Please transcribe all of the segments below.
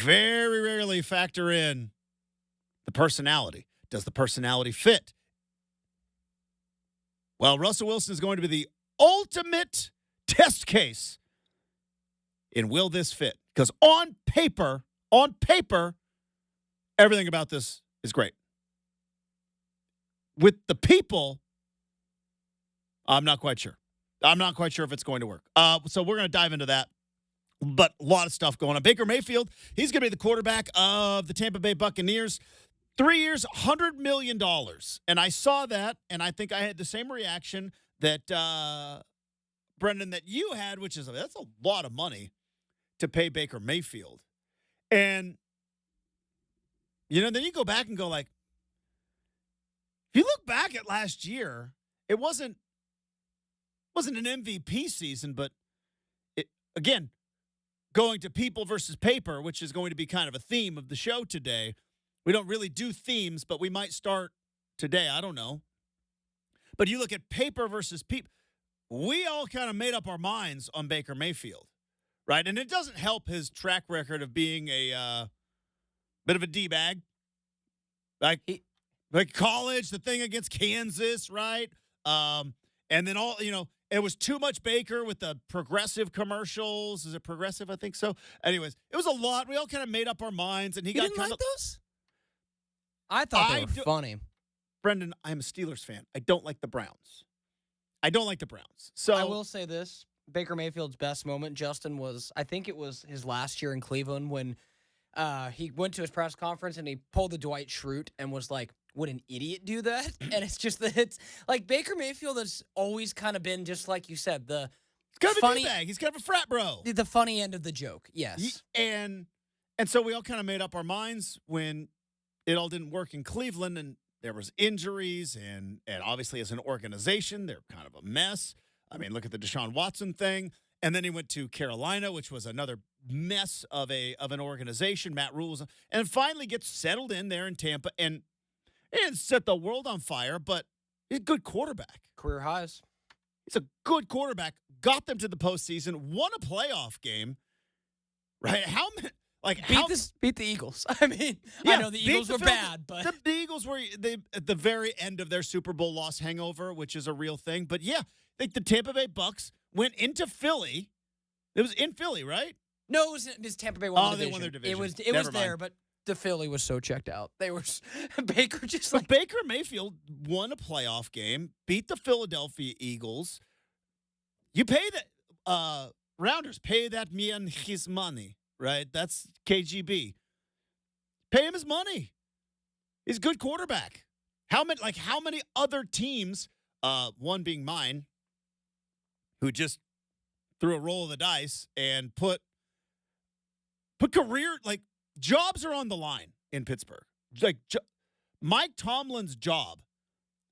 very rarely factor in the personality. Does the personality fit? Well, Russell Wilson is going to be the ultimate test case in will this fit? Because on paper, everything about this is great. With the people, I'm not quite sure. I'm not quite sure if it's going to work. So we're going to dive into that. But a lot of stuff going on. Baker Mayfield, he's going to be the quarterback of the Tampa Bay Buccaneers. 3 years, $100 million. And I saw that, and I think I had the same reaction that Brenden, that you had, which is that's a lot of money to pay Baker Mayfield. And, then you go back and go like, if you look back at last year, it wasn't an MVP season, but again, going to people versus paper, which is going to be kind of a theme of the show today. We don't really do themes, but we might start today. I don't know. But you look at paper versus people. We all kind of made up our minds on Baker Mayfield, right? And it doesn't help his track record of being a bit of a D-bag. Like college, the thing against Kansas, right? And then it was too much Baker with the progressive commercials. Is it progressive? I think so. Anyways, it was a lot. We all kind of made up our minds, and he got didn't kind like of those? I thought they were funny. Brenden, I'm a Steelers fan. I don't like the Browns. So I will say this. Baker Mayfield's best moment, Justin, was, I think it was his last year in Cleveland when he went to his press conference and he pulled the Dwight Schrute and was like, would an idiot do that? And it's just that it's like Baker Mayfield has always kind of been, just like you said, the he's kind of funny, a D-bag. He's kind of a frat bro. The funny end of the joke, yes. And so we all kind of made up our minds when it all didn't work in Cleveland, and there was injuries, and obviously as an organization, they're kind of a mess. I mean, look at the Deshaun Watson thing. And then he went to Carolina, which was another mess of an organization. Matt Rule was, and finally gets settled in there in Tampa and set the world on fire, but he's a good quarterback. Career highs. He's a good quarterback. Got them to the postseason, won a playoff game, right? Beat the Eagles. I mean, yeah, I know the Eagles were bad, but the Eagles were at the very end of their Super Bowl loss hangover, which is a real thing. But yeah, I think the Tampa Bay Bucks went into Philly. It was in Philly, right? No, it was Tampa Bay won the division. They won their division. It was there, but the Philly was so checked out. They were Baker just like Baker Mayfield won a playoff game, beat the Philadelphia Eagles. You pay the Rounders pay that man his money, right? That's KGB. Pay him his money. He's a good quarterback. How many other teams, one being mine, who just threw a roll of the dice and put career, like, jobs are on the line in Pittsburgh. Like, Mike Tomlin's job,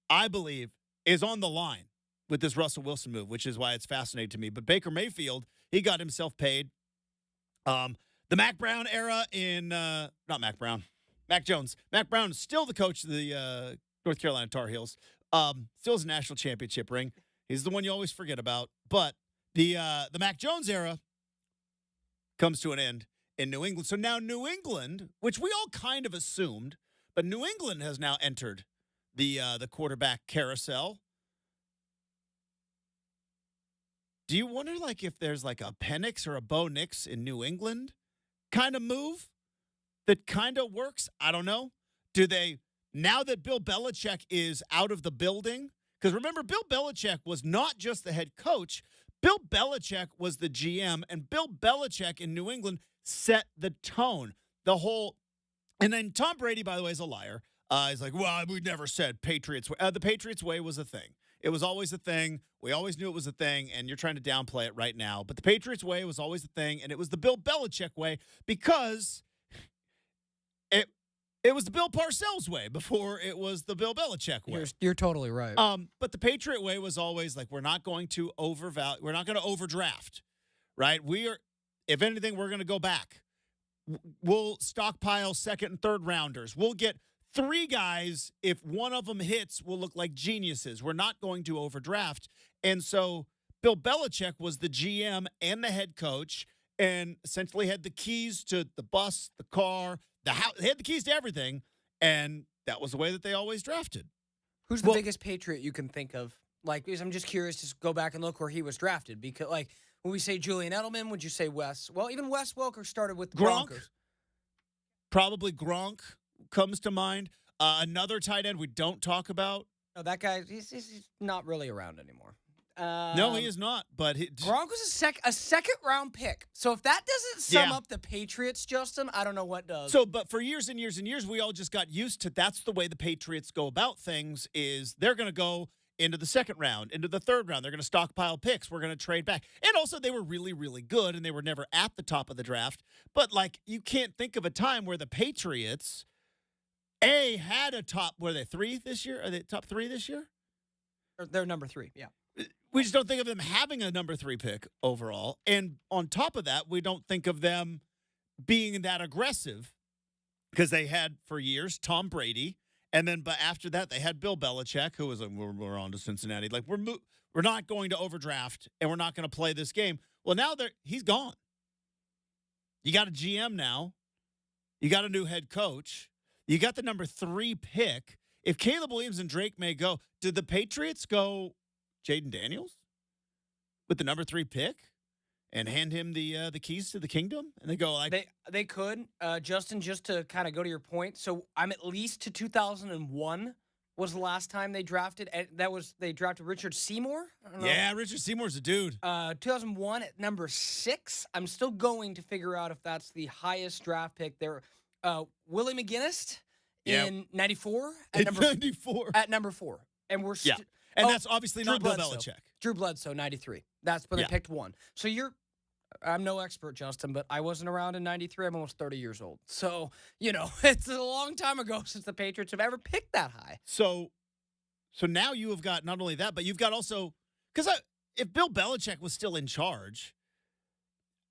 I believe, is on the line with this Russell Wilson move, which is why it's fascinating to me. But Baker Mayfield, he got himself paid. The Mac Brown era not Mac Brown, Mac Jones. Mac Brown is still the coach of the North Carolina Tar Heels. Still has a national championship ring. He's the one you always forget about. But the Mac Jones era comes to an end in New England. So now New England, which we all kind of assumed, but New England has now entered the quarterback carousel. Do you wonder, like, if there's like a Penix or a Bo Nix in New England kind of move that kind of works? I don't know. Do they, now that Bill Belichick is out of the building? Because remember, Bill Belichick was not just the head coach. Bill Belichick was the GM, and Bill Belichick in New England set the tone. And then Tom Brady, by the way, is a liar. He's like, well, we never said Patriots way. The Patriots way was a thing. It was always a thing. We always knew it was a thing, and you're trying to downplay it right now. But the Patriots way was always a thing, and it was the Bill Belichick way because it was the Bill Parcells way before it was the Bill Belichick way. You're totally right. But the Patriot way was always like, we're not going to overdraft, right? If anything, we're going to go back. We'll stockpile second and third rounders. We'll get 3 guys. If one of them hits, we'll look like geniuses. We're not going to overdraft. And so Bill Belichick was the GM and the head coach, and essentially had the keys to the bus, the car, the house. They had the keys to everything, and that was the way that they always drafted. Who's the biggest Patriot you can think of? Like, because I'm just curious to go back and look where he was drafted. Because, like, when we say Julian Edelman, would you say Wes? Well, even Wes Welker started with the Broncos. Probably Gronk comes to mind. Another tight end we don't talk about. No, that guy, he's not really around anymore. No, he is not. But Gronk was a second-round pick. So if that doesn't sum up the Patriots, Justin, I don't know what does. So, but for years and years and years, we all just got used to that's the way the Patriots go about things is they're going to go into the second round, into the third round. They're going to stockpile picks. We're going to trade back. And also, they were really, really good, and they were never at the top of the draft. But, like, you can't think of a time where the Patriots, had a top, were they 3 this year? Are they top 3 this year? They're number 3, yeah. We just don't think of them having a number 3 pick overall. And on top of that, we don't think of them being that aggressive because they had, for years, Tom Brady. And then, but after that, they had Bill Belichick, who was like, we're on to Cincinnati. Like, we're not going to overdraft, and we're not going to play this game. Well, now he's gone. You got a GM now. You got a new head coach. You got the number 3 pick. If Caleb Williams and Drake May go, did the Patriots go Jaden Daniels with the number 3 pick and hand him the keys to the kingdom? And they go like they could, Justin. Just to kind of go to your point, so I'm at least to 2001 was the last time they drafted. They drafted Richard Seymour. I don't know. Yeah, Richard Seymour's a dude. 2001 at number 6. I'm still going to figure out if that's the highest draft pick there. Willie McGinnis in 94 at number 4, and we're and that's obviously not Bill Belichick. Drew Bledsoe, 93. That's when they picked 1. So I'm no expert, Justin, but I wasn't around in 93. I'm almost 30 years old. So, it's a long time ago since the Patriots have ever picked that high. So now you have got not only that, but you've got also, because if Bill Belichick was still in charge,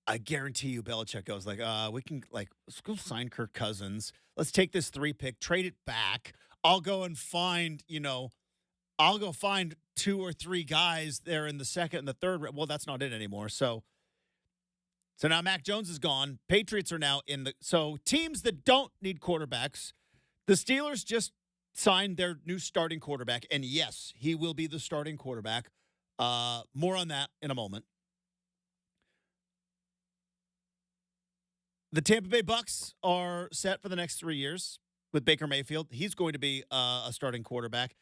I guarantee you Belichick goes like, we can, like, let's go sign Kirk Cousins. Let's take this 3 pick, trade it back. I'll go and find, I'll go find 2 or 3 guys there in the second and the third. Well, that's not it anymore. So now Mac Jones is gone. Patriots are now so teams that don't need quarterbacks, the Steelers just signed their new starting quarterback. And yes, he will be the starting quarterback. More on that in a moment. The Tampa Bay Bucks are set for the next 3 years with Baker Mayfield. He's going to be a starting quarterback.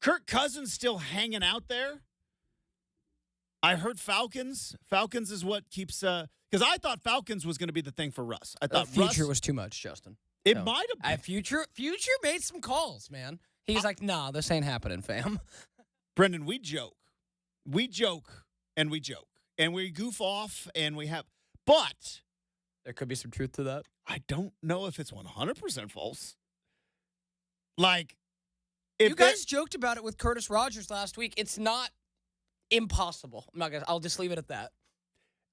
Kirk Cousins still hanging out there. I heard Falcons. Falcons is what keeps because I thought Falcons was going to be the thing for Russ. I thought Future was too much, Justin. It might have been. Future made some calls, man. He's like, nah, this ain't happening, fam. Brenden, we joke. And we goof off, and we have. But there could be some truth to that. I don't know if it's 100% false. Like, you guys joked about it with Curtis Rogers last week. It's not impossible. I'll just leave it at that.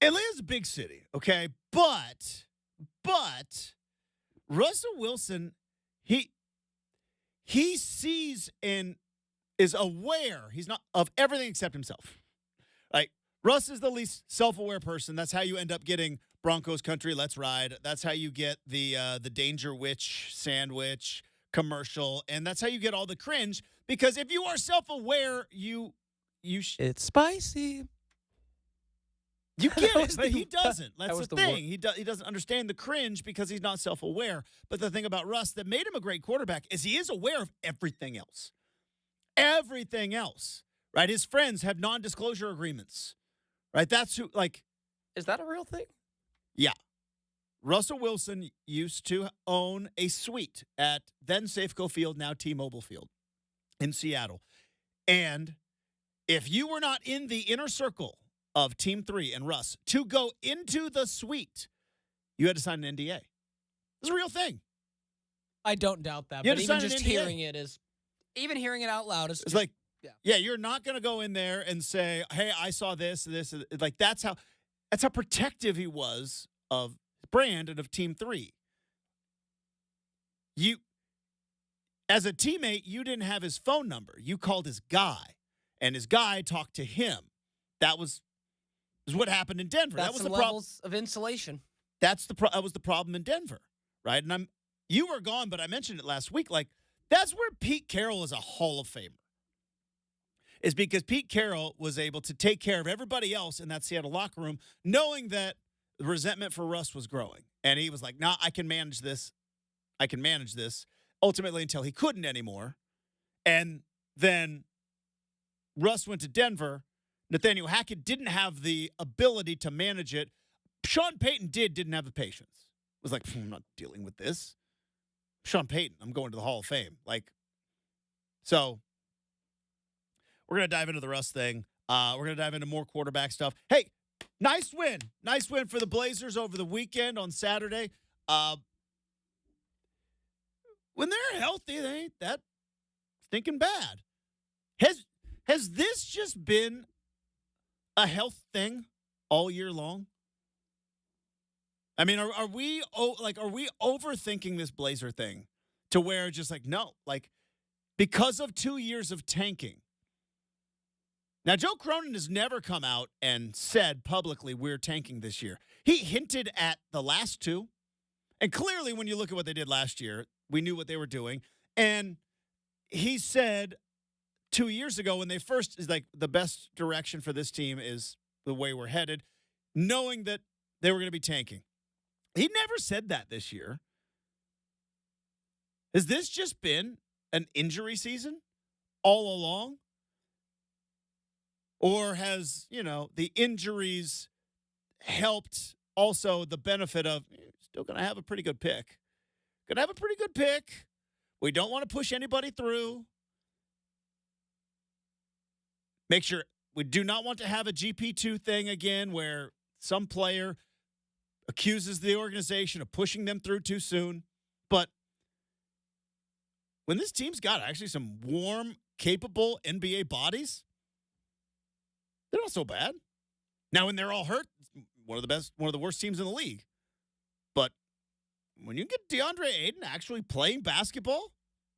Atlanta's a big city, okay? But Russell Wilson, he sees and is aware. He's not of everything except himself. Like, Russ is the least self-aware person. That's how you end up getting Broncos Country Let's Ride. That's how you get the Danger Witch sandwich commercial, and that's how you get all the cringe. Because if you are self-aware, it's spicy. You get it, but he doesn't. That's the thing. He doesn't understand the cringe because he's not self-aware. But the thing about Russ that made him a great quarterback is he is aware of everything else. Everything else, right? His friends have non-disclosure agreements, right? That's who, like. Is that a real thing? Yeah. Russell Wilson used to own a suite at then Safeco Field, now T-Mobile Field in Seattle. And if you were not in the inner circle of Team 3 and Russ to go into the suite, you had to sign an NDA. It's a real thing. I don't doubt that. But even just hearing it out loud is like, you're not going to go in there and say, hey, I saw this. Like, that's how protective he was of brand and of Team 3. You, as a teammate, you didn't have his phone number. You called his guy, and his guy talked to him. That was Is what happened in Denver. That's That was some the problem. levels of insulation. That was the problem in Denver, right? And you were gone, but I mentioned it last week. Like, that's where Pete Carroll is a Hall of Famer. Is because Pete Carroll was able to take care of everybody else in that Seattle locker room, knowing that the resentment for Russ was growing. And he was like, nah, I can manage this. I can manage this. Ultimately, until he couldn't anymore. And then Russ went to Denver. Nathaniel Hackett didn't have the ability to manage it. Sean Payton didn't have the patience. Was like, I'm not dealing with this. Sean Payton, I'm going to the Hall of Fame. Like, so we're going to dive into the Russ thing. We're going to dive into more quarterback stuff. Hey, nice win. Nice win for the Blazers over the weekend on Saturday. When they're healthy, they ain't that stinking bad. Has this just been a health thing all year long? I mean, are we overthinking this Blazer thing to where just like, no, like because of 2 years of tanking. Now, Joe Cronin has never come out and said publicly we're tanking this year. He hinted at the last two. And clearly, when you look at what they did last year, we knew what they were doing. And he said 2 years ago when they first is like the best direction for this team is the way we're headed, knowing that they were going to be tanking. He never said that this year. Has this just been an injury season all along? Or has, the injuries helped also the benefit of still going to have a pretty good pick? Going to have a pretty good pick. We don't want to push anybody through. Make sure we do not want to have a GP2 thing again where some player accuses the organization of pushing them through too soon. But when this team's got actually some warm, capable NBA bodies, they're not so bad. Now, when they're all hurt, one of the worst teams in the league. But when you get DeAndre Ayton actually playing basketball,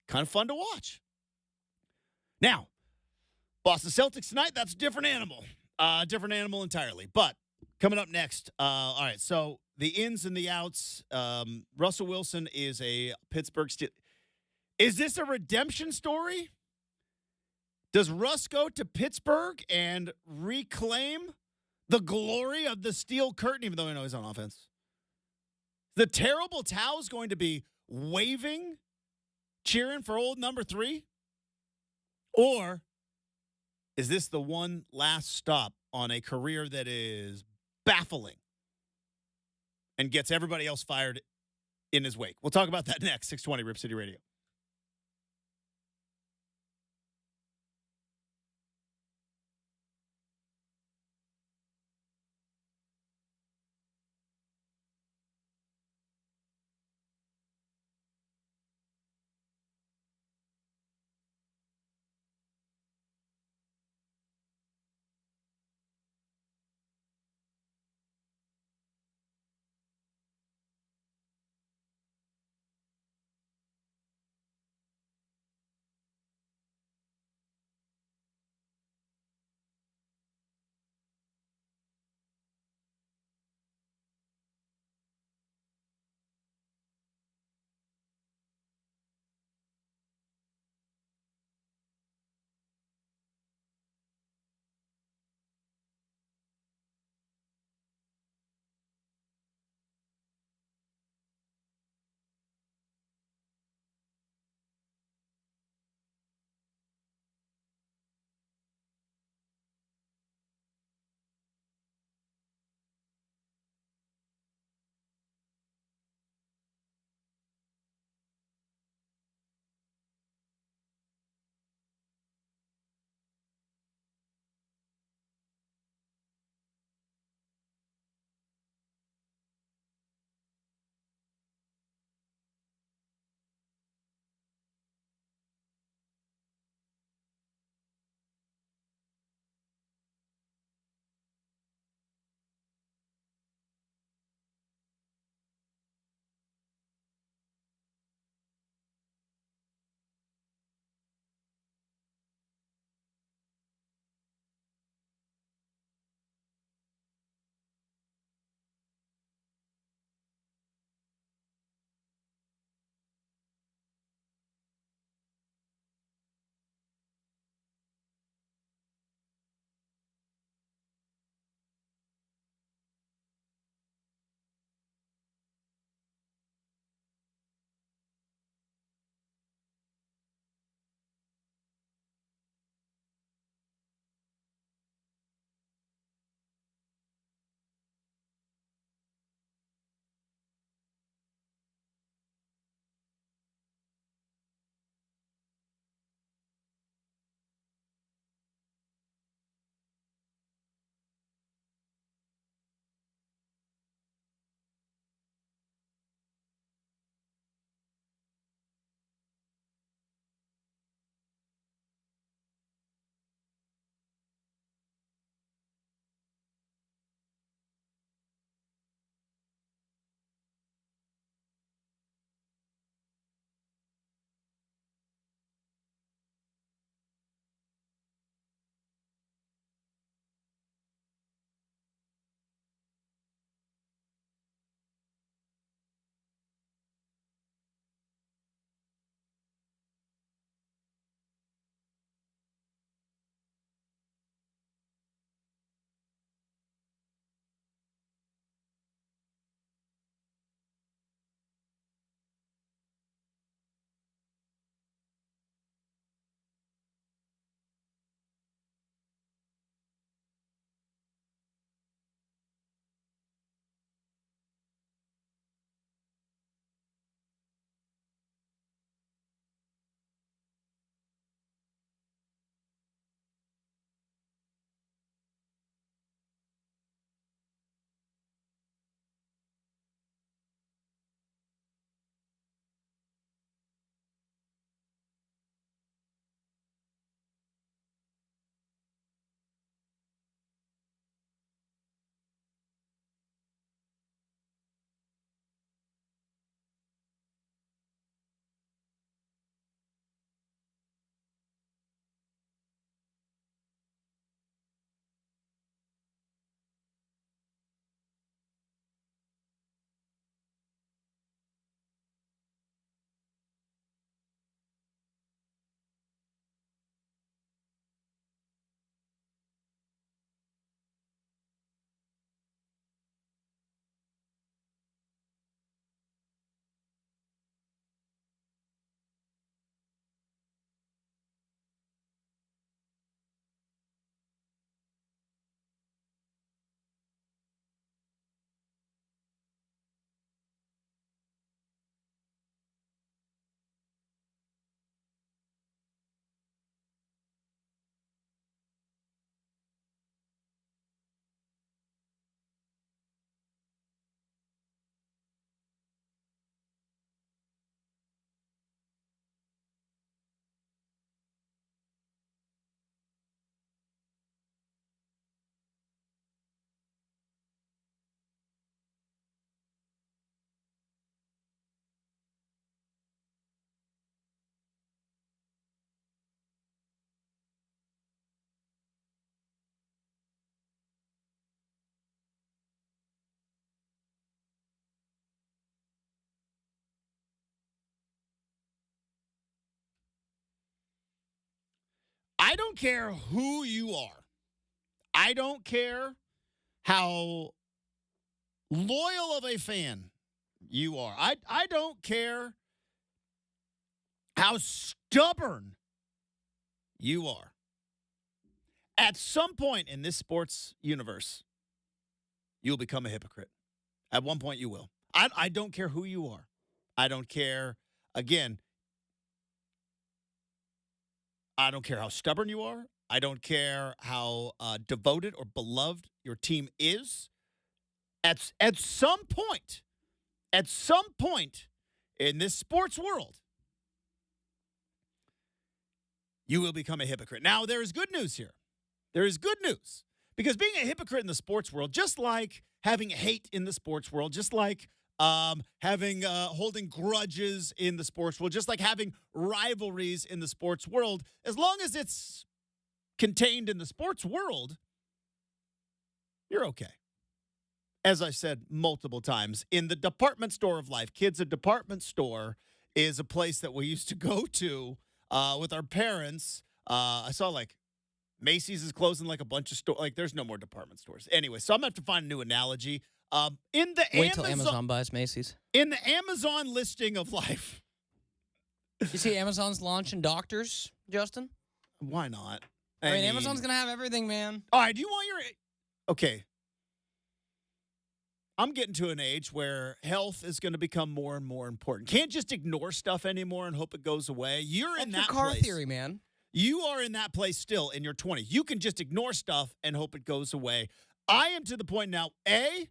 kind of fun to watch. Now, Boston Celtics tonight, that's a different animal. Different animal entirely. But coming up next, all right, so the ins and the outs. Russell Wilson is a Pittsburgh Steelers. Is this a redemption story? Does Russ go to Pittsburgh and reclaim the glory of the steel curtain, even though I know he's on offense? The terrible Tow's going to be waving, cheering for old number 3? Or is this the one last stop on a career that is baffling and gets everybody else fired in his wake? We'll talk about that next. 620 Rip City Radio. don't care who you are. I don't care how loyal of a fan you are. I don't care how stubborn you are. At some point in this sports universe, you'll become a hypocrite. At one point, you will. I don't care who you are. I don't care. Again, I don't care how stubborn you are. I don't care how devoted or beloved your team is. At some point in this sports world, you will become a hypocrite. Now, there is good news here. There is good news. Because being a hypocrite in the sports world, just like having hate in the sports world, just like holding grudges in the sports world, just like having rivalries in the sports world, as long as it's contained in the sports world, you're okay. As I said multiple times, in the department store of life, kids, a department store is a place that we used to go to with our parents. I saw like Macy's is closing like a bunch of stores. Like there's no more department stores. Anyway, so I'm going to have to find a new analogy. Wait till Amazon buys Macy's. In the Amazon listing of life. You see Amazon's launching doctors, Justin? Why not? I mean, Amazon's going to have everything, man. All right, do you want your... Okay. I'm getting to an age where health is going to become more and more important. Can't just ignore stuff anymore and hope it goes away. You're in that your car place. Theory, man. You are in that place still in your 20s. You can just ignore stuff and hope it goes away. I am to the point now, A,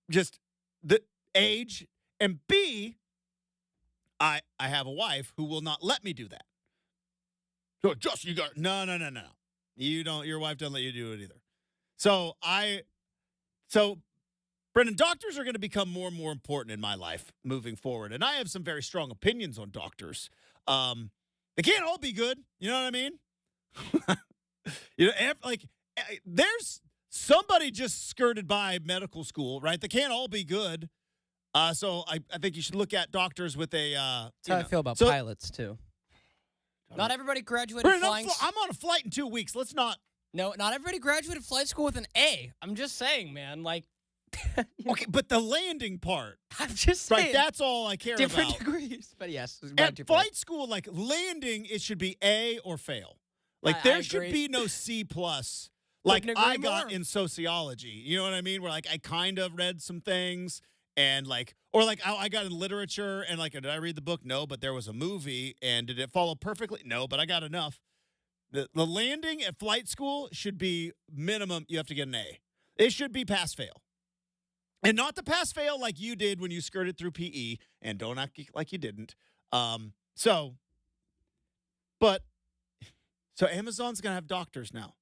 just the age, and B, I have a wife who will not let me do that. So, Justin, you got... No. You don't... Your wife doesn't let you do it either. So, Brenden, doctors are going to become more and more important in my life moving forward. And I have some very strong opinions on doctors. They can't all be good. You know what I mean? There's somebody just skirted by medical school, right? They can't all be good. So I think you should look at doctors with a... That's how I feel about pilots, too. Not everybody graduated Brenden, flying... I'm on a flight in 2 weeks. Let's not... No, not everybody graduated flight school with an A. I'm just saying, man. Like... Okay, but the landing part. I'm just saying. Right, that's all I care different about. Different degrees. But yes. At flight school, like landing, it should be A or fail. Like there should be no C+. Like I got in sociology. You know what I mean? Where like I kind of read some things and like, or like I got in literature and like, did I read the book? No, but there was a movie and did it follow perfectly? No, but I got enough. The landing at flight school should be minimum. You have to get an A. It should be pass fail. And not the pass-fail like you did when you skirted through PE, and don't act like you didn't. So Amazon's going to have doctors now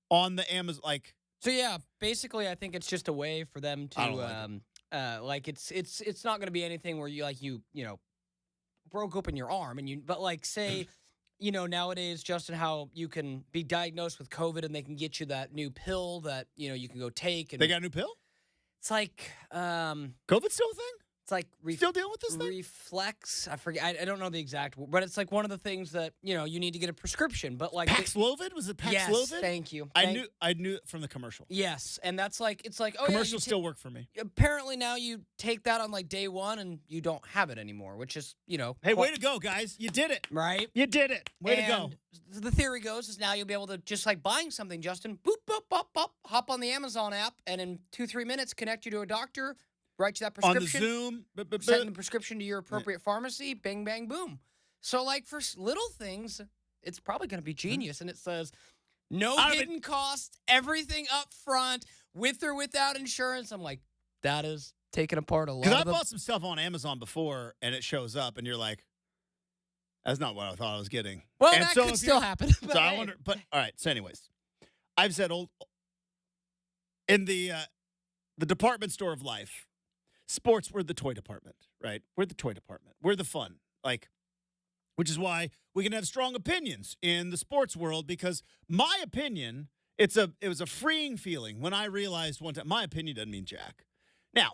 on the Amazon, like. So, yeah, basically I think it's just a way for them to, it's not going to be anything where you broke open your arm, but like say, nowadays, Justin, how you can be diagnosed with COVID and they can get you that new pill that, you can go take. And they got a new pill? It's like COVID's still a thing? It's like still dealing with this thing? Reflex. I forget. I don't know the exact, but it's like one of the things that you need to get a prescription. But like Paxlovid, was it Paxlovid? Yes, thank you. I knew it from the commercial. Yes, and that's like it's like commercials still work for me. Apparently now you take that on like day one and you don't have it anymore, which is Hey, way to go, guys! You did it, right? You did it. Way to go. The theory goes is now you'll be able to just like buying something, Justin. Boop, boop, boop, boop. Hop on the Amazon app, and in 2-3 minutes, connect you to a doctor. Write you that prescription. On the Zoom. Send the prescription to your appropriate pharmacy. Bang, bang, boom. So, like, for little things, it's probably going to be genius. And it says, no hidden cost, everything up front, with or without insurance. I'm like, that is taking apart a lot of Because I bought some stuff on Amazon before, and it shows up, and you're like, that's not what I thought I was getting. Well, and that could still happen. So I wonder, but all right. So anyways, I've said in the department store of life, sports, we're the toy department, right? We're the toy department. We're the fun, which is why we can have strong opinions in the sports world, because my opinion, it was a freeing feeling when I realized one time, my opinion doesn't mean jack. Now,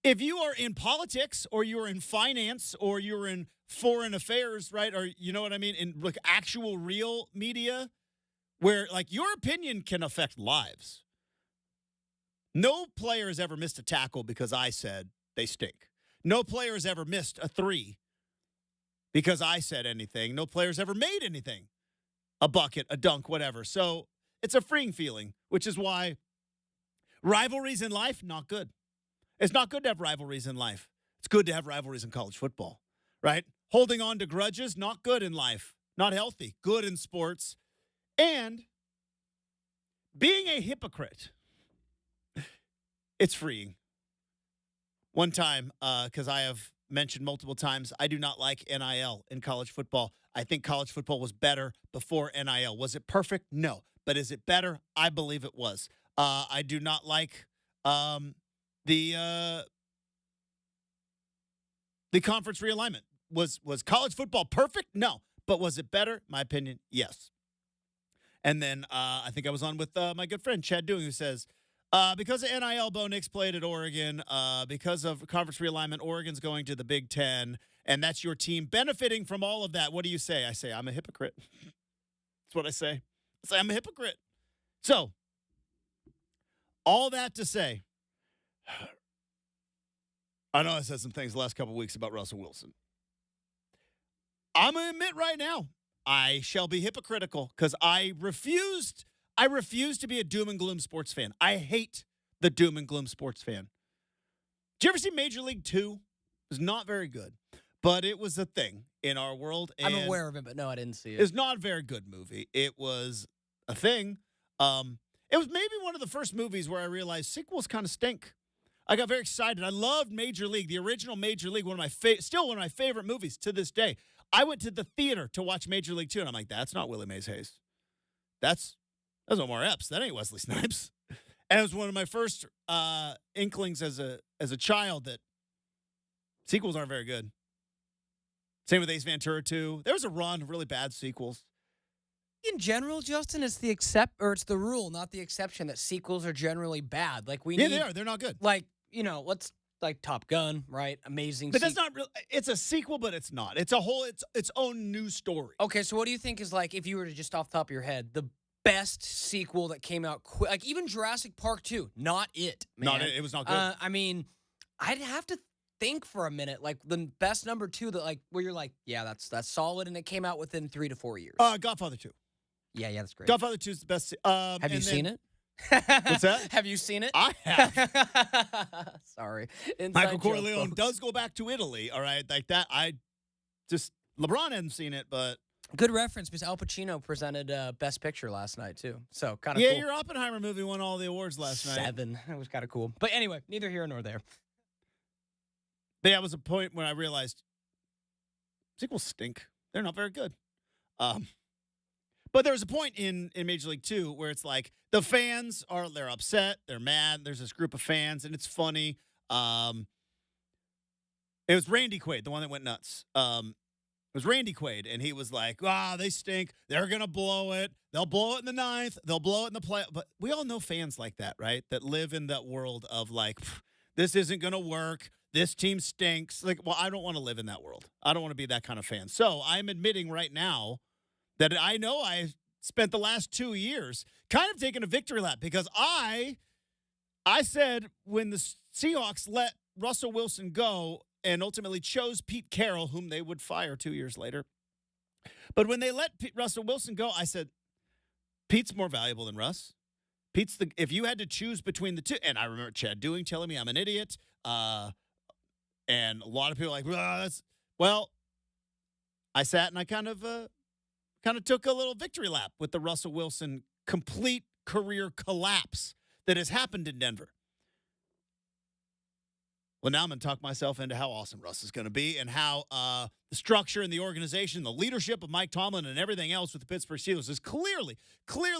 if you are in politics or you're in finance or you're in foreign affairs, right? Or you know what I mean? In like actual real media where like your opinion can affect lives. No player has ever missed a tackle because I said they stink. No player has ever missed a three because I said anything. No player's ever made anything. A bucket, a dunk, whatever. So it's a freeing feeling, which is why rivalries in life, not good. It's not good to have rivalries in life. It's good to have rivalries in college football, right? Holding on to grudges, not good in life. Not healthy. Good in sports. And being a hypocrite, it's freeing. One time, because I have mentioned multiple times, I do not like NIL in college football. I think college football was better before NIL. Was it perfect? No. But is it better? I believe it was. I do not like the conference realignment. Was college football perfect? No. But was it better? My opinion, yes. And then I think I was on with my good friend Chad Dewing, who says, because of NIL, Bo Nix played at Oregon. Because of conference realignment, Oregon's going to the Big Ten, and that's your team benefiting from all of that. What do you say? I say, I'm a hypocrite. That's what I say. I say, I'm a hypocrite. So, all that to say, I know I said some things the last couple of weeks about Russell Wilson. I'm going to admit right now, I shall be hypocritical because I refuse to be a doom and gloom sports fan. I hate the doom and gloom sports fan. Did you ever see Major League 2? It was not very good, but it was a thing in our world. And I'm aware of it, but no, I didn't see it. It's not a very good movie. It was a thing. It was maybe one of the first movies where I realized sequels kind of stink. I got very excited. I loved Major League, the original Major League, still one of my favorite movies to this day. I went to the theater to watch Major League 2, and I'm like, that's not Willie Mays Hayes. That's Omar Epps. That ain't Wesley Snipes. And it was one of my first inklings as a child that sequels aren't very good. Same with Ace Ventura 2. There was a run of really bad sequels. In general, Justin, it's the rule, not the exception, that sequels are generally bad. Like they are. They're not good. Like, like Top Gun, right? Amazing. But that's not real. It's a sequel, but it's not. It's its own new story. Okay, so what do you think is, like, if you were to just off the top of your head, the best sequel that came out quick? Like, even Jurassic Park 2, not it, man. Not it. It was not good. I mean, I'd have to think for a minute, like, the best number 2 that, like, where you're like, yeah, that's solid, and it came out within 3 to 4 years. Godfather 2. Yeah, that's great. Godfather 2 is the best. Have you seen it? What's that? Have you seen it? I have. Sorry. Michael Corleone does go back to Italy, all right? Like that. LeBron hadn't seen it, but. Good reference because Al Pacino presented Best Picture last night, too. So, kind of cool. Yeah, your Oppenheimer movie won all the awards last night. 7. It was kind of cool. But anyway, neither here nor there. But that was a point when I realized sequels stink. They're not very good. But there was a point in Major League 2 where it's like the fans they're upset, they're mad. There's this group of fans, and it's funny. It was Randy Quaid, the one that went nuts. It was Randy Quaid, and he was like, they stink. They're going to blow it. They'll blow it in the 9th. They'll blow it in the play. But we all know fans like that, right? That live in that world of like, this isn't going to work. This team stinks. Like, well, I don't want to live in that world. I don't want to be that kind of fan. So I'm admitting right now that I know I spent the last 2 years kind of taking a victory lap because I said when the Seahawks let Russell Wilson go and ultimately chose Pete Carroll, whom they would fire 2 years later. But when they let Russell Wilson go, I said, Pete's more valuable than Russ. If you had to choose between the two, and I remember Chad Dewing telling me I'm an idiot, and a lot of people are like, I sat and I kind of took a little victory lap with the Russell Wilson complete career collapse that has happened in Denver. Well, now I'm going to talk myself into how awesome Russ is going to be and how the structure and the organization, the leadership of Mike Tomlin and everything else with the Pittsburgh Steelers is clearly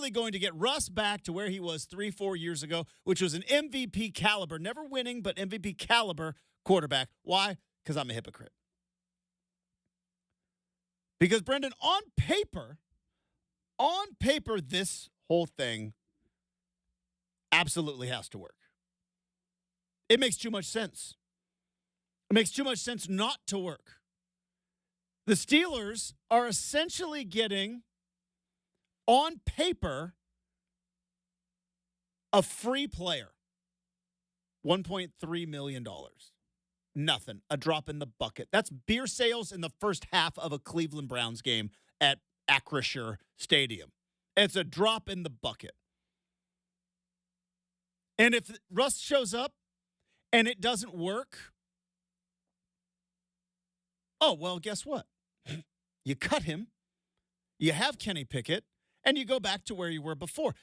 going to get Russ back to where he was 3-4 years ago, which was an MVP caliber, never winning, but MVP caliber quarterback. Why? Because I'm a hypocrite. Because, Brenden, on paper, this whole thing absolutely has to work. It makes too much sense. It makes too much sense not to work. The Steelers are essentially getting, on paper, a free player. $1.3 million. Nothing. A drop in the bucket. That's beer sales in the first half of a Cleveland Browns game at Acrisure Stadium. It's a drop in the bucket. And if Russ shows up and it doesn't work, oh, well, guess what? You cut him, you have Kenny Pickett, and you go back to where you were before.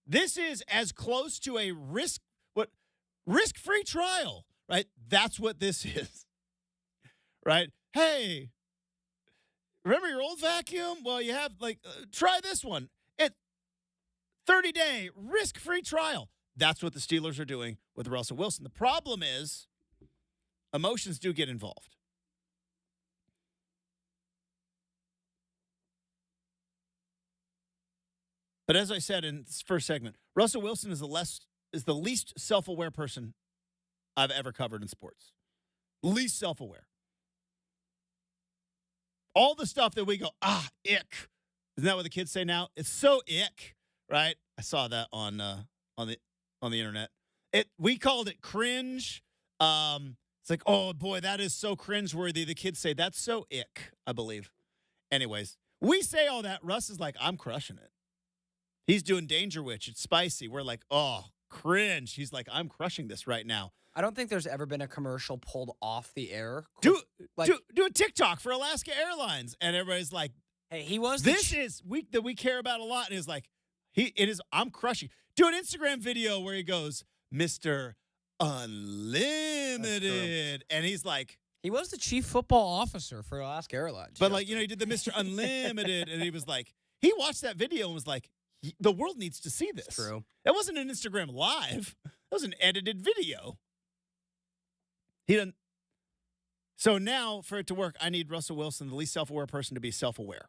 This is as close to a risk-free trial, right? That's what this is, right? Hey, remember your old vacuum? Well, you have, try this one. 30-day risk-free trial. That's what the Steelers are doing with Russell Wilson. The problem is emotions do get involved. But as I said in this first segment, Russell Wilson is the least self-aware person I've ever covered in sports. Least self-aware. All the stuff that we go, ick. Isn't that what the kids say now? It's so ick, right? I saw that on the internet. We called it cringe. It's like, oh boy, that is so cringeworthy. The kids say that's so ick, I believe. Anyways, we say all that. Russ is like, I'm crushing it. He's doing Danger Witch. It's spicy. We're like, oh, cringe. He's like, I'm crushing this right now. I don't think there's ever been a commercial pulled off the air. Do a TikTok for Alaska Airlines, and everybody's like, "Hey, he was this is week that we care about a lot." And he's like, I'm crushing. Do an Instagram video where he goes, Mr. Unlimited, and he's like, he was the chief football officer for Alaska Airlines. But he did the Mr. Unlimited, and he was like, he watched that video and was like, the world needs to see this. It's true. That wasn't an Instagram Live. That was an edited video. He didn't. So now, for it to work, I need Russell Wilson, the least self-aware person, to be self-aware.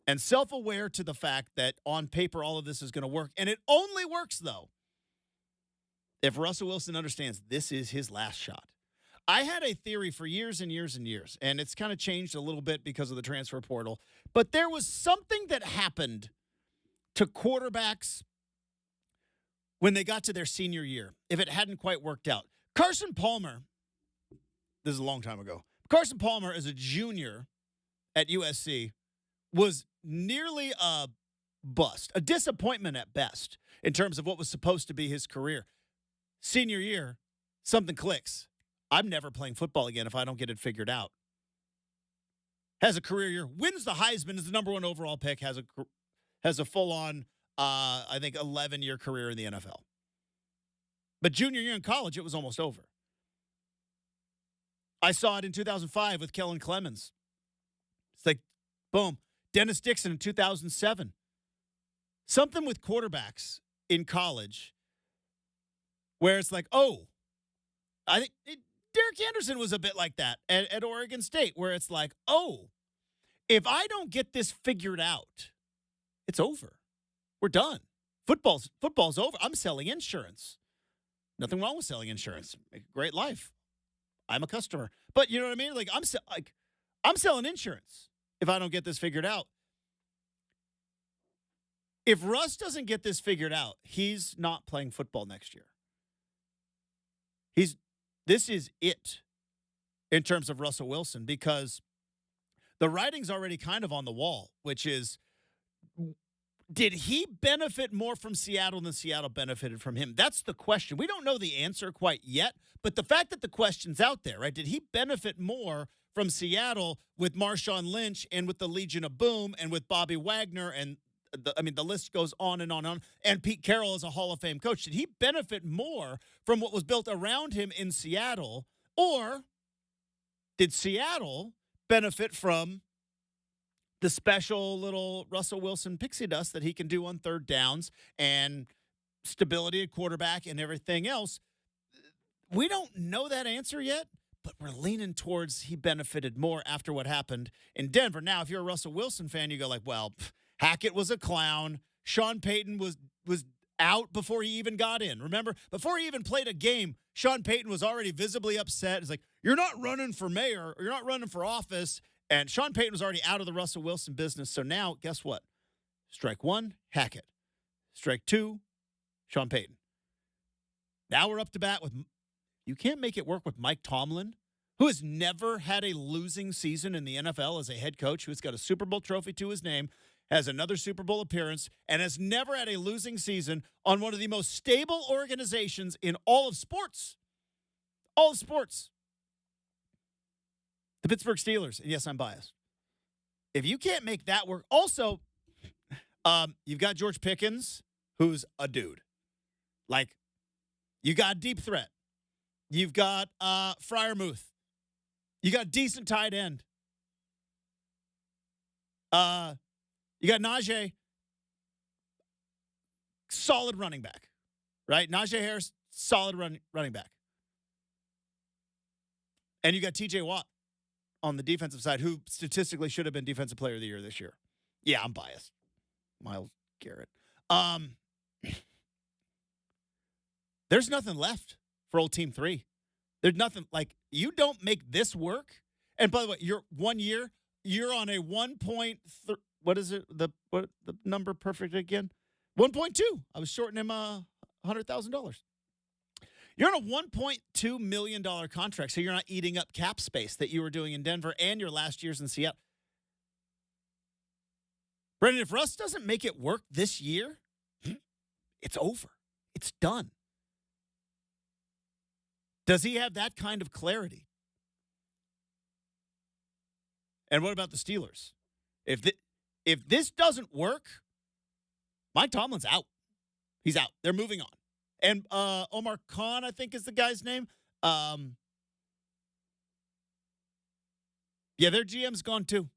And self-aware to the fact that on paper all of this is going to work. And it only works, though, if Russell Wilson understands this is his last shot. I had a theory for years and years and years, and it's kind of changed a little bit because of the transfer portal. But there was something that happened to quarterbacks when they got to their senior year, if it hadn't quite worked out. Carson Palmer, this is a long time ago. Carson Palmer, as a junior at USC, was nearly a bust, a disappointment at best in terms of what was supposed to be his career. Senior year, something clicks. I'm never playing football again if I don't get it figured out. Has a career year, wins the Heisman, is the number 1 overall pick, has a full-on, 11-year career in the NFL. But junior year in college, it was almost over. I saw it in 2005 with Kellen Clemens. It's like, boom. Dennis Dixon in 2007. Something with quarterbacks in college where it's like, oh, I think Derek Anderson was a bit like that at Oregon State, where it's like, oh, if I don't get this figured out, it's over. We're done. Football's over. I'm selling insurance. Nothing wrong with selling insurance. Make a great life. I'm a customer. But you know what I mean? I'm selling insurance if I don't get this figured out. If Russ doesn't get this figured out, he's not playing football next year. This is it in terms of Russell Wilson, because the writing's already kind of on the wall, which is, did he benefit more from Seattle than Seattle benefited from him? That's the question. We don't know the answer quite yet, but the fact that the question's out there, right? Did he benefit more from Seattle with Marshawn Lynch and with the Legion of Boom and with Bobby Wagner and the list goes on and on and on. And Pete Carroll is a Hall of Fame coach. Did he benefit more from what was built around him in Seattle, or did Seattle benefit from the special little Russell Wilson pixie dust that he can do on third downs and stability at quarterback and everything else? We don't know that answer yet, but we're leaning towards he benefited more after what happened in Denver. Now, if you're a Russell Wilson fan, you go like, well, Hackett was a clown. Sean Payton was out before he even got in. Remember, before he even played a game, Sean Payton was already visibly upset. He's like, you're not running for mayor, or you're not running for office. And Sean Payton was already out of the Russell Wilson business. So now, guess what? Strike one, Hackett. Strike two, Sean Payton. Now we're up to bat with, you can't make it work with Mike Tomlin, who has never had a losing season in the NFL as a head coach, who's got a Super Bowl trophy to his name, has another Super Bowl appearance, and has never had a losing season on one of the most stable organizations in all of sports. All of sports. The Pittsburgh Steelers. And yes, I'm biased. If you can't make that work, also, you've got George Pickens, who's a dude. Like, you got deep threat. You've got Freiermuth. You got decent tight end. You got Najee, solid running back, right? Najee Harris, solid running back. And you got TJ Watt on the defensive side, who statistically should have been Defensive Player of the Year this year. Yeah, I'm biased. Myles Garrett. There's nothing left for old Team 3. There's nothing, like, you don't make this work. And by the way, you're 1 year, you're on a 1.3, what is it? The number perfect again? 1.2. I was shorting him $100,000. You're on a $1.2 million contract, so you're not eating up cap space that you were doing in Denver and your last years in Seattle. Brenden, if Russ doesn't make it work this year, it's over. It's done. Does he have that kind of clarity? And what about the Steelers? If this doesn't work, Mike Tomlin's out. He's out. They're moving on. And Omar Khan, I think, is the guy's name. Yeah, their GM's gone too.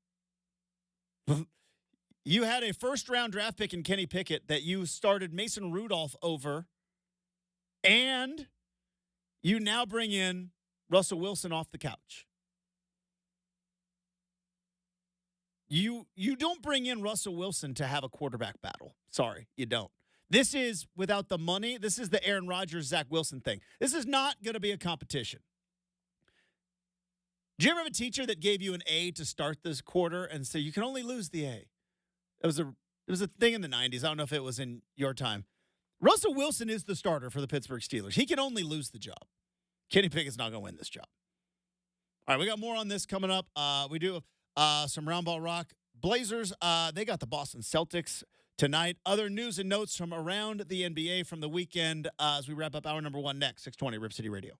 You had a first-round draft pick in Kenny Pickett that you started Mason Rudolph over, and you now bring in Russell Wilson off the couch. You don't bring in Russell Wilson to have a quarterback battle. Sorry, you don't. This is, without the money, this is the Aaron Rodgers, Zach Wilson thing. This is not going to be a competition. Do you ever have a teacher that gave you an A to start this quarter and say you can only lose the A? It was a thing in the 90s. I don't know if it was in your time. Russell Wilson is the starter for the Pittsburgh Steelers. He can only lose the job. Kenny Pickett's not going to win this job. All right, we got more on this coming up. We do some round ball rock. Blazers, they got the Boston Celtics tonight. Other news and notes from around the NBA from the weekend as we wrap up hour number 1 next, 620 Rip City Radio.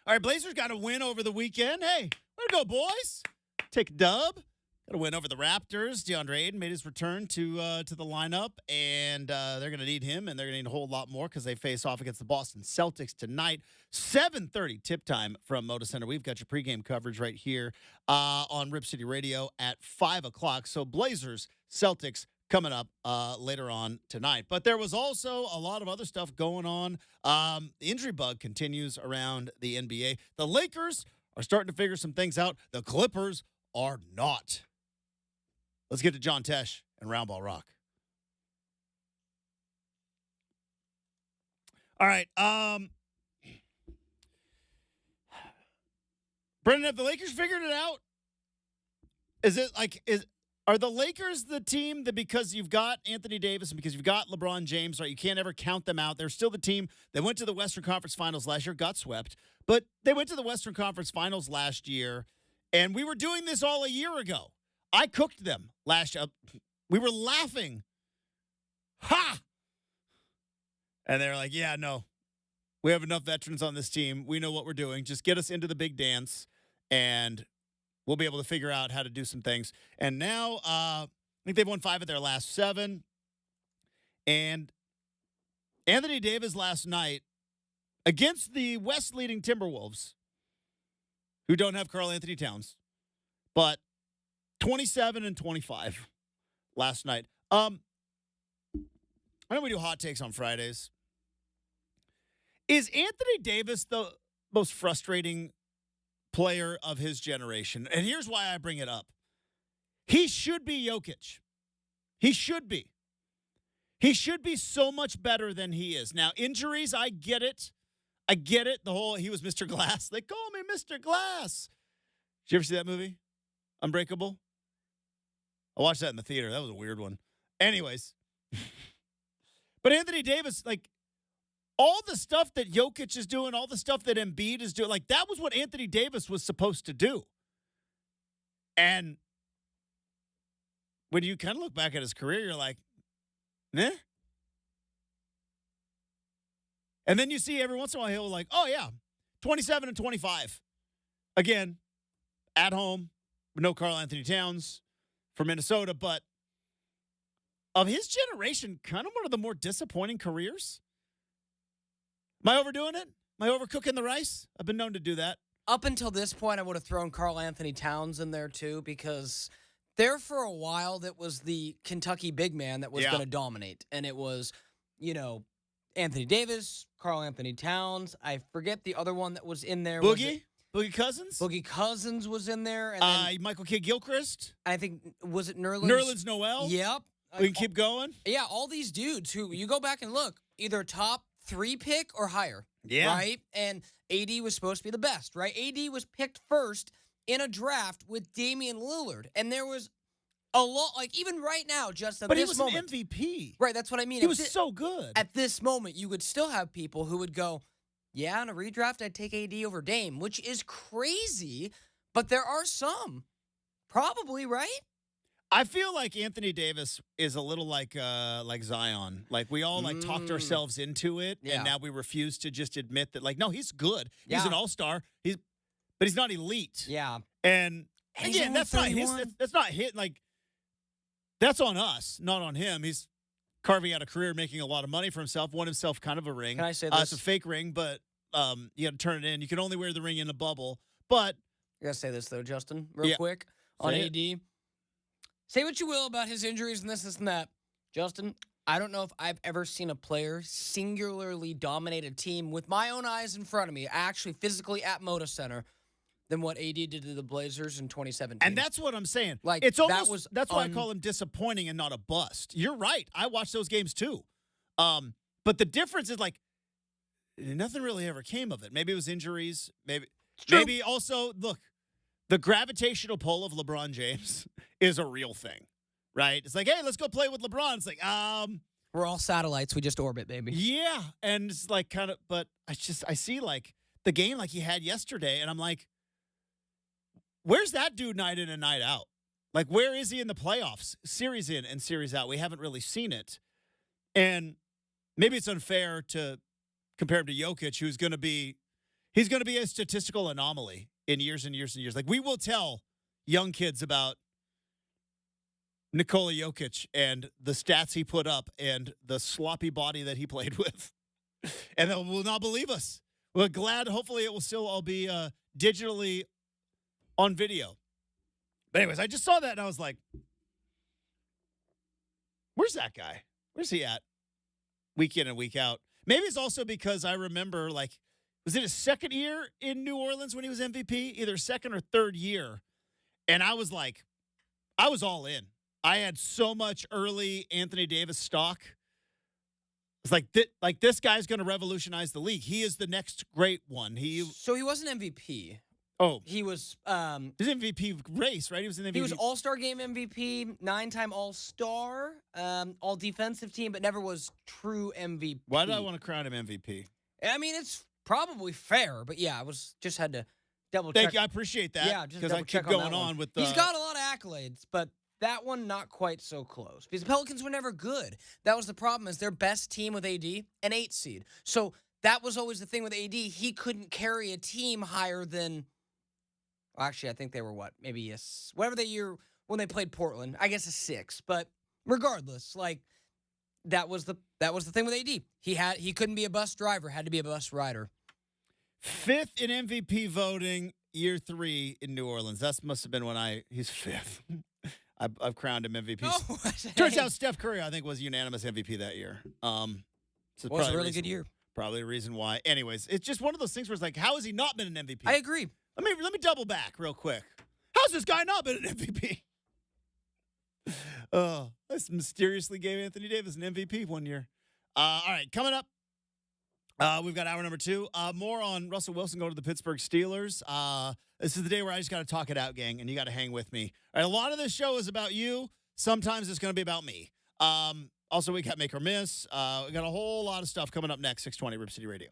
All right, Blazers got a win over the weekend. Hey, way to go, boys. Take a dub. Got a win over the Raptors. DeAndre Ayton made his return to the lineup, and they're going to need him, and they're going to need a whole lot more because they face off against the Boston Celtics tonight. 7:30 tip time from Moda Center. We've got your pregame coverage right here on Rip City Radio at 5 o'clock. So Blazers, Celtics coming up later on tonight. But there was also a lot of other stuff going on. The injury bug continues around the NBA. The Lakers are starting to figure some things out. The Clippers are not. Let's get to John Tesh and Roundball Rock. All right. Brenden, have the Lakers figured it out? Are the Lakers the team that because you've got Anthony Davis and because you've got LeBron James, right, you can't ever count them out. They're still the team that went to the Western Conference Finals last year, got swept, but they went to the Western Conference Finals last year, and we were doing this all a year ago. I cooked them last year. We were laughing. Ha! And they're like, yeah, no. We have enough veterans on this team. We know what we're doing. Just get us into the big dance, and we'll be able to figure out how to do some things. And now I think they've won 5 of their last 7. And Anthony Davis last night against the West-leading Timberwolves, who don't have Karl Anthony Towns, but 27 and 25 last night. I know we do hot takes on Fridays. Is Anthony Davis the most frustrating player of his generation? And here's why I bring it up. He should be Jokic. He should be. He should be so much better than he is. Now, injuries, I get it. I get it. He was Mr. Glass. They call me Mr. Glass. Did you ever see that movie? Unbreakable? I watched that in the theater. That was a weird one. Anyways. But Anthony Davis, all the stuff that Jokic is doing, all the stuff that Embiid is doing, that was what Anthony Davis was supposed to do. And when you kind of look back at his career, you're like, eh? And then you see every once in a while, he'll oh, yeah, 27 and 25. Again, at home, with no Karl Anthony Towns for Minnesota, but of his generation, kind of one of the more disappointing careers. Am I overdoing it? Am I overcooking the rice? I've been known to do that. Up until this point, I would have thrown Karl Anthony Towns in there, too, because there for a while, that was the Kentucky big man that was going to dominate. And it was, Anthony Davis, Karl Anthony Towns. I forget the other one that was in there. Boogie Cousins? Boogie Cousins was in there. And then, Michael Kidd-Gilchrist. I think, was it Nerlens? Nerlens Noel? Yep. We can keep going? Yeah, all these dudes who, you go back and look, either top 3 pick or higher. Yeah. Right? And AD was supposed to be the best, right? AD was picked first in a draft with Damian Lillard. And there was a lot, even right now, just at this moment. But he was an MVP. Right, that's what I mean. He was so good. At this moment, you would still have people who would go, yeah, in a redraft, I'd take AD over Dame, which is crazy, but there are some. Probably, right? I feel like Anthony Davis is a little like Zion. We all talked ourselves into it, and now we refuse to just admit that. No, he's good. He's an all-star. But he's not elite. Yeah. And again, that's not his. That's not hit. That's on us, not on him. He's carving out a career, making a lot of money for himself. Won himself kind of a ring. Can I say this? It's a fake ring, but you got to turn it in. You can only wear the ring in a bubble. But I gotta say this though, Justin, real quick on AD. Say what you will about his injuries and this and that. Justin, I don't know if I've ever seen a player singularly dominate a team with my own eyes in front of me, actually physically at Moda Center, than what AD did to the Blazers in 2017. And that's what I'm saying. It's almost that's why I call him disappointing and not a bust. You're right. I watched those games too. But the difference is nothing really ever came of it. Maybe it was injuries. Maybe also, look, the gravitational pull of LeBron James is a real thing, right? It's hey, let's go play with LeBron. It's we're all satellites. We just orbit, baby. Yeah. And it's but I see the game he had yesterday, and I'm where's that dude night in and night out? Where is he in the playoffs? Series in and series out. We haven't really seen it. And maybe it's unfair to compare him to Jokic, who's going to be He's going to be a statistical anomaly in years and years and years. Like, we will tell young kids about Nikola Jokic and the stats he put up and the sloppy body that he played with. And they will not believe us. We're glad. Hopefully, it will still all be digitally on video. But anyways, I just saw that and I was like, where's that guy? Where's he at? Week in and week out. Maybe it's also because I remember, like, was it his second year in New Orleans when he was MVP? Either second or third year. And I was like, I was all in. I had so much early Anthony Davis stock. It's like this guy's going to revolutionize the league. He is the next great one. So he wasn't MVP. Oh, He was his MVP race, right? He was in the MVP. he was All-Star Game MVP, 9-time All-Star, All Defensive Team, but never was true MVP. Why did I want to crown him MVP? I mean, it's probably fair, but yeah, I was just had to double check. Thank you. I appreciate that. Yeah, just because I double keep check on going that one. on with. He's got a lot of accolades, but that one not quite so close because the Pelicans were never good. That was the problem. Is their best team with AD an 8 seed. So that was always the thing with AD. He couldn't carry a team higher than. Well, actually, I think they were maybe whatever the year when they played Portland. I guess a 6. But regardless, like that was the thing with AD. He couldn't be a bus driver. Had to be a bus rider. 5th in MVP voting, year 3 in New Orleans. That must have been when he's 5th. I've crowned him MVP. Oh, Turns out Steph Curry, I think, was unanimous MVP that year. So it was a really good year. Probably the reason why. Anyways, it's just one of those things where it's like, how has he not been an MVP? I agree. Let me double back real quick. How's this guy not been an MVP? Oh, this mysteriously gave Anthony Davis an MVP one year. All right, coming up, we've got hour number 2. More on Russell Wilson going to the Pittsburgh Steelers. This is the day where I just got to talk it out, gang, and you got to hang with me. All right, a lot of this show is about you. Sometimes it's going to be about me. Also, we got Make or Miss. We got a whole lot of stuff coming up next, 620 Rip City Radio.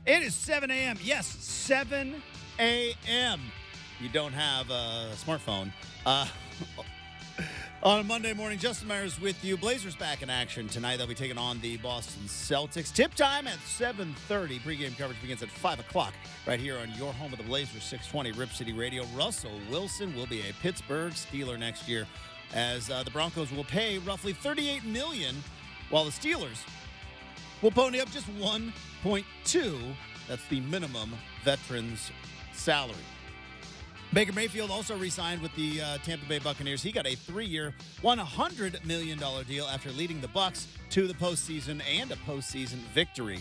It is 7 a.m. Yes, 7 a.m. You don't have a smartphone. On a Monday morning, Justin Myers with you. Blazers back in action tonight. They'll be taking on the Boston Celtics. Tip time at 7:30. Pregame coverage begins at 5 o'clock right here on your home of the Blazers, 620 Rip City Radio. Russell Wilson will be a Pittsburgh Steeler next year as the Broncos will pay roughly $38 million, while the Steelers will pony up just 1.2. That's the minimum veteran's salary. Baker Mayfield also re-signed with the Tampa Bay Buccaneers. He got a 3-year, $100 million deal after leading the Bucs to the postseason and a postseason victory.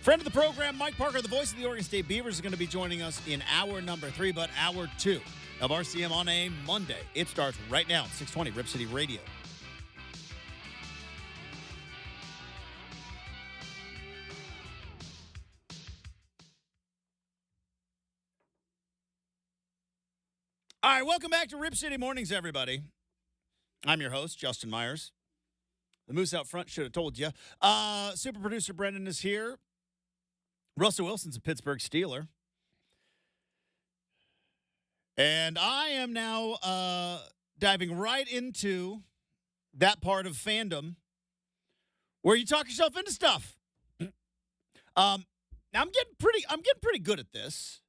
Friend of the program, Mike Parker, the voice of the Oregon State Beavers, is going to be joining us in hour number 3, but hour 2 of RCM on a Monday. It starts right now at 620 Rip City Radio. All right, welcome back to Rip City Mornings, everybody. I'm your host, Justin Myers. The moose out front should have told you. Super producer Brenden is here. Russell Wilson's a Pittsburgh Steeler. And I am now diving right into that part of fandom where you talk yourself into stuff. Now I'm getting pretty good at this.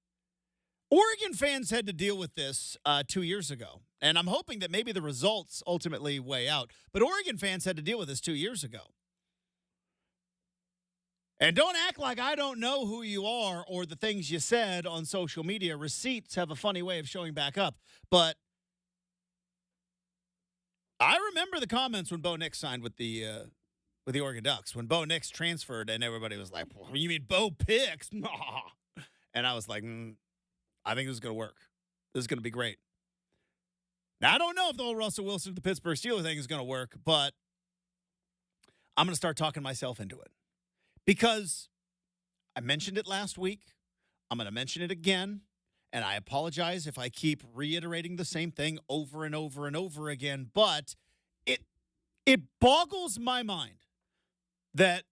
Oregon fans had to deal with this 2 years ago, and I'm hoping that maybe the results ultimately weigh out. But Oregon fans had to deal with this 2 years ago. And don't act like I don't know who you are or the things you said on social media. Receipts have a funny way of showing back up. But I remember the comments when Bo Nix signed with the Oregon Ducks. When Bo Nix transferred, and everybody was like, "You mean Bo Picks?" And I was like, I think this is going to work. This is going to be great. Now, I don't know if the whole Russell Wilson to the Pittsburgh Steelers thing is going to work, but I'm going to start talking myself into it. Because I mentioned it last week. I'm going to mention it again. And I apologize if I keep reiterating the same thing over and over and over again. But it boggles my mind that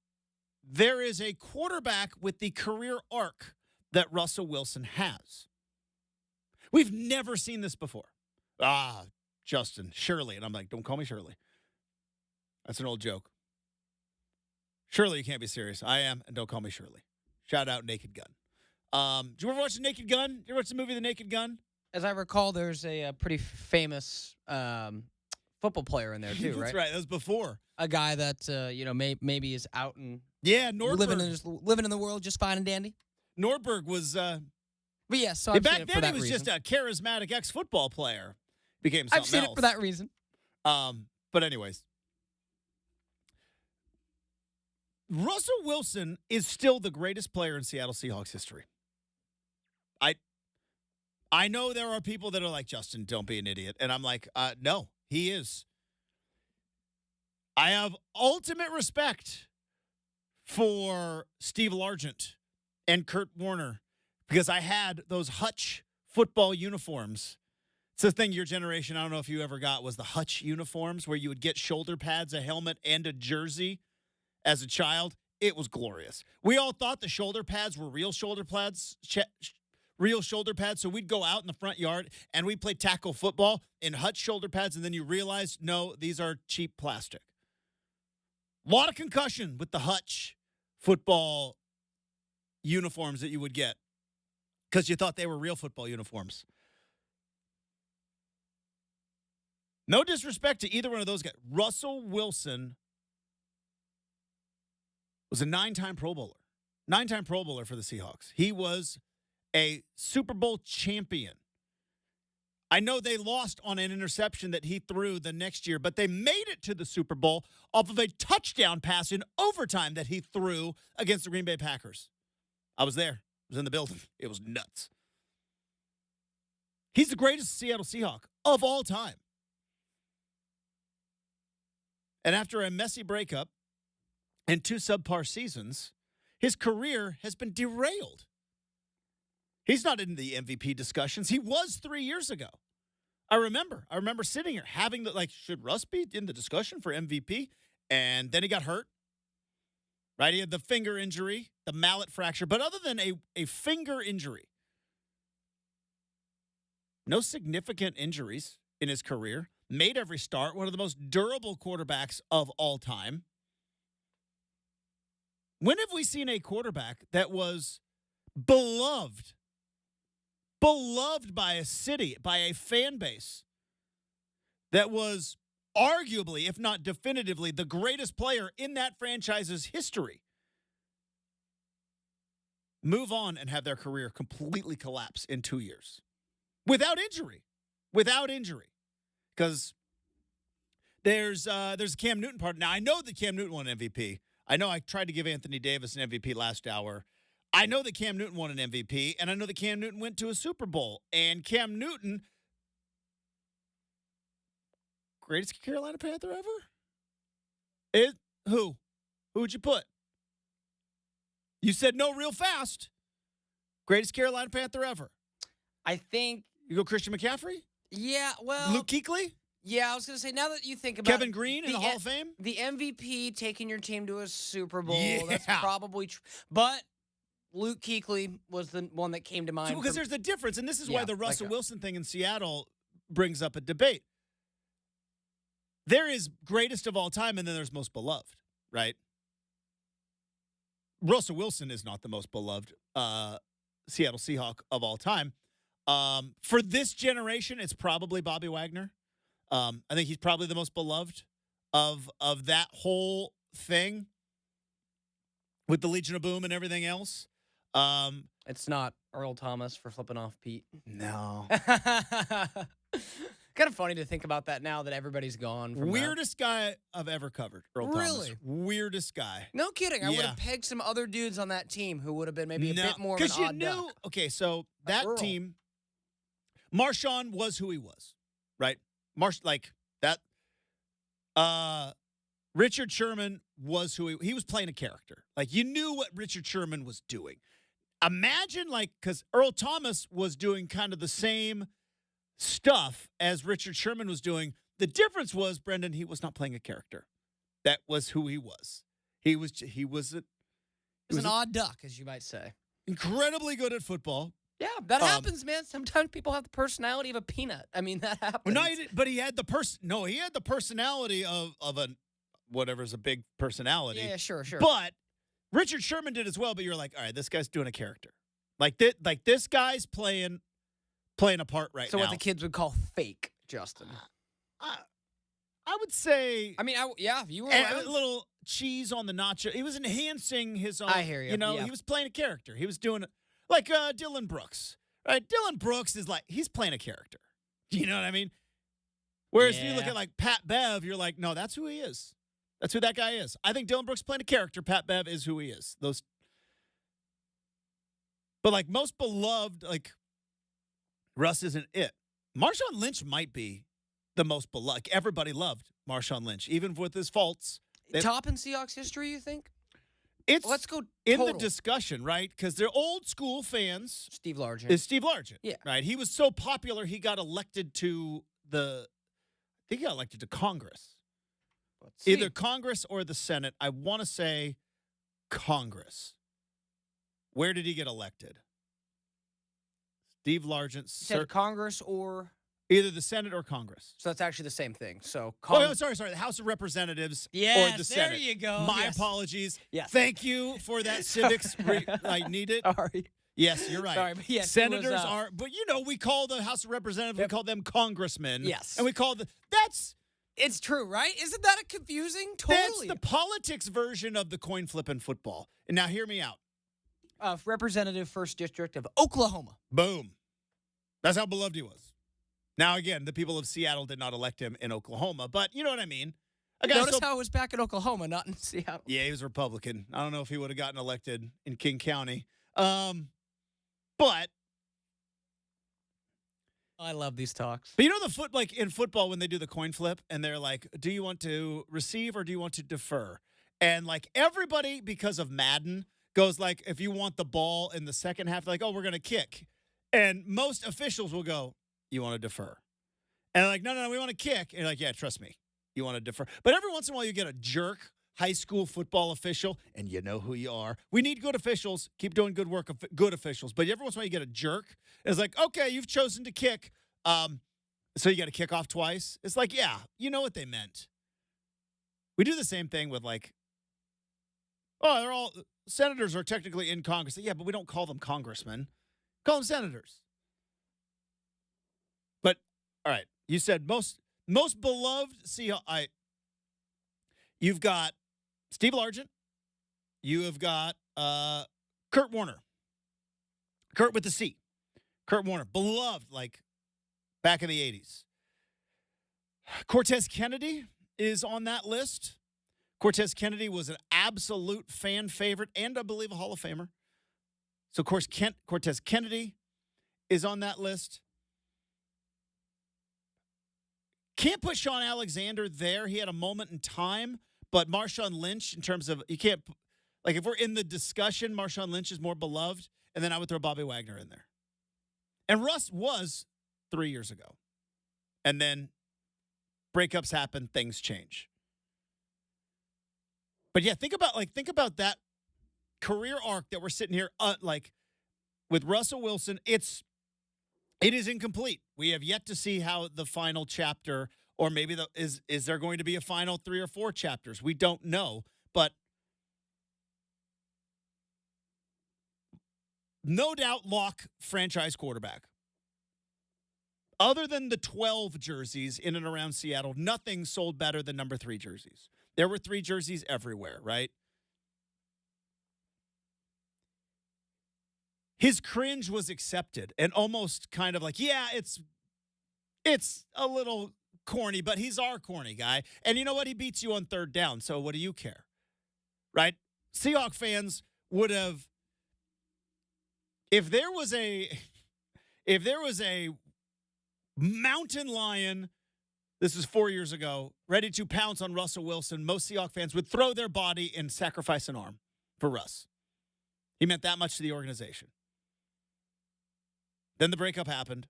there is a quarterback with the career arc that Russell Wilson has. We've never seen this before. Justin, Shirley. And I'm like, don't call me Shirley. That's an old joke. Shirley, you can't be serious. I am, and don't call me Shirley. Shout out Naked Gun. Did you ever watch The Naked Gun? Did you ever watch the movie The Naked Gun? As I recall, there's a pretty famous football player in there, too, right? That's right. That was before. A guy that, maybe is out and Nordberg. living in the world just fine and dandy. Nordberg was... But yes, so back then he was just a charismatic ex-football player. Became something else. I've seen it for that reason. But anyways. Russell Wilson is still the greatest player in Seattle Seahawks history. I know there are people that are like, Justin, don't be an idiot. And I'm like, no, he is. I have ultimate respect for Steve Largent and Kurt Warner because I had those Hutch football uniforms. It's the thing your generation, I don't know if you ever got, was the Hutch uniforms where you would get shoulder pads, a helmet, and a jersey as a child. It was glorious. We all thought the shoulder pads were real shoulder pads, so we'd go out in the front yard and we'd play tackle football in Hutch shoulder pads, and then you realize, no, these are cheap plastic. A lot of concussion with the Hutch football uniforms that you would get because you thought they were real football uniforms. No disrespect to either one of those guys. Russell Wilson was a 9-time Pro Bowler. 9-time Pro Bowler for the Seahawks. He was a Super Bowl champion. I know they lost on an interception that he threw the next year, but they made it to the Super Bowl off of a touchdown pass in overtime that he threw against the Green Bay Packers. I was there. I was in the building. It was nuts. He's the greatest Seattle Seahawk of all time. And after a messy breakup and 2 subpar seasons, his career has been derailed. He's not in the MVP discussions. He was 3 years ago. I remember sitting here having should Russ be in the discussion for MVP? And then he got hurt. right? He had the finger injury, the mallet fracture. But other than a finger injury, no significant injuries in his career. Made every start. One of the most durable quarterbacks of all time. When have we seen a quarterback that was beloved by a city, by a fan base, that was arguably, if not definitively, the greatest player in that franchise's history, move on and have their career completely collapse in 2 years? Without injury. Because there's a Cam Newton part. Now, I know that Cam Newton won an MVP. I know I tried to give Anthony Davis an MVP last hour. I know that Cam Newton won an MVP, and I know that Cam Newton went to a Super Bowl. And Cam Newton, greatest Carolina Panther ever? Who? Who would you put? You said no real fast. Greatest Carolina Panther ever. I think. You go Christian McCaffrey? Yeah, well. Luke Kuechly? Yeah, I was going to say, now that you think about Kevin Green in the Hall of Fame? The MVP taking your team to a Super Bowl, Yeah. that's probably true. But Luke Kuechly was the one that came to mind. Because there's a difference, and this is why the Russell like Wilson thing in Seattle brings up a debate. There is greatest of all time, and then there's most beloved, right? Russell Wilson is not the most beloved Seattle Seahawk of all time. For this generation, it's probably Bobby Wagner. I think he's probably the most beloved of that whole thing with the Legion of Boom and everything else. It's not Earl Thomas for flipping off Pete. No. Kind of funny to think about that now that everybody's gone. From Weirdest guy I've ever covered, Earl Thomas. Really? Weirdest guy. No kidding. I would Yeah. have pegged some other dudes on that team who would have been maybe a bit more of an Because you odd knew, duck. okay, so that Earl. team, Marshawn was who he was, right? Richard Sherman was who he was playing a character. Like, you knew what Richard Sherman was doing. Imagine, because Earl Thomas was doing kind of the same stuff as Richard Sherman was doing. The difference was, Brenden, he was not playing a character. That was who he was. He was an odd duck, as you might say. Incredibly good at football. Yeah, that happens, man. Sometimes people have the personality of a peanut. I mean, that happens. Well, no, he didn't, but he had he had the personality of a whatever's a big personality. Yeah, sure. But Richard Sherman did as well. But you're like, all right, this guy's doing a character. Like this guy's playing a part right now. So what the kids would call fake, Justin. I would say. I mean, you were a little cheese on the nacho. He was enhancing his own. I hear you. He was playing a character. He was doing like Dylan Brooks. Right? Dylan Brooks is like, he's playing a character. You know what I mean? Whereas you look at like Pat Bev, you're like, no, that's who he is. That's who that guy is. I think Dylan Brooks playing a character. Pat Bev is who he is. But like most beloved, like Russ isn't it. Marshawn Lynch might be the most beloved. Like, everybody loved Marshawn Lynch, even with his faults. Top in Seahawks history, you think? Let's go in the discussion, right? Because they're old school fans. Steve Largent. Is Steve Largent. Yeah. Right. He was so popular, he got elected to Congress. Either Congress or the Senate. I want to say Congress. Where did he get elected? Steve Largent. Said Congress or? Either the Senate or Congress. So that's actually the same thing. So sorry. The House of Representatives or the Senate. There you go. My apologies. Yes. Thank you for that civics. I need it. Sorry. Yes, you're right. Sorry, but yes, Senators are, but we call the House of Representatives, we call them congressmen. Yes. And we call It's true, right? Isn't that confusing? Totally. That's the politics version of the coin flip in football. And now hear me out. Representative 1st District of Oklahoma. Boom. That's how beloved he was. Now, again, the people of Seattle did not elect him in Oklahoma, but you know what I mean. Notice how it was back in Oklahoma, not in Seattle. Yeah, he was Republican. I don't know if he would have gotten elected in King County. But I love these talks. But you know in football when they do the coin flip and they're like, do you want to receive or do you want to defer? And like everybody, because of Madden, goes like, if you want the ball in the second half, like, oh, we're going to kick. And most officials will go, you want to defer? And they're like, no, we want to kick. And you're like, yeah, trust me, you want to defer. But every once in a while you get a jerk high school football official, and you know who you are. We need good officials. Keep doing good work, good officials. But every once in a while you get a jerk. It's like, okay, you've chosen to kick. So you got to kick off twice. It's like, yeah, you know what they meant. We do the same thing with like, oh, senators are technically in Congress. Yeah, but we don't call them congressmen. Call them senators. But all right, you said most beloved Seahawks. You've got Steve Largent. You have got Kurt Warner. Kurt with the C. Kurt Warner, beloved like back in the 80s. Cortez Kennedy is on that list. Cortez Kennedy was an absolute fan favorite and I believe a Hall of Famer. So, of course, Cortez Kennedy is on that list. Can't put Sean Alexander there. He had a moment in time, but Marshawn Lynch, in terms of, you can't, like, if we're in the discussion, Marshawn Lynch is more beloved, and then I would throw Bobby Wagner in there. And Russ was 3 years ago. And then breakups happen, things change. But yeah, think about that career arc that we're sitting here with Russell Wilson. It is incomplete. We have yet to see how the final chapter, or maybe is there going to be a final 3 or 4 chapters? We don't know, but no doubt lock franchise quarterback. Other than the 12 jerseys in and around Seattle, nothing sold better than number 3 jerseys. There were 3 jerseys everywhere, right? His cringe was accepted and almost kind of like, yeah, it's a little corny, but he's our corny guy. And you know what? He beats you on 3rd down, so what do you care? Right? Seahawks fans would have, if there was a mountain lion, this is 4 years ago, ready to pounce on Russell Wilson, most Seahawks fans would throw their body and sacrifice an arm for Russ. He meant that much to the organization. Then the breakup happened.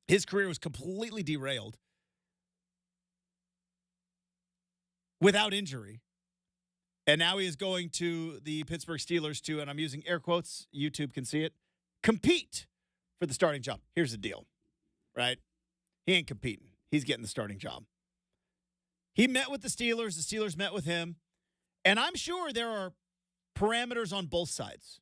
His career was completely derailed without injury. And now he is going to the Pittsburgh Steelers to, and I'm using air quotes, YouTube can see it, compete for the starting job. Here's the deal, right? He ain't competing. He's getting the starting job. He met with the Steelers. The Steelers met with him. And I'm sure there are parameters on both sides.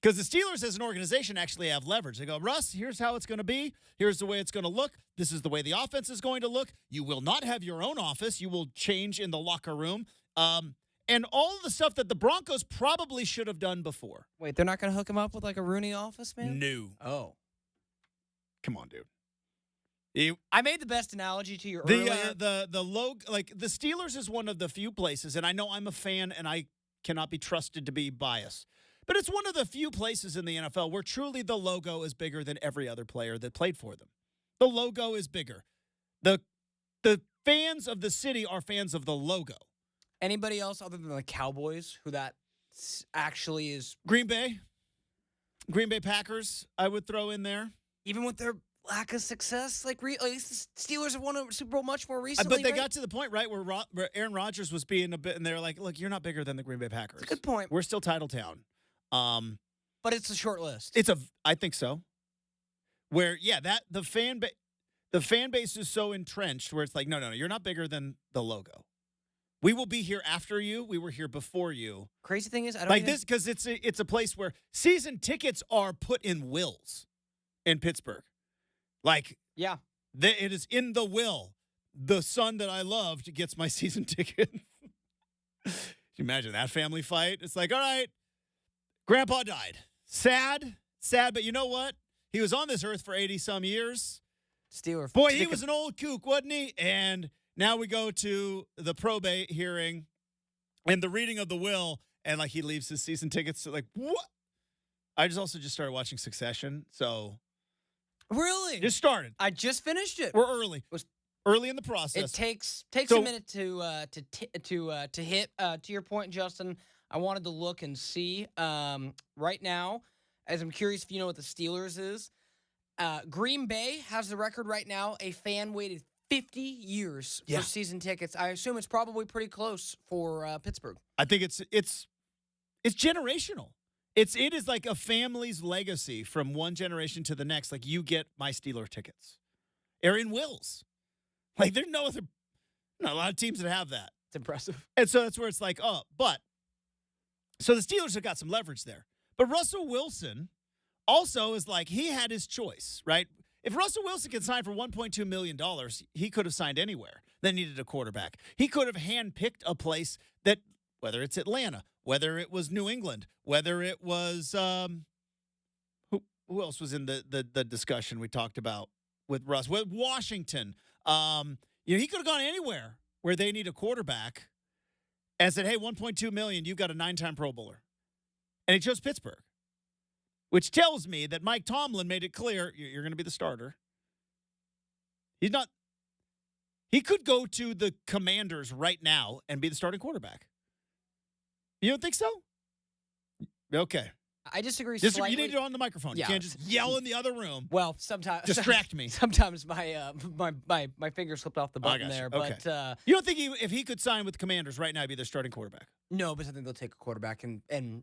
Because the Steelers as an organization actually have leverage. They go, Russ, here's how it's going to be. Here's the way it's going to look. This is the way the offense is going to look. You will not have your own office. You will change in the locker room. And all of the stuff that the Broncos probably should have done before. Wait, they're not going to hook him up with like a Rooney office, man? No. Oh. Come on, dude. I made the best analogy to you earlier. The logo, like the Steelers is one of the few places, and I know I'm a fan and I cannot be trusted to be biased. But it's one of the few places in the NFL where truly the logo is bigger than every other player that played for them. The logo is bigger. The fans of the city are fans of the logo. Anybody else other than the Cowboys who that actually is? Green Bay Packers, I would throw in there. Even with their lack of success, like at least the Steelers have won a Super Bowl much more recently. But they got to the point, right, where Aaron Rodgers was being a bit, and they were like, look, you're not bigger than the Green Bay Packers. That's a good point. We're still title town. But it's a short list. I think so. Where, yeah, the fan base is so entrenched where it's like, no, you're not bigger than the logo. We will be here after you. We were here before you. Crazy thing is, I don't like this because it's a place where season tickets are put in wills in Pittsburgh. Like, yeah, it is in the will. The son that I loved gets my season ticket. Can you imagine that family fight? It's like, all right, Grandpa died. Sad, but you know what? He was on this earth for 80-some years. Steeler. Boy, he was an old kook, wasn't he? And now we go to the probate hearing and the reading of the will, and like he leaves his season tickets. So like, what? I also started watching Succession, so really just started. I just finished it. We're early. It was early in the process. It takes a minute to hit. To your point, Justin, I wanted to look and see right now, as I'm curious if you know what the Steelers is. Green Bay has the record right now. A fan waited 50 years Yeah. for season tickets. I assume it's probably pretty close for Pittsburgh. I think it's generational. It is like a family's legacy from one generation to the next. Like, you get my Steeler tickets. Aaron Wills. Like, there's not a lot of teams that have that. It's impressive. And so that's where it's like, so the Steelers have got some leverage there. But Russell Wilson also is like, he had his choice, right? If Russell Wilson could sign for $1.2 million, he could have signed anywhere that needed a quarterback. He could have handpicked a place that, whether it's Atlanta, whether it was New England, whether it was who else was in the discussion we talked about with Russ? With Washington. He could have gone anywhere where they need a quarterback and said, hey, $1.2 million, you've got a 9-time Pro Bowler. And he chose Pittsburgh, which tells me that Mike Tomlin made it clear you're going to be the starter. He's not. He could go to the Commanders right now and be the starting quarterback. You don't think so? Okay. I disagree You slightly. need it on the microphone. Yeah. You can't just yell in the other room. Well, sometimes Distract me. Sometimes my finger slipped off the button there. Okay. But You don't think if he could sign with the Commanders right now, he'd be their starting quarterback? no, but I think they'll take a quarterback and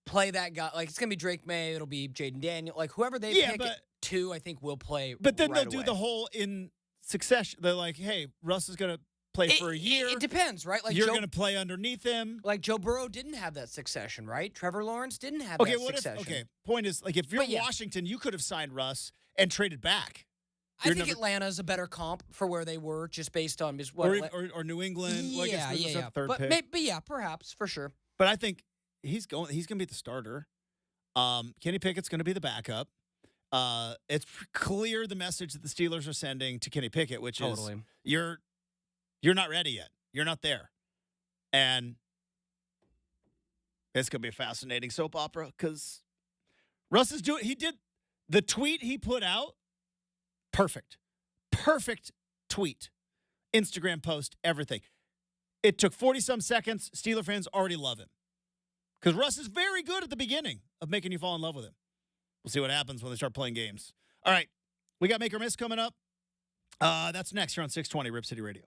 play that guy. Like, it's gonna be Drake May. It'll be Jaden Daniel. Like, whoever they pick at 2, I think will play. But then right they'll do away. the whole in succession. They're like, hey, Russ is going to play for a year. It depends, right? Like, You're going to play underneath him. Like, Joe Burrow didn't have that succession, right? Trevor Lawrence didn't have Okay, that what succession. if? Okay, point is, like, if you're But yeah. Washington, you could have signed Russ and traded back. I think Atlanta's a better comp for where they were, just based on or New England. Well, I guess this was a third pick. But yeah, perhaps for sure. But I think he's going to be the starter. Kenny Pickett's going to be the backup. It's clear the message that the Steelers are sending to Kenny Pickett, which is you're not ready yet. You're not there. And it's going to be a fascinating soap opera because Russ is he did the tweet he put out. Perfect tweet, Instagram post, everything. It took 40-some seconds. Steeler fans already love him because Russ is very good at the beginning of making you fall in love with him. We'll see what happens when they start playing games. All right, we got Make or Miss coming up. That's next here on 620 Rip City Radio.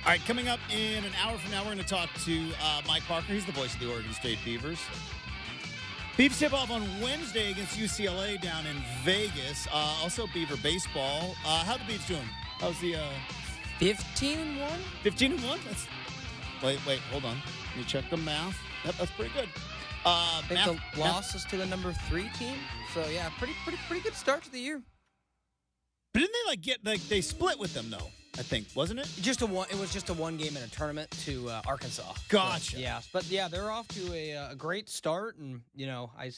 All right, coming up in an hour from now, we're going to talk to Mike Parker. He's the voice of the Oregon State Beavers. Beavs tip off on Wednesday against UCLA down in Vegas. Also, Beaver baseball. How the Beavs doing? How's the 15-1? 15-1? That's wait, hold on. Let me check the math. Yep, that's pretty good. I think the loss is to the number 3 team. So yeah, pretty good start to the year. But didn't they they split with them though? I think, wasn't it? It was just a one game in a tournament to Arkansas. Gotcha. So, yeah, but yeah, they're off to a great start, and I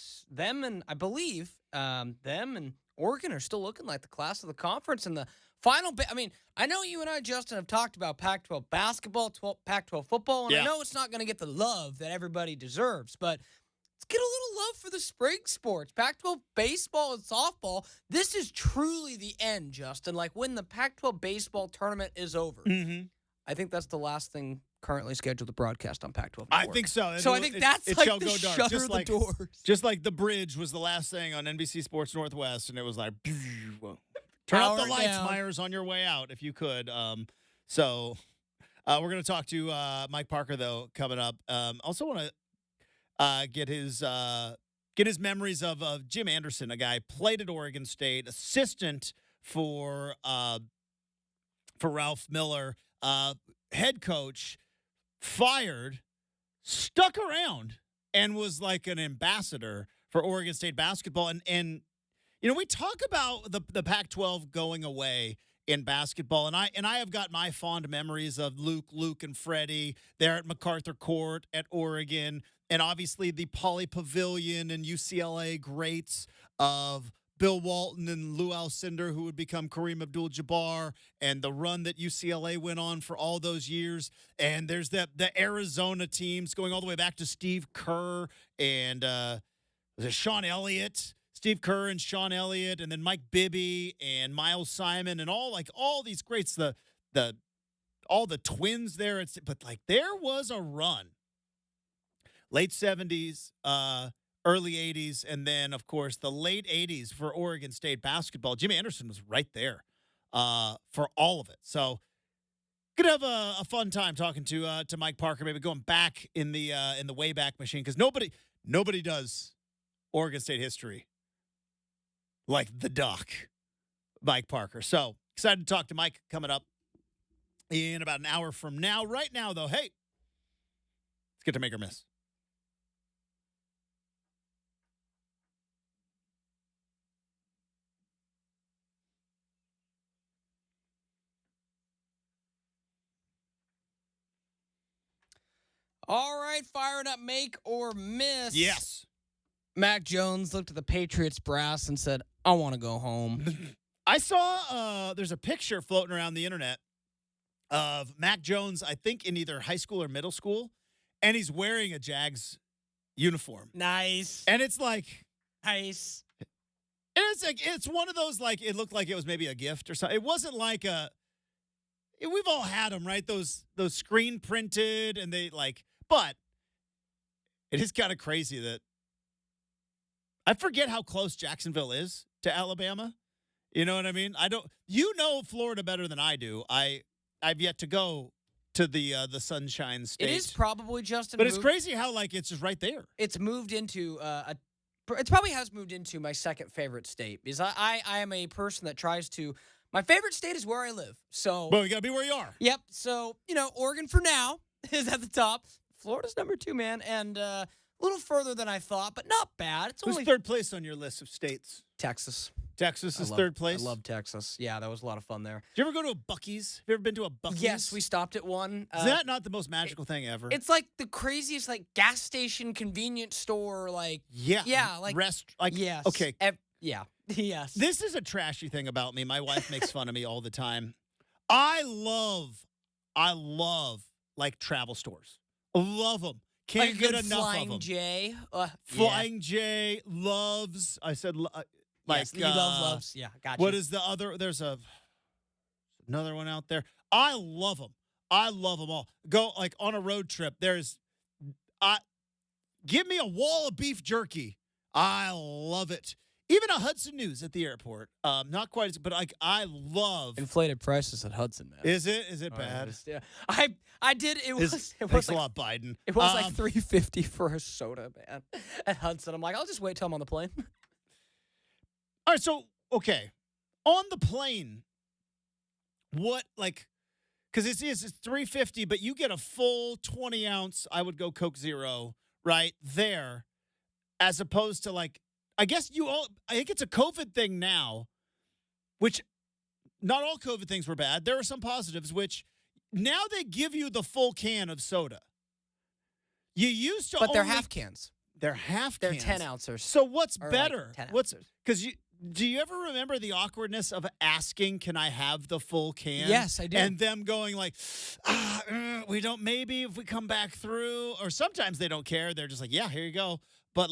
believe them and Oregon are still looking like the class of the conference in the final bit. I mean, I know you and I, Justin, have talked about Pac-12 basketball, Pac-12 football, and I know it's not going to get the love that everybody deserves, but let's get a little love for the spring sports. Pac-12 baseball and softball. This is truly the end, Justin. Like when the Pac-12 baseball tournament is over. Mm-hmm. I think that's the last thing currently scheduled to broadcast on Pac-12 Network. I think so. So I think that's like the shutter just of like, the doors. Just like The Bridge was the last thing on NBC Sports Northwest, and it was like, turn up the lights, down. Myers, on your way out, if you could. So we're going to talk to Mike Parker, though, coming up. Also want to get his memories of Jim Anderson, a guy played at Oregon State, assistant for Ralph Miller, head coach, fired, stuck around, and was like an ambassador for Oregon State basketball. And we talk about the Pac-12 going away in basketball, and I have got my fond memories of Luke, and Freddie there at MacArthur Court at Oregon, and obviously the Poly Pavilion and UCLA greats of Bill Walton and Lou Alcindor, who would become Kareem Abdul-Jabbar, and the run that UCLA went on for all those years. And there's the Arizona teams going all the way back to Steve Kerr and was it Sean Elliott? Steve Kerr and Sean Elliott, and then Mike Bibby and Miles Simon, and all these greats. All the twins there. But there was a run, late 70s, early 80s, and then, of course, the late 80s for Oregon State basketball. Jimmy Anderson was right there for all of it. So, gonna have a fun time talking to Mike Parker, maybe going back in the Wayback Machine, because nobody does Oregon State history like the Doc, Mike Parker. So, excited to talk to Mike coming up in about an hour from now. Right now, though, hey, let's get to Make or Miss. All right, firing up Make or Miss. Yes. Mac Jones looked at the Patriots brass and said, I want to go home. I saw there's a picture floating around the internet of Mac Jones, I think in either high school or middle school, and he's wearing a Jags uniform. Nice. And it's like nice. And it's one of those, it looked like it was maybe a gift or something. It wasn't like we've all had them, right? Those screen printed, and but it is kind of crazy that I forget how close Jacksonville is to Alabama. You know what I mean? You know Florida better than I do. I've yet to go to the Sunshine State. It is probably just but it's crazy how it's just right there. It's moved into it probably has moved into my second favorite state, because I am a person that tries to. My favorite state is where I live. So well, you gotta be where you are. Yep. So Oregon for now is at the top. Florida's number 2, man, and a little further than I thought, but not bad. It's Who's only third place on your list of states? Texas. Texas is third place. I love Texas. Yeah, that was a lot of fun there. Did you ever go to a Buc-ee's? Have you ever been to a Buc-ee's? Yes, we stopped at one. Is that not the most magical thing ever? It's like the craziest gas station convenience store yeah. yes. Okay. Yeah. Yes. This is a trashy thing about me. My wife makes fun of me all the time. I love travel stores. Love them. Can't get enough Flying of them. J. Flying J loves. I said yes, you love loves. Yeah, gotcha. What is the other? There's another one out there. I love them. I love them all. Go on a road trip. Give me a wall of beef jerky. I love it. even a Hudson News at the airport. Not quite as, but I love. Inflated prices at Hudson, man. Is it? Is it bad? Yeah. I did. It was Thanks like, a lot, Biden. It was like $3.50 for a soda, man, at Hudson. I'm like, I'll just wait till I'm on the plane. All right, so okay, on the plane, what because it's $3.50, but you get a full 20-ounce. I would go Coke Zero right there, as opposed to I think it's a COVID thing now, which not all COVID things were bad. There are some positives, which now they give you the full can of soda. You used to, but they're half cans. They're half They're cans. 10-ouncers. So what's Or better? 10 What's ounces. because do you ever remember the awkwardness of asking, "Can I have the full can?" Yes, I do. And them going we don't. Maybe if we come back through, or sometimes they don't care. They're just like, "Yeah, here you go." But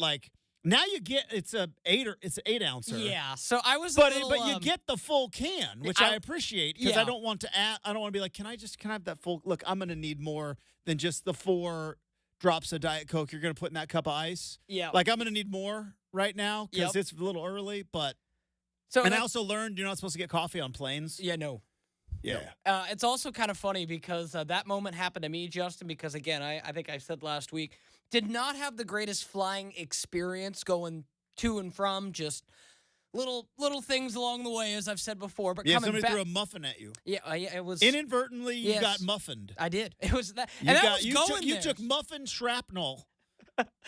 now you get it's an 8-ouncer. Yeah. So I was, but you get the full can, which I appreciate because yeah. I don't want to add. I don't want to be like, can I have that full? Look, I'm going to need more than just the 4 drops of Diet Coke you're going to put in that cup of ice. Yeah. I'm going to need more right now because Yep. it's a little early. But So and I also learned you're not supposed to get coffee on planes. Yeah. No. Yeah. It's also kind of funny because that moment happened to me, Justin, because, again, I think I said last week, did not have the greatest flying experience going to and from, just little things along the way, as I've said before. But coming somebody back, threw a muffin at you. Yeah, it was. Inadvertently, you Yes. got muffined. I did. It was that. You And I got was you going took you there. took muffin shrapnel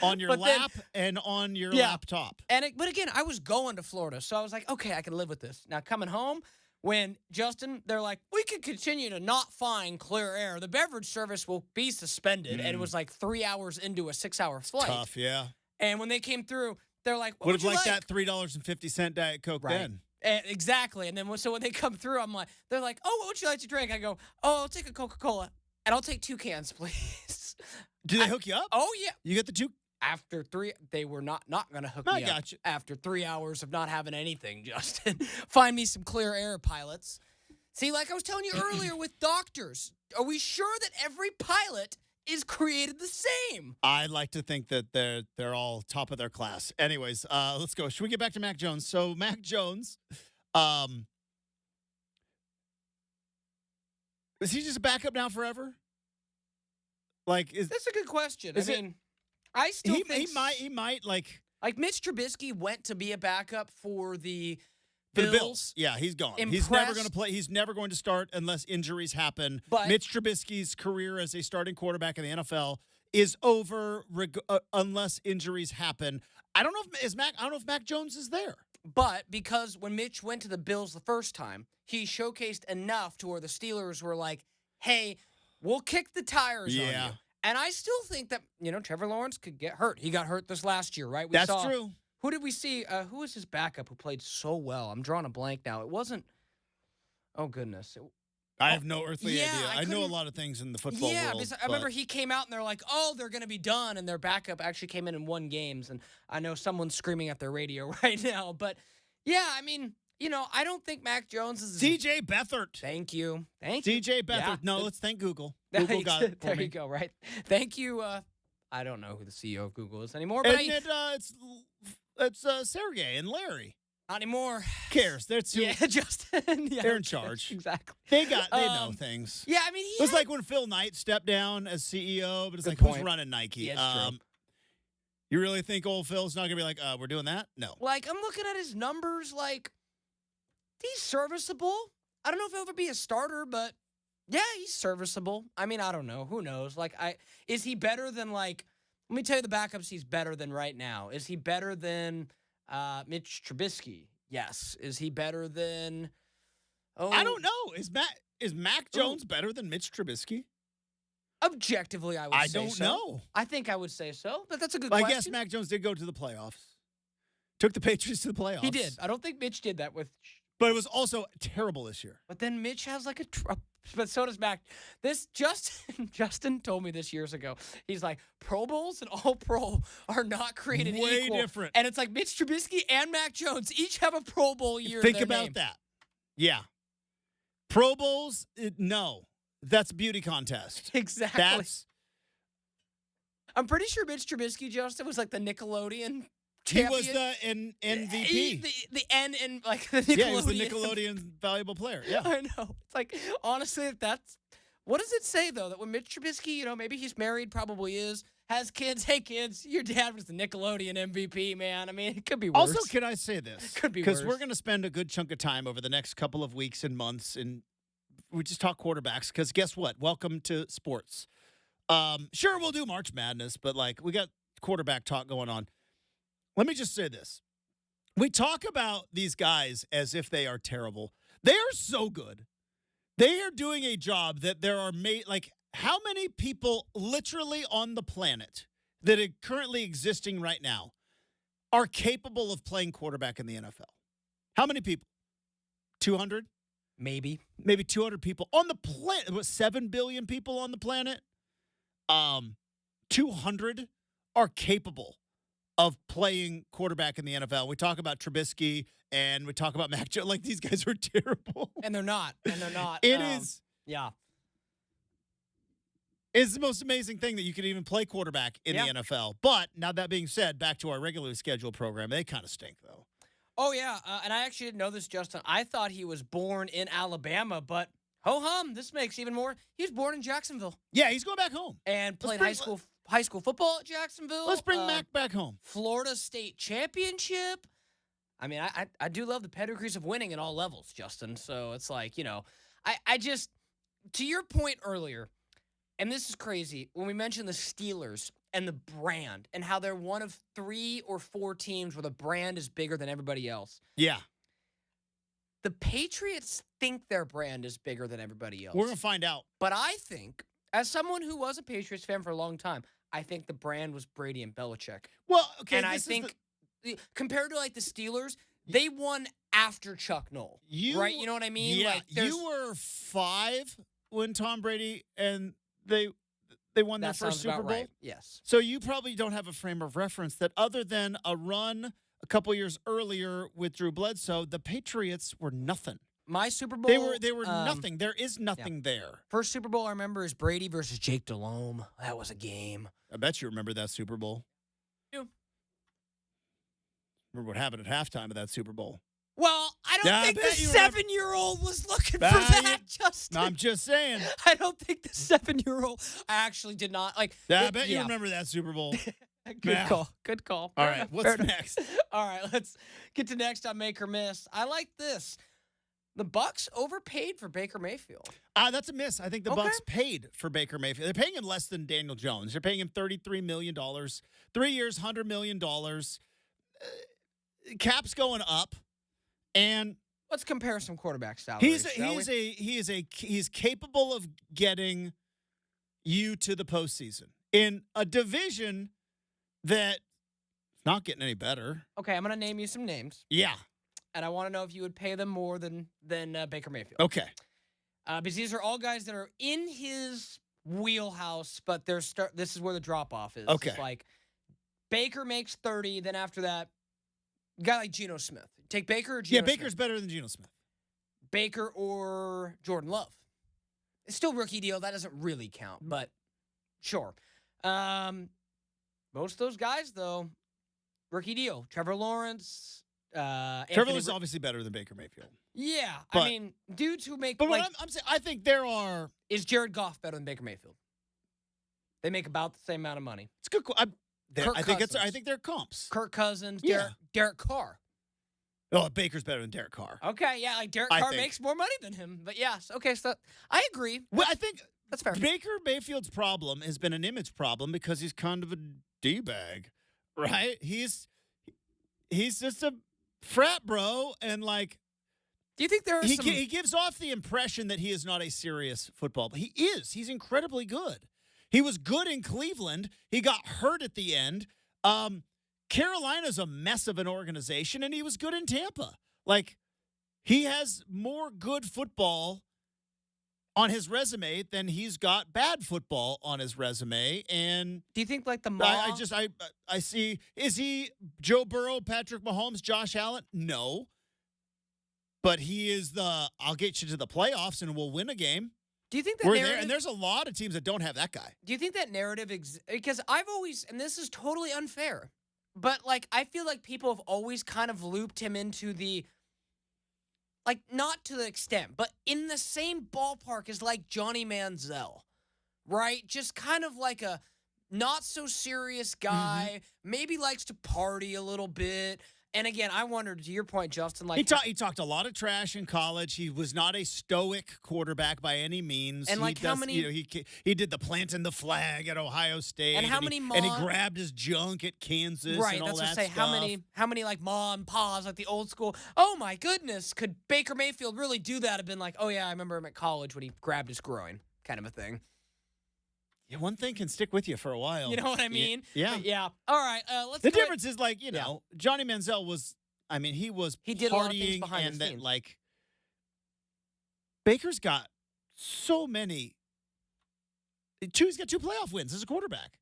on your But then- lap and on your Yeah. laptop. But again, I was going to Florida, so I was like, okay, I can live with this. Now, coming home, when Justin, they're like, we can continue to not find clear air. The beverage service will be suspended. And it was 3 hours into a 6-hour flight. Tough, yeah. And when they came through, they're like, what Would would have you liked like? that $3.50 Diet Coke Right. then. Exactly. And then so when they come through, they're like, oh, what would you like to drink? I go, oh, I'll take a Coca-Cola. And I'll take 2 cans, please. Do they hook you up? Oh, yeah. You get the 2? After 3, they were not going to hook I me got up. you. After 3 hours of not having anything, Justin. Find me some clear air pilots. See, like I was telling you earlier with doctors, are we sure that every pilot is created the same? I like to think that they're all top of their class. Anyways, let's go. Should we get back to Mac Jones? So Mac Jones, is he just a backup now forever? That's a good question. is it- I still he think might like Mitch Trubisky went to be a backup for the for the Bills. Bills. Yeah, he's gone. He's never going to Impressed. play. He's never going to start unless injuries happen. But- Mitch Trubisky's career as a starting quarterback in the NFL is over unless injuries happen. I don't know if Mac Jones is there. But because when Mitch went to the Bills the first time, he showcased enough to where the Steelers were like, hey, we'll kick the tires on Yeah. you. And I still think that, Trevor Lawrence could get hurt. He got hurt this last year, right? That's true. Who did we see? Who was his backup who played so well? I'm drawing a blank now. It wasn't. Oh, goodness. I have no earthly yeah, idea. I know a couldn't- lot of things in the football Yeah, world. because I remember he came out and they're like, oh, they're going to be done. And their backup actually came in and won games. And I know someone's screaming at their radio right now. But, yeah, I don't think Mac Jones is. DJ Beathard. Thank you. Thank you. DJ Beathard. Yeah. No, let's thank Google. There Google you- got it for There me. you go, right? Thank you. I don't know who the CEO of Google is anymore, but Isn't it's Sergey and Larry. not anymore. Cares? That's who, Yeah, Justin. Yeah, They're in charge. Exactly. They know Um, things. Yeah, he It was had- like when Phil Knight stepped down as CEO, but it's Good like, point. who's running Nike? Yeah, it's true. You really think old Phil's not going to be like, we're doing that? No. I'm looking at his numbers, he's serviceable. I don't know if he'll ever be a starter, but yeah, he's serviceable. I don't know. Who knows? Is he better than, let me tell you the backups he's better than right now. Is he better than Mitch Trubisky? Yes. Is he better than, I don't know. Is Mac Jones better than Mitch Trubisky? Objectively, I would I say don't so. know. I think I would say so, but that's a good I question. guess Mac Jones did go to the playoffs. Took the Patriots to the playoffs. He did. I don't think Mitch did that with. But it was also terrible this year. But then Mitch has but so does Mac. Justin told me this years ago. He's like, Pro Bowls and All Pro are not created Way equal. different. And it's like Mitch Trubisky and Mac Jones each have a Pro Bowl year. in Think their about name. that. Yeah. Pro Bowls, no. That's a beauty contest. Exactly. I'm pretty sure Mitch Trubisky, Justin, was like the Nickelodeon He champion. was the MVP. The N in like the Nickelodeon. Yeah, he was the Nickelodeon valuable player. Yeah. I know. It's like, honestly, that's what does it say though? That when Mitch Trubisky, maybe he's married, probably is, has kids. Hey kids, your dad was the Nickelodeon MVP, man. I mean, it could be worse. Also, can I say this? Could be because worse. we're going to spend a good chunk of time over the next couple of weeks and months, and we just talk quarterbacks. Because guess what? Welcome to sports. Sure, we'll do March Madness, but like we got quarterback talk going on. Let me just say this. We talk about these guys as if they are terrible. They are so good. They are doing a job that there are like how many people literally on the planet that are currently existing right now are capable of playing quarterback in the NFL? How many people? 200? Maybe 200 people on the planet. What, 7 billion people on the planet? 200 are capable of playing quarterback in the NFL. We talk about Trubisky and we talk about Mac Jones. Like, these guys are terrible. And they're not. It is. Yeah. It's the most amazing thing that you can even play quarterback in the NFL. But now that being said, back to our regularly scheduled program, they kind of stink, though. Oh, yeah. And I actually didn't know this, Justin. I thought he was born in Alabama, but ho-hum, this makes even more. He was born in Jacksonville. Yeah, he's going back home. And played high school football at Jacksonville. Let's bring Mac back home. Florida State Championship. I mean, I do love the pedigrees of winning at all levels, Justin. So it's like, I just, to your point earlier, and this is crazy, when we mentioned the Steelers and the brand and how they're one of 3 or 4 teams where the brand is bigger than everybody else. Yeah. The Patriots think their brand is bigger than everybody else. We're going to find out. But I think, as someone who was a Patriots fan for a long time, I think the brand was Brady and Belichick. Well, okay. And I think compared to like the Steelers, they won after Chuck Noll. Right? You know what I mean? Yeah. Like, you were 5 when Tom Brady and they won their first Super Bowl. Right. Yes. So you probably don't have a frame of reference that other than a run a couple years earlier with Drew Bledsoe, the Patriots were nothing. My Super Bowl. They were nothing. There is nothing there. First Super Bowl I remember is Brady versus Jake Delhomme. That was a game. I bet you remember that Super Bowl. Yeah. Remember what happened at halftime of that Super Bowl? Well, I don't think the 7-year-old was looking for that, Justin. No, I'm just saying. I don't think the 7-year-old. I actually did not like. Yeah, I bet you remember that Super Bowl. Good call. Good call. All right, what's next? All right, let's get to next on Make or Miss. I like this. The Bucs overpaid for Baker Mayfield. That's a miss. I think the Bucs paid for Baker Mayfield. They're paying him less than Daniel Jones. They're paying him $33 million. 3 years, $100 million. Cap's going up. And let's compare some quarterback salaries. He's capable of getting you to the postseason in a division that's not getting any better. Okay, I'm going to name you some names. Yeah. And I want to know if you would pay them more than Baker Mayfield. Okay. Because these are all guys that are in his wheelhouse, but this is where the drop-off is. Okay. It's like Baker makes 30, then after that, a guy like Geno Smith. Take Baker or Geno Smith? Yeah, Baker's better than Geno Smith. Baker or Jordan Love. It's still rookie deal. That doesn't really count, but sure. Most of those guys, though, rookie deal. Trevor Lawrence. Trevor Lawrence is obviously better than Baker Mayfield. Yeah. I mean, dudes who make. But what I'm saying, I think there are. Is Jared Goff better than Baker Mayfield? They make about the same amount of money. It's good. I think they're comps. Kirk Cousins, Yeah. Derek Carr. Oh, Baker's better than Derek Carr. Okay, yeah, like Derek Carr makes more money than him. But yes, okay, so I agree. Well, I think that's fair. Baker Mayfield's problem has been an image problem because he's kind of a D-bag, right? He's just a frat bro, and like. Do you think there are he gives off the impression that he is not a serious football, but he is. He's incredibly good. He was good in Cleveland. He got hurt at the end. Carolina's a mess of an organization, and he was good in Tampa. Like, he has more good football on his resume than he's got bad football on his resume. And do you think like the I see, is he Joe Burrow, Patrick Mahomes, Josh Allen? No. But he is I'll get you to the playoffs and we'll win a game. Do you think that we're there? And there's a lot of teams that don't have that guy. Do you think that narrative because I've always, and this is totally unfair, But, like, I feel like people have always kind of looped him into the, like, not to the extent, but in the same ballpark as, like, Johnny Manziel, right? Just kind of like a not so serious guy, maybe likes to party a little bit. And again, I wondered, to your point, Justin, like, He talked a lot of trash in college. He was not a stoic quarterback by any means. And, like, how many- You know, he did the planting the flag at Ohio State. And how he, many and he grabbed his junk at Kansas. right, and all that's what I that say. stuff. How many like mom, pa's, like the old school, oh my goodness, could Baker Mayfield really do that? Have been like, oh yeah, I remember him at college when he grabbed his groin, kind of a thing. Yeah, one thing can stick with you for a while. You know what I mean? Yeah. But yeah. All right, let's The go ahead- difference is, like, you know, Johnny Manziel was, I mean, he did a lot of things partying behind and the that, scenes. like, Baker's got so many. He's got 2 playoff wins as a quarterback.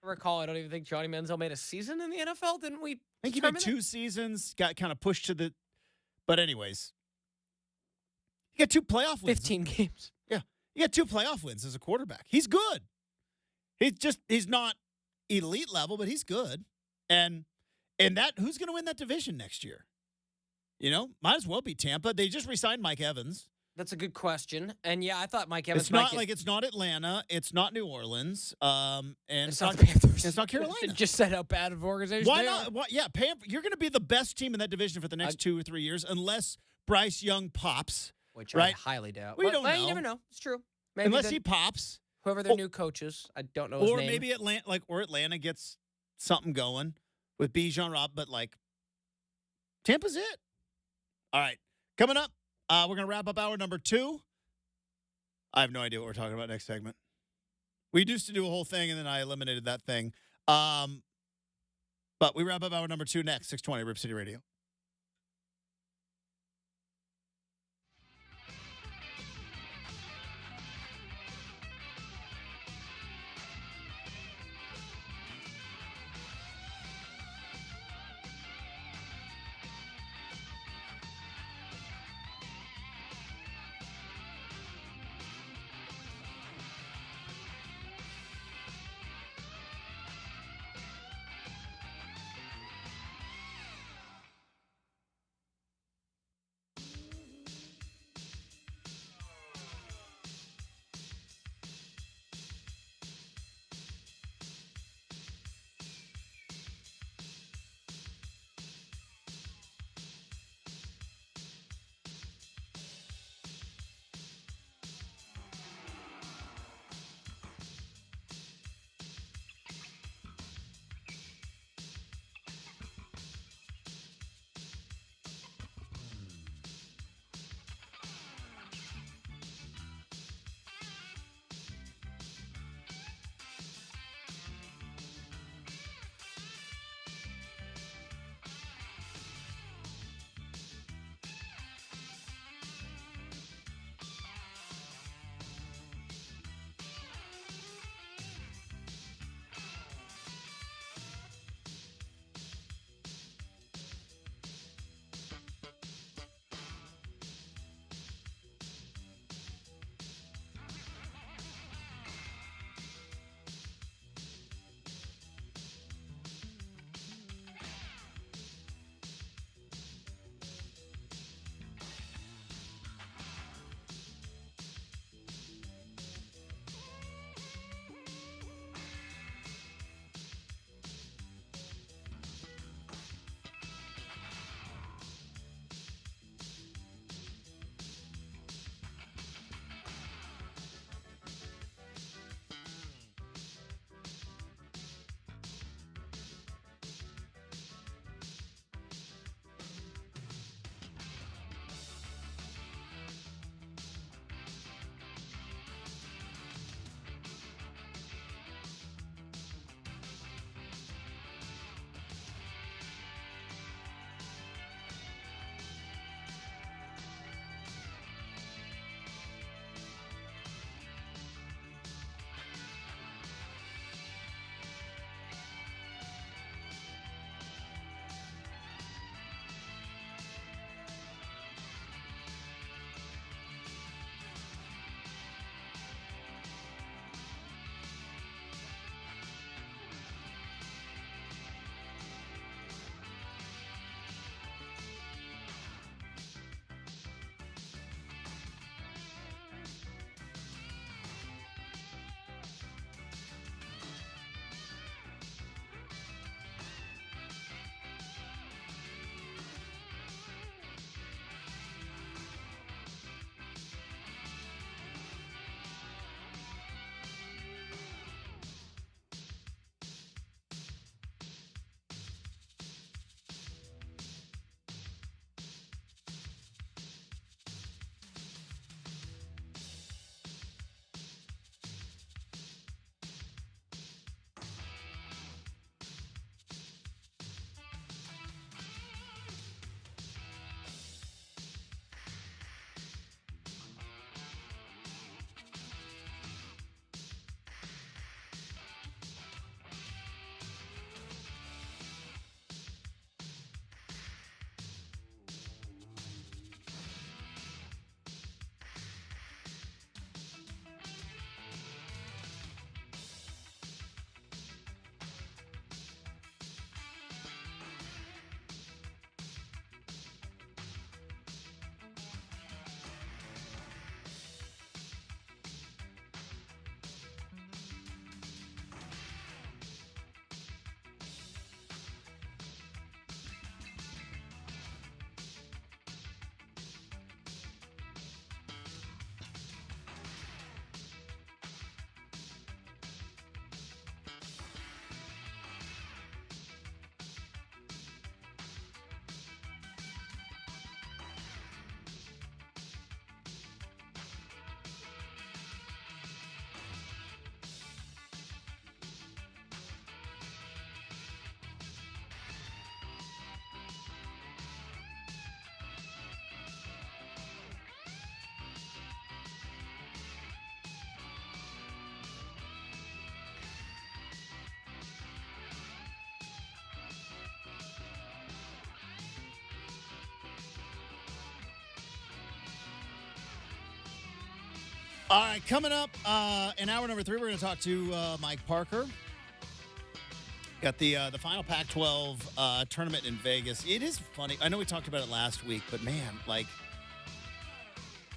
I recall, I don't even think Johnny Manziel made a season in the NFL, didn't we? I think he determine made that? 2 seasons, got kind of pushed to the. But anyways, he got 2 playoff wins. 15 games. Yeah, he got 2 playoff wins as a quarterback. He's good. He's not elite level, but he's good. And that, who's going to win that division next year? You know, might as well be Tampa. They just re-signed Mike Evans. That's a good question. And yeah, I thought Mike Evans It's might not get- like it's not Atlanta. It's not New Orleans. And it's not the Panthers. It's not Carolina. Just set up bad of organization. Why they not? are. Why, yeah, you're going to be the best team in that division for the next 2 or 3 years, unless Bryce Young pops. Which I right? highly doubt. We But- don't well, You know. never know. It's true. Maybe Unless the- he pops, whoever their new coach is, I don't know his or name. maybe Atlanta gets something going with Bijan Rob, but like Tampa's it. All right, coming up, we're gonna wrap up hour number 2. I have no idea what we're talking about next segment. We used to do a whole thing, and then I eliminated that thing. But we wrap up hour number 2 next, 620 Rip City Radio. All right, coming up in hour number 3, we're going to talk to Mike Parker. Got the final Pac-12 tournament in Vegas. It is funny. I know we talked about it last week, but man, like,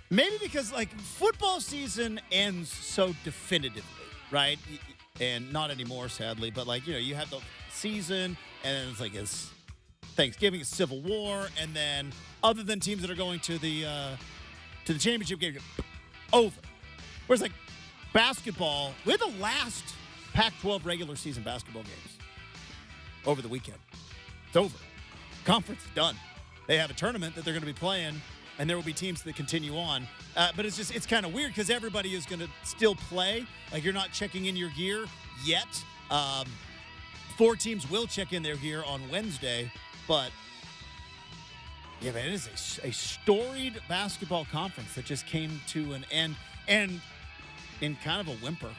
maybe because like football season ends so definitively, right? And not anymore, sadly. But like, you have the season, and then it's like it's Thanksgiving, it's Civil War, and then other than teams that are going to the championship game, over. Whereas like basketball, we're the last Pac-12 regular season basketball games over the weekend. It's over. Conference is done. They have a tournament that they're going to be playing, and there will be teams that continue on. But it's kind of weird because everybody is going to still play. Like, you're not checking in your gear yet. 4 teams will check in their gear on Wednesday. But, yeah, man, it is a storied basketball conference that just came to an end. And in kind of a whimper.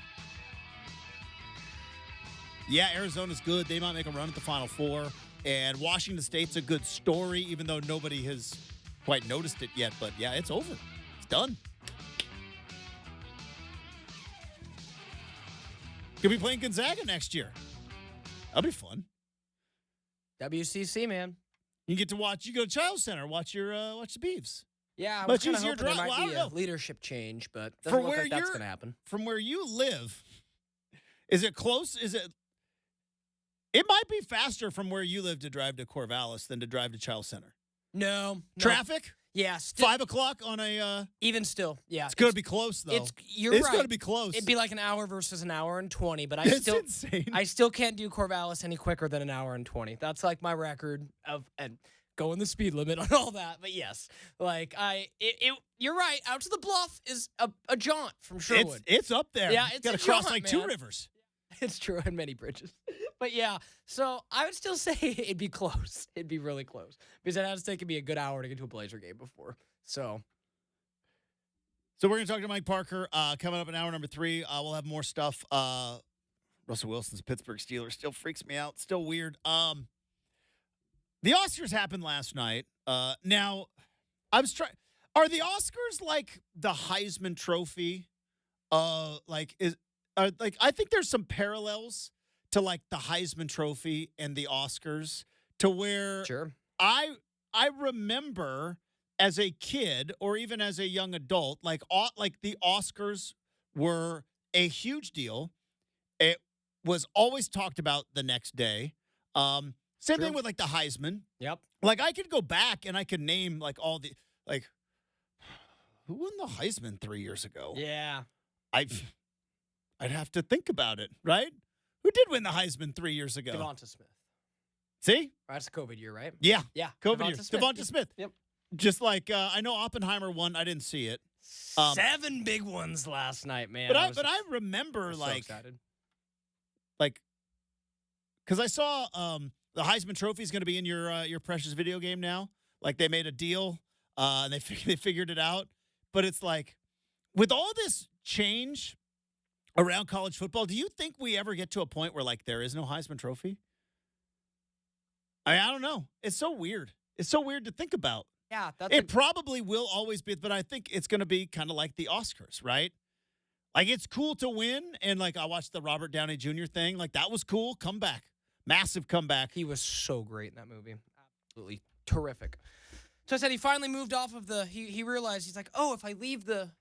Yeah, Arizona's good. They might make a run at the Final Four. And Washington State's a good story, even though nobody has quite noticed it yet. But, yeah, it's over. It's done. Could be playing Gonzaga next year. That'll be fun. WCC, man. You get to watch. You go to Child Center, watch the Beavs. Yeah, I was Much kind of easier hoping there drive. might Well, I be don't a know. leadership change, but doesn't look like that's going to happen. From where you live, is it close? It might be faster from where you live to drive to Corvallis than to drive to Child Center. No. Traffic? Yeah. Still, 5 o'clock on a... even still, yeah. It's going to be close, though. You're right. It's going to be close. It'd be like an hour versus an hour and 20, but It's insane. I still can't do Corvallis any quicker than an hour and 20. That's like my record of... and going the speed limit on all that, but yes, like you're right. Out to the Bluff is a jaunt from Sherwood. It's up there. Yeah, it's got to a cross jaunt, like man. 2 rivers. It's true, and many bridges. But yeah, so I would still say it'd be close. It'd be really close because it has taken me a good hour to get to a Blazer game before. So we're going to talk to Mike Parker coming up in hour number 3. We'll have more stuff. Russell Wilson's Pittsburgh Steelers still freaks me out. Still weird. The Oscars happened last night. Now, I was trying. Are the Oscars like the Heisman Trophy? I think there's some parallels to like the Heisman Trophy and the Oscars, to where sure. I remember as a kid or even as a young adult, like the Oscars were a huge deal. It was always talked about the next day. Same thing with like the Heisman. Yep. Like, I could go back and I could name like all the, like, who won the Heisman 3 years ago? Yeah. I'd have to think about it, right? Who did win the Heisman 3 years ago? Devonta Smith. See? That's a COVID year, right? Yeah. Yeah. COVID year. Smith. Devonta Smith. Yep. Just like, I know Oppenheimer won. I didn't see it. 7 big ones last night, man. But I remember so like, excited. like, because I saw the Heisman Trophy is going to be in your precious video game now. Like, they made a deal, and they figured it out. But it's like, with all this change around college football, do you think we ever get to a point where like there is no Heisman Trophy? I don't know. It's so weird. It's so weird to think about. Yeah, It probably will always be, but I think it's going to be kind of like the Oscars, right? Like, it's cool to win, and like I watched the Robert Downey Jr. thing. Like, that was cool. Comeback. Massive comeback. He was so great in that movie. Absolutely terrific. So I said he finally moved off of he realized, he's like, oh, if I leave the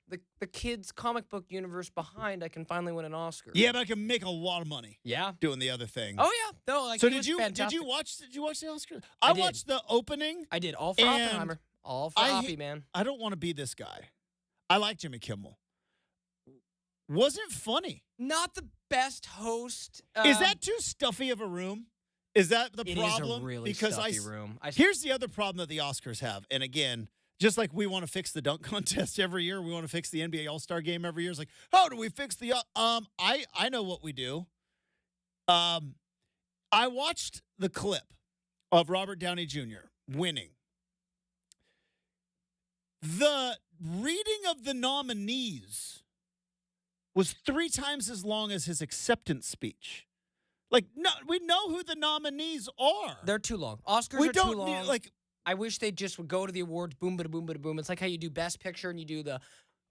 kids comic book universe behind, I can finally win an Oscar. Yeah, but I can make a lot of money. Yeah. Doing the other thing. Oh yeah. No, like, so he did was you fantastic. watch the Oscars? did. I watched the opening. I did. All for And Oppenheimer. All for Oppie, man. I don't want to be this guy. I like Jimmy Kimmel. Wasn't funny. Not the best host. Is that too stuffy of a room? Is that the problem? It is a really stuffy room. Here's the other problem that the Oscars have. And again, just like we want to fix the dunk contest every year, we want to fix the NBA All-Star game every year. It's like, how do we fix the I know what we do. I watched the clip of Robert Downey Jr. winning. The reading of the nominees was 3 times as long as his acceptance speech. Like, no, we know who the nominees are. They're too long. Oscars we are don't too long. Need, like, I wish they just would go to the awards, boom, bada, boom, bada, boom. It's like how you do Best Picture and you do the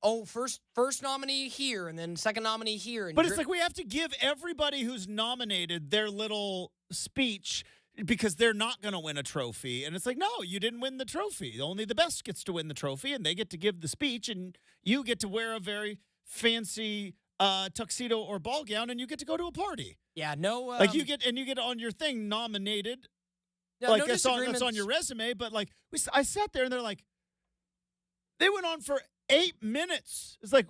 oh, first nominee here, and then second nominee here. And But it's like we have to give everybody who's nominated their little speech because they're not going to win a trophy. And it's like, no, you didn't win the trophy. Only the best gets to win the trophy, and they get to give the speech, and you get to wear a very fancy tuxedo or ball gown, and you get to go to a party. Yeah, no. Like you get on your thing nominated. Yeah, Like no that's on your resume. But like I sat there and they're like, they went on for 8 minutes. It's like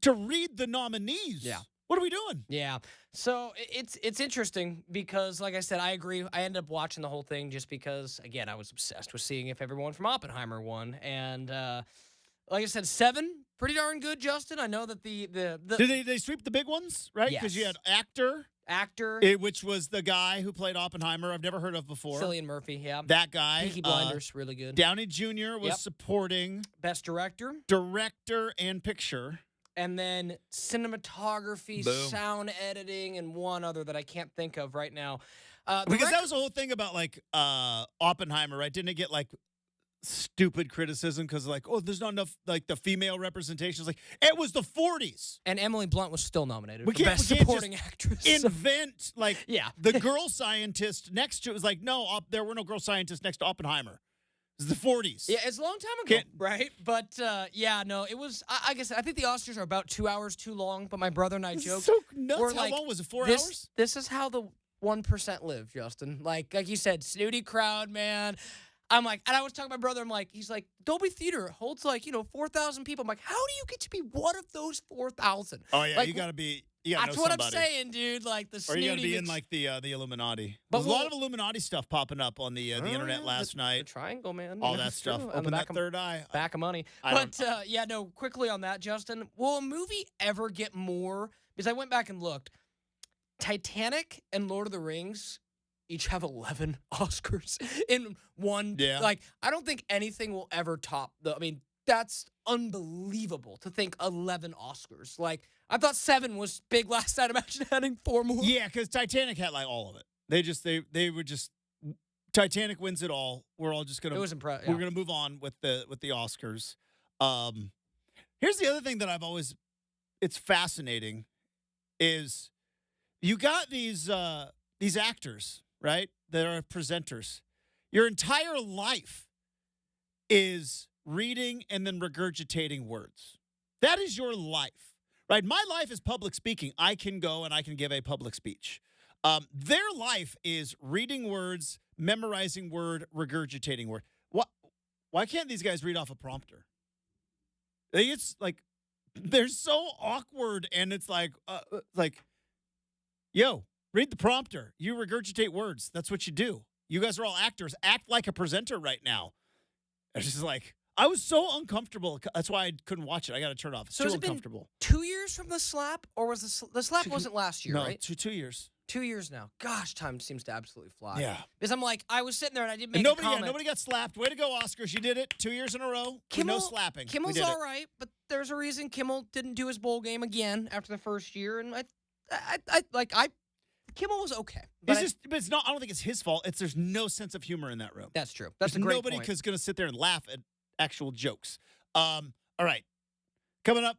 to read the nominees. Yeah. What are we doing? Yeah. So it's interesting because, like I said, I agree. I ended up watching the whole thing just because, again, I was obsessed with seeing if everyone from Oppenheimer won. And like I said, 7, pretty darn good, Justin. I know that the Did they sweep the big ones, right? Because you had actor, which was the guy who played Oppenheimer. I've never heard of before. Cillian Murphy, yeah. That guy. Peaky Blinders, really good. Downey Jr. was supporting. Best director, and picture. and then cinematography, Boom. sound editing, and one other that I can't think of right now. Because that was the whole thing about like Oppenheimer, right? Didn't it get like stupid criticism because like, oh, there's not enough like the female representation? It's like it was the 40s. And Emily Blunt was still nominated We for can't Best Supporting Actress. Invent like Yeah. the girl scientist next to it was like, no, there were no girl scientists next to Oppenheimer. It was the 40s. Yeah, it's a long time ago, right? But yeah, no, it was. I guess I think the Oscars are about 2 hours too long. But my brother and I joked. So nuts. We're How like, long was it? 4 this, hours? This is how the 1% live, Justin. Like you said, snooty crowd, man. I'm like, and I was talking to my brother. I'm like, he's like, Dolby Theater holds like 4,000 people. I'm like, how do you get to be one of those 4,000? Oh yeah, like, you got to be. You gotta that's know what somebody. I'm saying, dude. Like the snooty. Or you got to be in like the Illuminati. But There's a lot of Illuminati stuff popping up on the internet last the night. triangle, man. All Yeah, that it's true. stuff. On the Open back that third eye. Back of money. But yeah, no, quickly on that, Justin. Will a movie ever get more? Because I went back and looked. Titanic and Lord of the Rings each have 11 Oscars in one. Yeah. Like, I don't think anything will ever top I mean, that's unbelievable to think 11 Oscars. Like, I thought 7 was big last night. Imagine adding 4 more. Yeah, because Titanic had like all of it. They were just Titanic wins it all. We're all just gonna. It was impressive. We're gonna move on with the Oscars. Here's the other thing that it's fascinating, is you got these actors, right, that are presenters. Your entire life is reading and then regurgitating words. That is your life, right? My life is public speaking. I can go and I can give a public speech. Their life is reading words, memorizing word, regurgitating word. Why can't these guys read off a prompter? It's like they're so awkward, and it's like, yo, read the prompter. You regurgitate words. That's what you do. You guys are all actors. Act like a presenter right now. It's just like, I was so uncomfortable. That's why I couldn't watch it. I got to turn it off. It's So too has it been uncomfortable. 2 years from the slap, or was the slap wasn't last year, No, right? 2 years. 2 years now. Gosh, time seems to absolutely fly. Yeah. Because I'm like, I was sitting there and I did make And a comment. nobody got slapped. Way to go, Oscars. You did it 2 years in a row. No slapping. Kimmel's all right, but there's a reason Kimmel didn't do his bowl game again after the first year, and Kimmel was okay. But it's not. I don't think it's his fault. There's no sense of humor in that room. That's true. That's a great nobody point. is going to sit there and laugh at actual jokes. All right, coming up,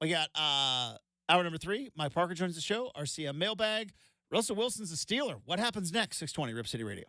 we got hour number 3. Mike Parker joins the show. RCM mailbag. Russell Wilson's a Steeler. What happens next? 620 Rip City Radio.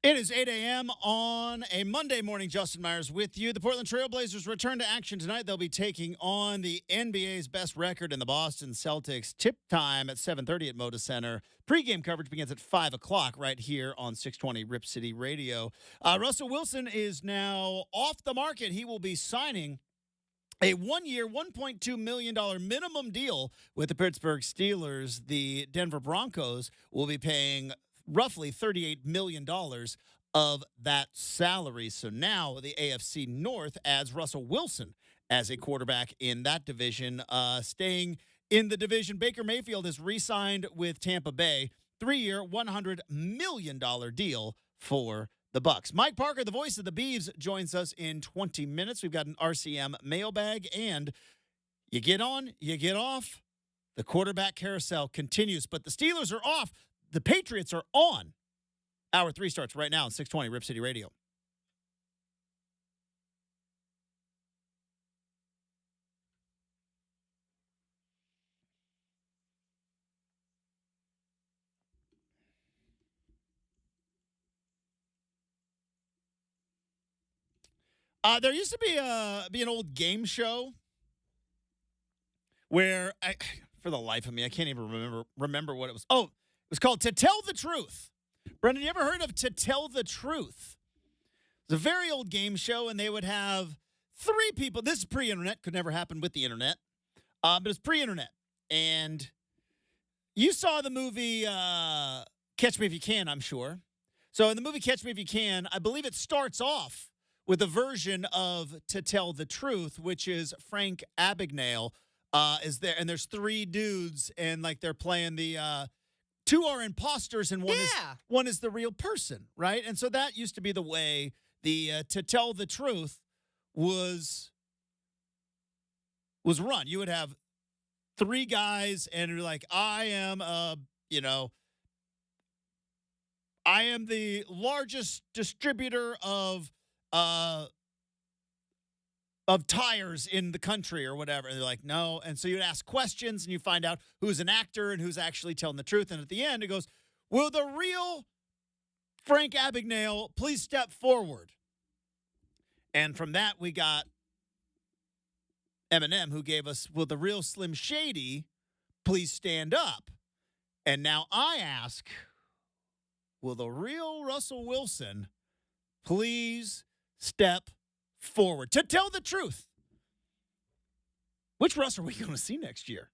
It is 8 a.m. on a Monday morning. Justin Myers with you. The Portland Trail Blazers return to action tonight. They'll be taking on the NBA's best record in the Boston Celtics. Tip time at 7:30 at Moda Center. Pre-game coverage begins at 5 o'clock right here on 620 Rip City Radio. Russell Wilson is now off the market. He will be signing a one-year, $1.2 million minimum deal with the Pittsburgh Steelers. The Denver Broncos will be paying roughly $38 million of that salary. So now the AFC North adds Russell Wilson as a quarterback in that division. Staying in the division, Baker Mayfield has re-signed with Tampa Bay. 3-year, $100 million deal for the Bucs. Mike Parker, the voice of the Beavs, joins us in 20 minutes. We've got an RCM mailbag, and you get on, you get off. The quarterback carousel continues, but the Steelers are off. The Patriots are on. Hour 3 starts right now on 620 Rip City Radio. There used to be an old game show where for the life of me, I can't even remember what it was. Oh, it was called To Tell the Truth. Brenden, you ever heard of To Tell the Truth? It's a very old game show, and they would have 3 people. This is pre-internet. Could never happen with the internet. But it's pre-internet. And you saw the movie Catch Me If You Can, I'm sure. So in the movie Catch Me If You Can, I believe it starts off with a version of To Tell the Truth, which is Frank Abagnale is there. And there's 3 dudes, and like they're playing the 2 are imposters and one is the real person, right? And so that used to be the way the To Tell the Truth was run. You would have 3 guys, and you're like, I am the largest distributor of tires in the country or whatever. And they're like, no. And so you'd ask questions, and you find out who's an actor and who's actually telling the truth. And at the end, it goes, will the real Frank Abagnale please step forward? And from that, we got Eminem, who gave us, will the real Slim Shady please stand up? And now I ask, will the real Russell Wilson please step forward to tell the truth? Which Russ are we going to see next year?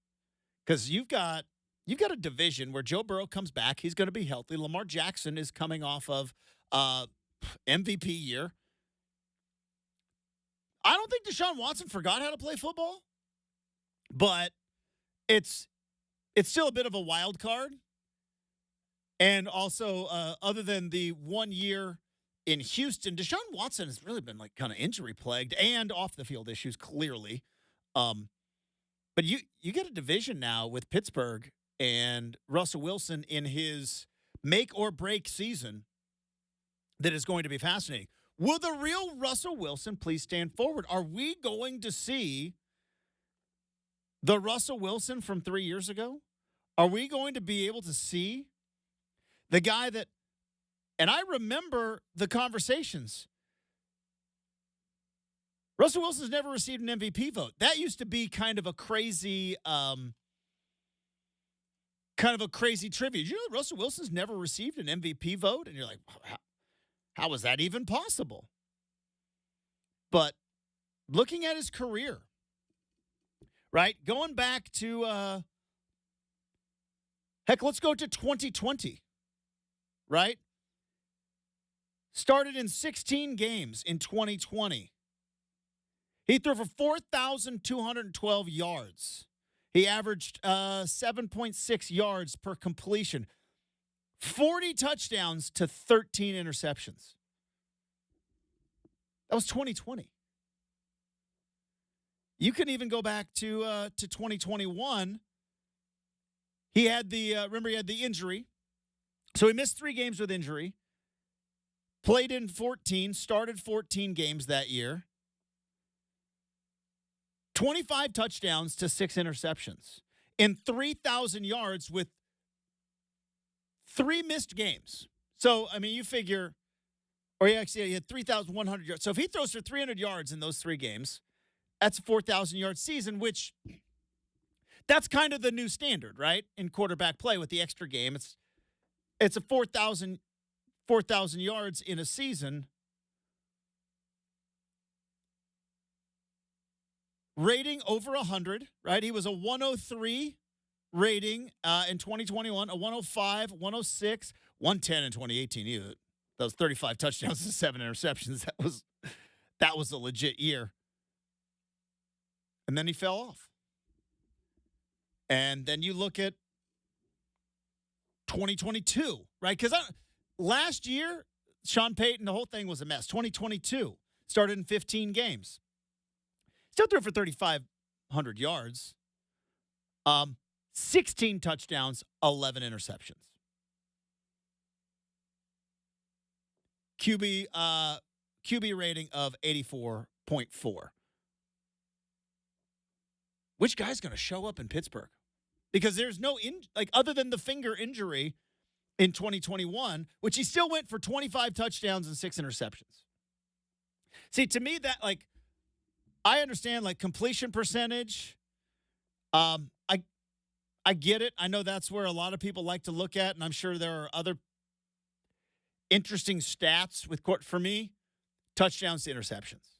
Because you've got a division where Joe Burrow comes back. He's going to be healthy. Lamar Jackson is coming off of MVP year. I don't think Deshaun Watson forgot how to play football, but it's still a bit of a wild card. And also, other than the 1 year in Houston, Deshaun Watson has really been like kind of injury plagued and off the field issues, clearly. But you get a division now with Pittsburgh and Russell Wilson in his make or break season that is going to be fascinating. Will the real Russell Wilson please stand forward? Are we going to see the Russell Wilson from 3 years ago? Are we going to be able to see the guy that, and I remember the conversations. Russell Wilson's never received an MVP vote. That used to be kind of a crazy trivia. You know, Russell Wilson's never received an MVP vote, and you're like, how is that even possible? But looking at his career, right, going back to let's go to 2020, right? Started in 16 games in 2020. He threw for 4,212 yards. He averaged 7.6 yards per completion. 40 touchdowns to 13 interceptions. That was 2020. You can even go back to 2021. He had the injury. So he missed 3 games with injury. Played in 14, started 14 games that year. 25 touchdowns to 6 interceptions and 3,000 yards with 3 missed games. So, I mean, you figure Or he had 3,100 yards. So if he throws for 300 yards in those 3 games, that's a 4,000-yard season, which that's kind of the new standard, right? In quarterback play with the extra game. It's a 4,000 yards in a season. Rating over 100, right? He was a 103 rating in 2021, a 105, 106, 110 in 2018. Those 35 touchdowns and 7 interceptions. That was a legit year. And then he fell off. And then you look at 2022, right? Because last year, Sean Payton, the whole thing was a mess. 2022 started in 15 games. Still threw for 3,500 yards. 16 touchdowns, 11 interceptions. QB rating of 84.4. Which guy's going to show up in Pittsburgh? Because there's no other than the finger injury in 2021, which he still went for 25 touchdowns and 6 interceptions. See, to me that I understand completion percentage. I get it. I know that's where a lot of people like to look at, and I'm sure there are other interesting stats for me. Touchdowns to interceptions.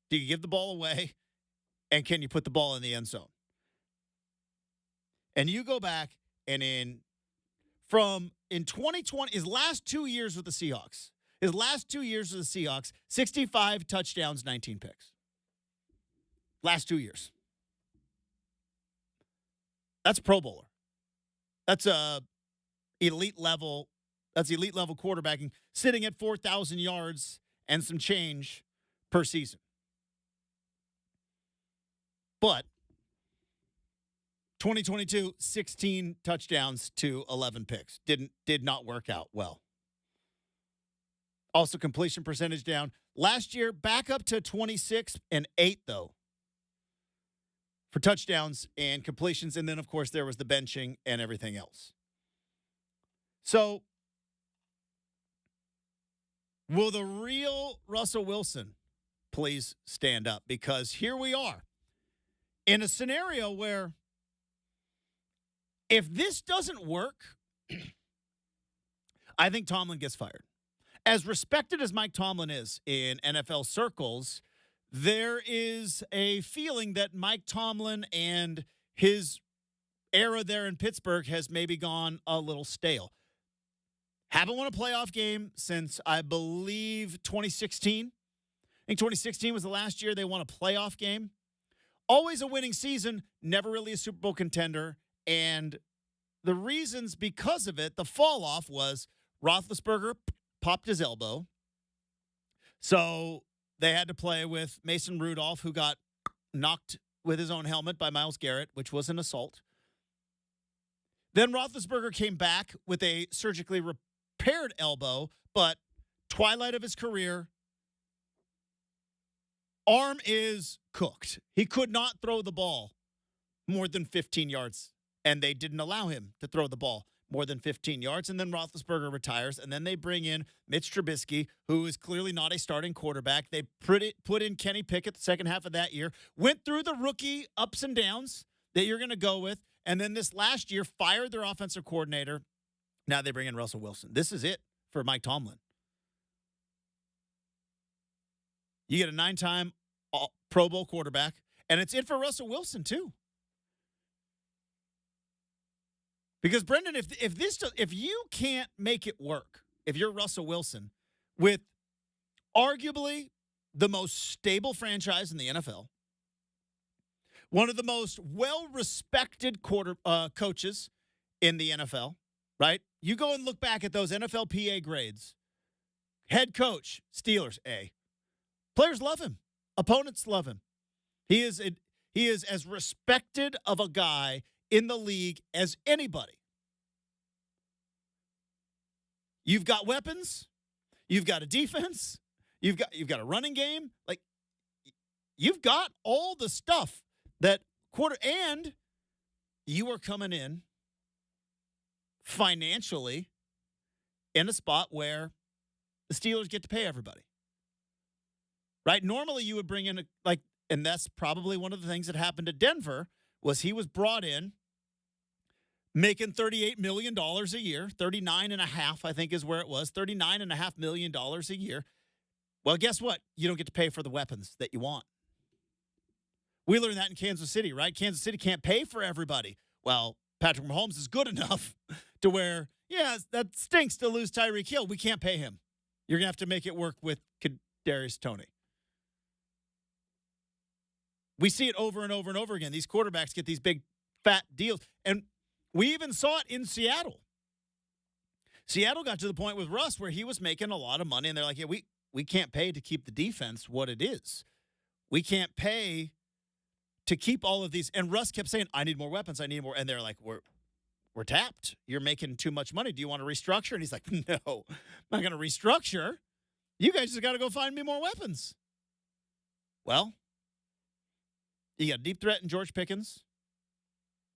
Do you give the ball away, and can you put the ball in the end zone? And you go back and in 2020, his last 2 years with the Seahawks, 65 touchdowns, 19 picks. Last 2 years. That's a Pro Bowler. That's elite level quarterbacking, sitting at 4,000 yards and some change per season. But 2022, 16 touchdowns to 11 picks. Did not work out well. Also, completion percentage down. Last year, back up to 26 and 8, though, for touchdowns and completions. And then, of course, there was the benching and everything else. So, will the real Russell Wilson please stand up? Because here we are in a scenario where if this doesn't work, I think Tomlin gets fired. As respected as Mike Tomlin is in NFL circles, there is a feeling that Mike Tomlin and his era there in Pittsburgh has maybe gone a little stale. Haven't won a playoff game since, I believe, 2016. I think 2016 was the last year they won a playoff game. Always a winning season, never really a Super Bowl contender. And the reasons because of it, the fall off was Roethlisberger popped his elbow. So they had to play with Mason Rudolph, who got knocked with his own helmet by Myles Garrett, which was an assault. Then Roethlisberger came back with a surgically repaired elbow, but twilight of his career, arm is cooked. He could not throw the ball more than 15 yards, and they didn't allow him to throw the ball more than 15 yards. And then Roethlisberger retires, and then they bring in Mitch Trubisky, who is clearly not a starting quarterback. They put in Kenny Pickett the second half of that year, went through the rookie ups and downs that you're going to go with, and then this last year fired their offensive coordinator. Now they bring in Russell Wilson. This is it for Mike Tomlin. You get a 9-time Pro Bowl quarterback, and it's it for Russell Wilson too. Because Brenden, if you can't make it work, if you're Russell Wilson with arguably the most stable franchise in the NFL, one of the most well-respected coaches in the NFL, right? You go and look back at those NFLPA grades. Head coach, Steelers, A. Players love him. Opponents love him. He is as respected of a guy in the league as anybody. You've got weapons. You've got a defense. You've got a running game. Like, you've got all the stuff that and you are coming in financially in a spot where the Steelers get to pay everybody. Right? Normally you would bring in and that's probably one of the things that happened at Denver was he was brought in making $38 million a year, 39.5, I think is where it was, $39.5 million a year. Well, guess what? You don't get to pay for the weapons that you want. We learned that in Kansas City, right? Kansas City can't pay for everybody. Well, Patrick Mahomes is good enough to where, yeah, that stinks to lose Tyreek Hill. We can't pay him. You're going to have to make it work with Kadarius Toney. We see it over and over and over again. These quarterbacks get these big, fat deals. And we even saw it in Seattle. Seattle got to the point with Russ where he was making a lot of money, and they're like, yeah, we can't pay to keep the defense what it is. We can't pay to keep all of these. And Russ kept saying, I need more weapons. I need more. And they're like, we're tapped. You're making too much money. Do you want to restructure? And he's like, no, I'm not going to restructure. You guys just got to go find me more weapons. Well, you got a deep threat in George Pickens,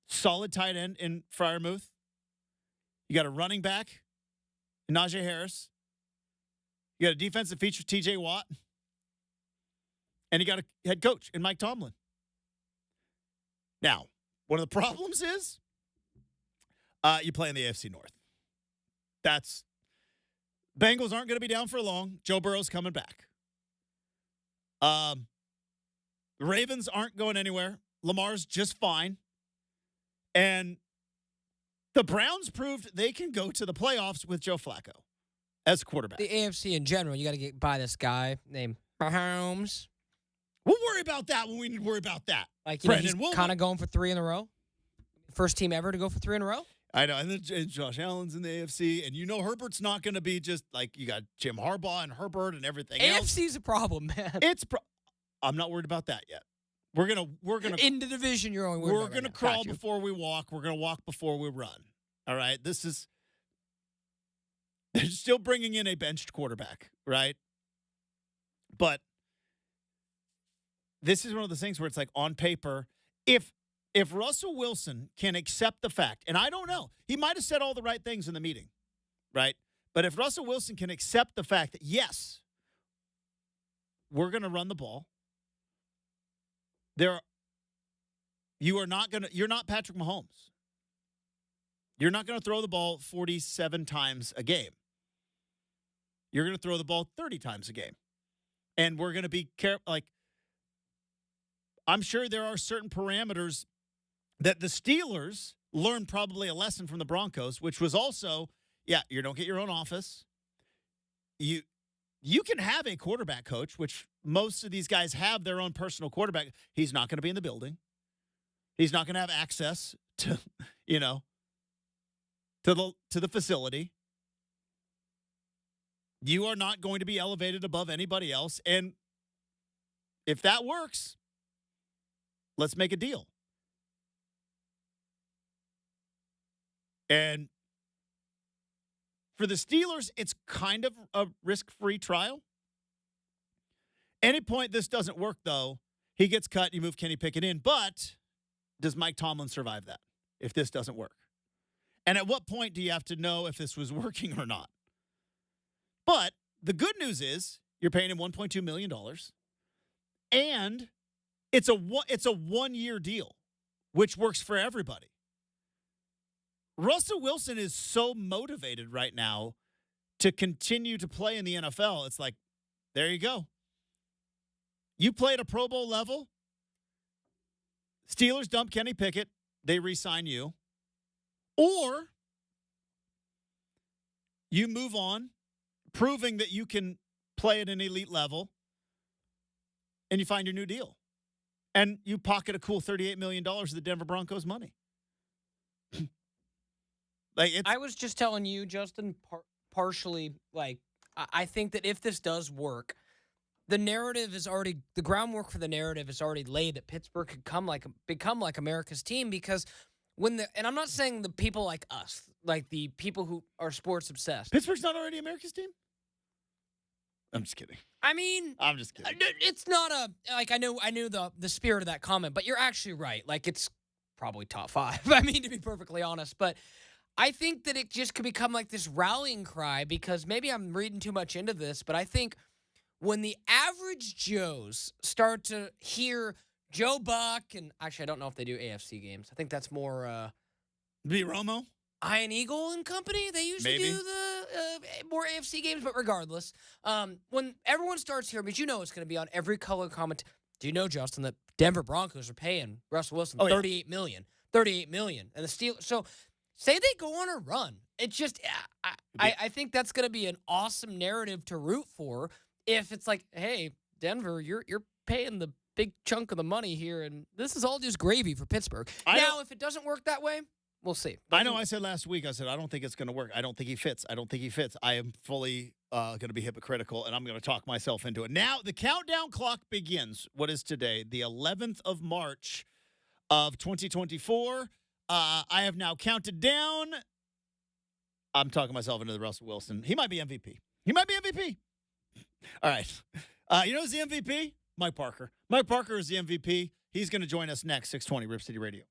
solid tight end in Freiermuth. You got a running back in Najee Harris. You got a defensive feature, TJ Watt. And you got a head coach in Mike Tomlin. Now, one of the problems is you play in the AFC North. Bengals aren't going to be down for long. Joe Burrow's coming back. The Ravens aren't going anywhere. Lamar's just fine. And the Browns proved they can go to the playoffs with Joe Flacco as quarterback. The AFC in general, you got to get by this guy named Mahomes. We'll worry about that when we need to worry about that. Like, you know, he's kind of going for 3 in a row. First team ever to go for 3 in a row. I know. And then Josh Allen's in the AFC. And you know Herbert's not going to be just like you got Jim Harbaugh and Herbert and everything else. AFC's a problem, man. I'm not worried about that yet. We're gonna in the division you're only worried we're about gonna right crawl before we walk. We're gonna walk before we run. All right. They're still bringing in a benched quarterback, right? But this is one of those things where it's like on paper, if Russell Wilson can accept the fact, and I don't know, he might have said all the right things in the meeting, right? But if Russell Wilson can accept the fact that yes, we're gonna run the ball. You're not Patrick Mahomes. You're not going to throw the ball 47 times a game. You're going to throw the ball 30 times a game. And we're going to be careful. Like, I'm sure there are certain parameters that the Steelers learned probably a lesson from the Broncos, which was also, you don't get your own office. You can have a quarterback coach, which most of these guys have their own personal quarterback. He's not going to be in the building. He's not going to have access to, to the facility. You are not going to be elevated above anybody else. And if that works, let's make a deal. And for the Steelers, it's kind of a risk-free trial. Any point this doesn't work, though, he gets cut, you move Kenny Pickett in. But does Mike Tomlin survive that if this doesn't work? And at what point do you have to know if this was working or not? But the good news is you're paying him $1.2 million. And it's a one-year deal, which works for everybody. Russell Wilson is so motivated right now to continue to play in the NFL. It's like, there you go. You play at a Pro Bowl level. Steelers dump Kenny Pickett. They re-sign you. Or you move on, proving that you can play at an elite level, and you find your new deal. And you pocket a cool $38 million of the Denver Broncos money. I was just telling you, Justin, partially, I think that if this does work, the groundwork for the narrative is already laid that Pittsburgh could become like America's team, because and I'm not saying the people like us, like the people who are sports obsessed. Pittsburgh's not already America's team? I'm just kidding. I mean, I'm just kidding. It's not I knew the spirit of that comment, but you're actually right. Like, it's probably top 5. I mean, to be perfectly honest, but I think that it just could become like this rallying cry because maybe I'm reading too much into this, but I think when the average Joes start to hear Joe Buck, and actually, I don't know if they do AFC games. I think that's more B. Romo? Iron Eagle and company. They usually Maybe. do the more AFC games, but regardless, when everyone starts here, but you know it's going to be on every color comment. Do you know, Justin, that Denver Broncos are paying Russell Wilson Oh, yeah. $38 million, and the Steelers. So say they go on a run. It's just I think that's going to be an awesome narrative to root for. If it's like, hey, Denver, you're paying the big chunk of the money here, and this is all just gravy for Pittsburgh. Now, if it doesn't work that way, we'll see. But I know I said last week, I said, I don't think it's going to work. I don't think he fits. I don't think he fits. I am fully going to be hypocritical, and I'm going to talk myself into it. Now, the countdown clock begins. What is today? The 11th of March of 2024. I have now counted down. I'm talking myself into the Russell Wilson. He might be MVP. He might be MVP. All right. You know who's the MVP? Mike Parker. Mike Parker is the MVP. He's going to join us next, 620 Rip City Radio.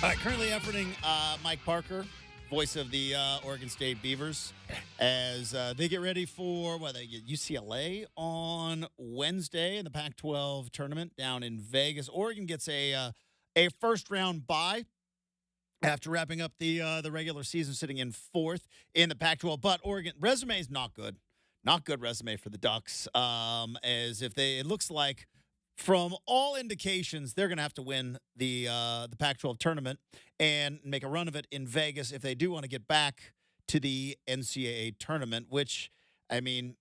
All right, currently efforting Mike Parker, voice of the Oregon State Beavers, as they get ready for they get UCLA on Wednesday in the Pac-12 tournament down in Vegas. Oregon gets a first round bye after wrapping up the regular season, sitting in fourth in the Pac-12. But Oregon resume is not good, not good resume for the Ducks. As if it looks like, from all indications, they're going to have to win the Pac-12 tournament and make a run of it in Vegas if they do want to get back to the NCAA tournament. Which, I mean,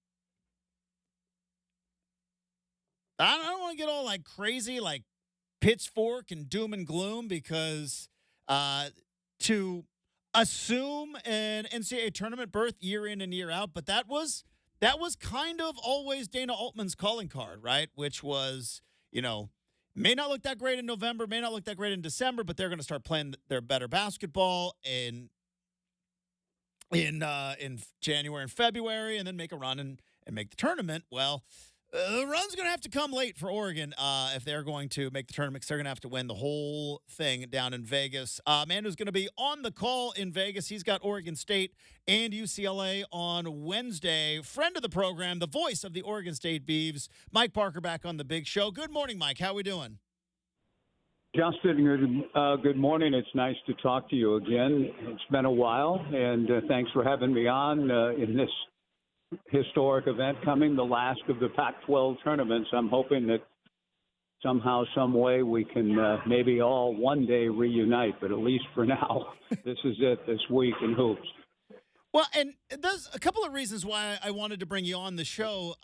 I don't want to get all like crazy, like pitchfork and doom and gloom, because to assume an NCAA tournament berth year in and year out, but that was kind of always Dana Altman's calling card, right? Which was, may not look that great in November, may not look that great in December, but they're going to start playing their better basketball in January and February, and then make a run and make the tournament. Well, the run's going to have to come late for Oregon if they're going to make the tournament, because they're going to have to win the whole thing down in Vegas. Man who's going to be on the call in Vegas, he's got Oregon State and UCLA on Wednesday. Friend of the program, the voice of the Oregon State Beavs, Mike Parker, back on the big show. Good morning, Mike. How we doing? Justin, good morning. It's nice to talk to you again. It's been a while, and thanks for having me on in this historic event coming, the last of the Pac-12 tournaments. I'm hoping that somehow, some way, we can maybe all one day reunite, but at least for now, this is it this week in hoops. Well, and there's a couple of reasons why I wanted to bring you on the show,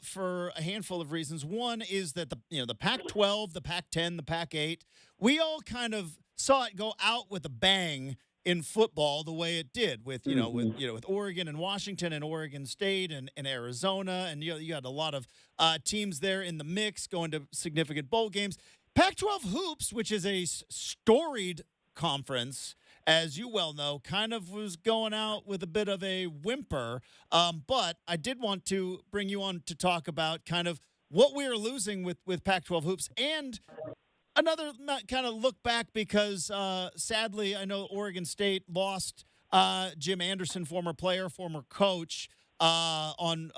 for a handful of reasons. One is that the Pac-12, the Pac-10, the Pac-8, we all kind of saw it go out with a bang in football the way it did with with Oregon and Washington and Oregon State and Arizona, and you had a lot of teams there in the mix going to significant bowl games. Pac-12 hoops, which is a storied conference, as you well know, kind of was going out with a bit of a whimper. But I did want to bring you on to talk about kind of what we are losing with Pac-12 hoops, and another kind of look back, because sadly, I know Oregon State lost Jim Anderson, former player, former coach, on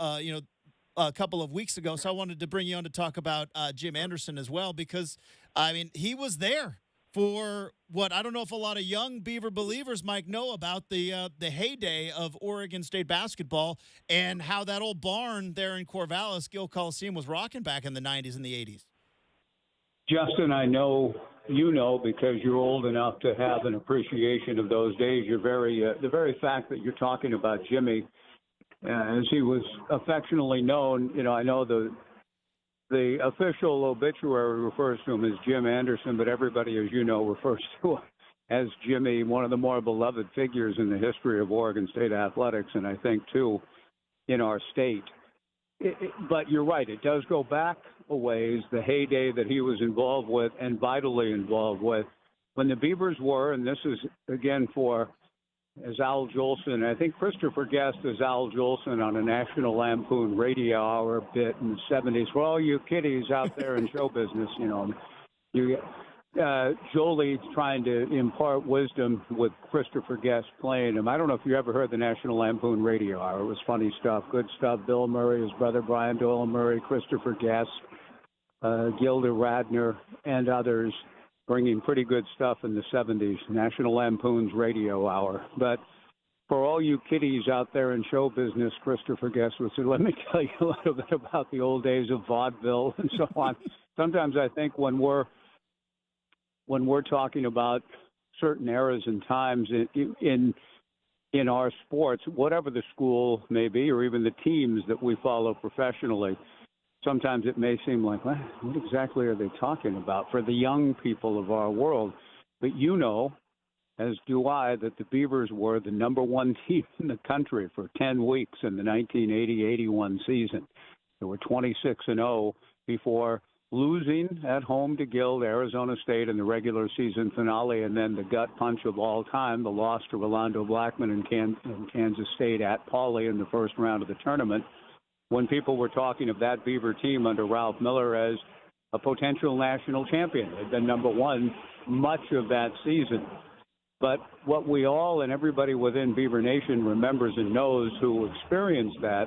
a couple of weeks ago. So I wanted to bring you on to talk about Jim Anderson as well, because I mean, he was there for what I don't know if a lot of young Beaver believers might know about the heyday of Oregon State basketball, and how that old barn there in Corvallis, Gill Coliseum, was rocking back in the 90s and the 80s. Justin, I know you know, because you're old enough to have an appreciation of those days. You're the very fact that you're talking about Jimmy, as he was affectionately known. I know the official obituary refers to him as Jim Anderson, but everybody, as you know, refers to him as Jimmy, one of the more beloved figures in the history of Oregon State athletics, and I think, too, in our state. But you're right, it does go back a ways, the heyday that he was involved with and vitally involved with. When the Beavers were, and this is, again, as Al Jolson, I think Christopher Guest as Al Jolson on a National Lampoon Radio Hour bit in the 70s. For all you kiddies out there in show business, Jolie's trying to impart wisdom with Christopher Guest playing him. I don't know if you ever heard the National Lampoon Radio Hour. It was funny stuff, good stuff. Bill Murray, his brother Brian Doyle Murray, Christopher Guest, Gilda Radner, and others, bringing pretty good stuff in the 70s, National Lampoon's Radio Hour. But for all you kiddies out there in show business, Christopher Guest would say, let me tell you a little bit about the old days of vaudeville and so on. Sometimes I think when we're talking about certain eras and times in our sports, whatever the school may be, or even the teams that we follow professionally, sometimes it may seem like, what exactly are they talking about for the young people of our world? But as do I, that the Beavers were the number one team in the country for 10 weeks in the 1980-81 season. They were 26-0 before losing at home to Guild, Arizona State in the regular season finale, and then the gut punch of all time, the loss to Rolando Blackman and Kansas State at Pauley in the first round of the tournament. When people were talking of that Beaver team under Ralph Miller as a potential national champion. They'd been number one much of that season. But what we all and everybody within Beaver Nation remembers and knows who experienced that,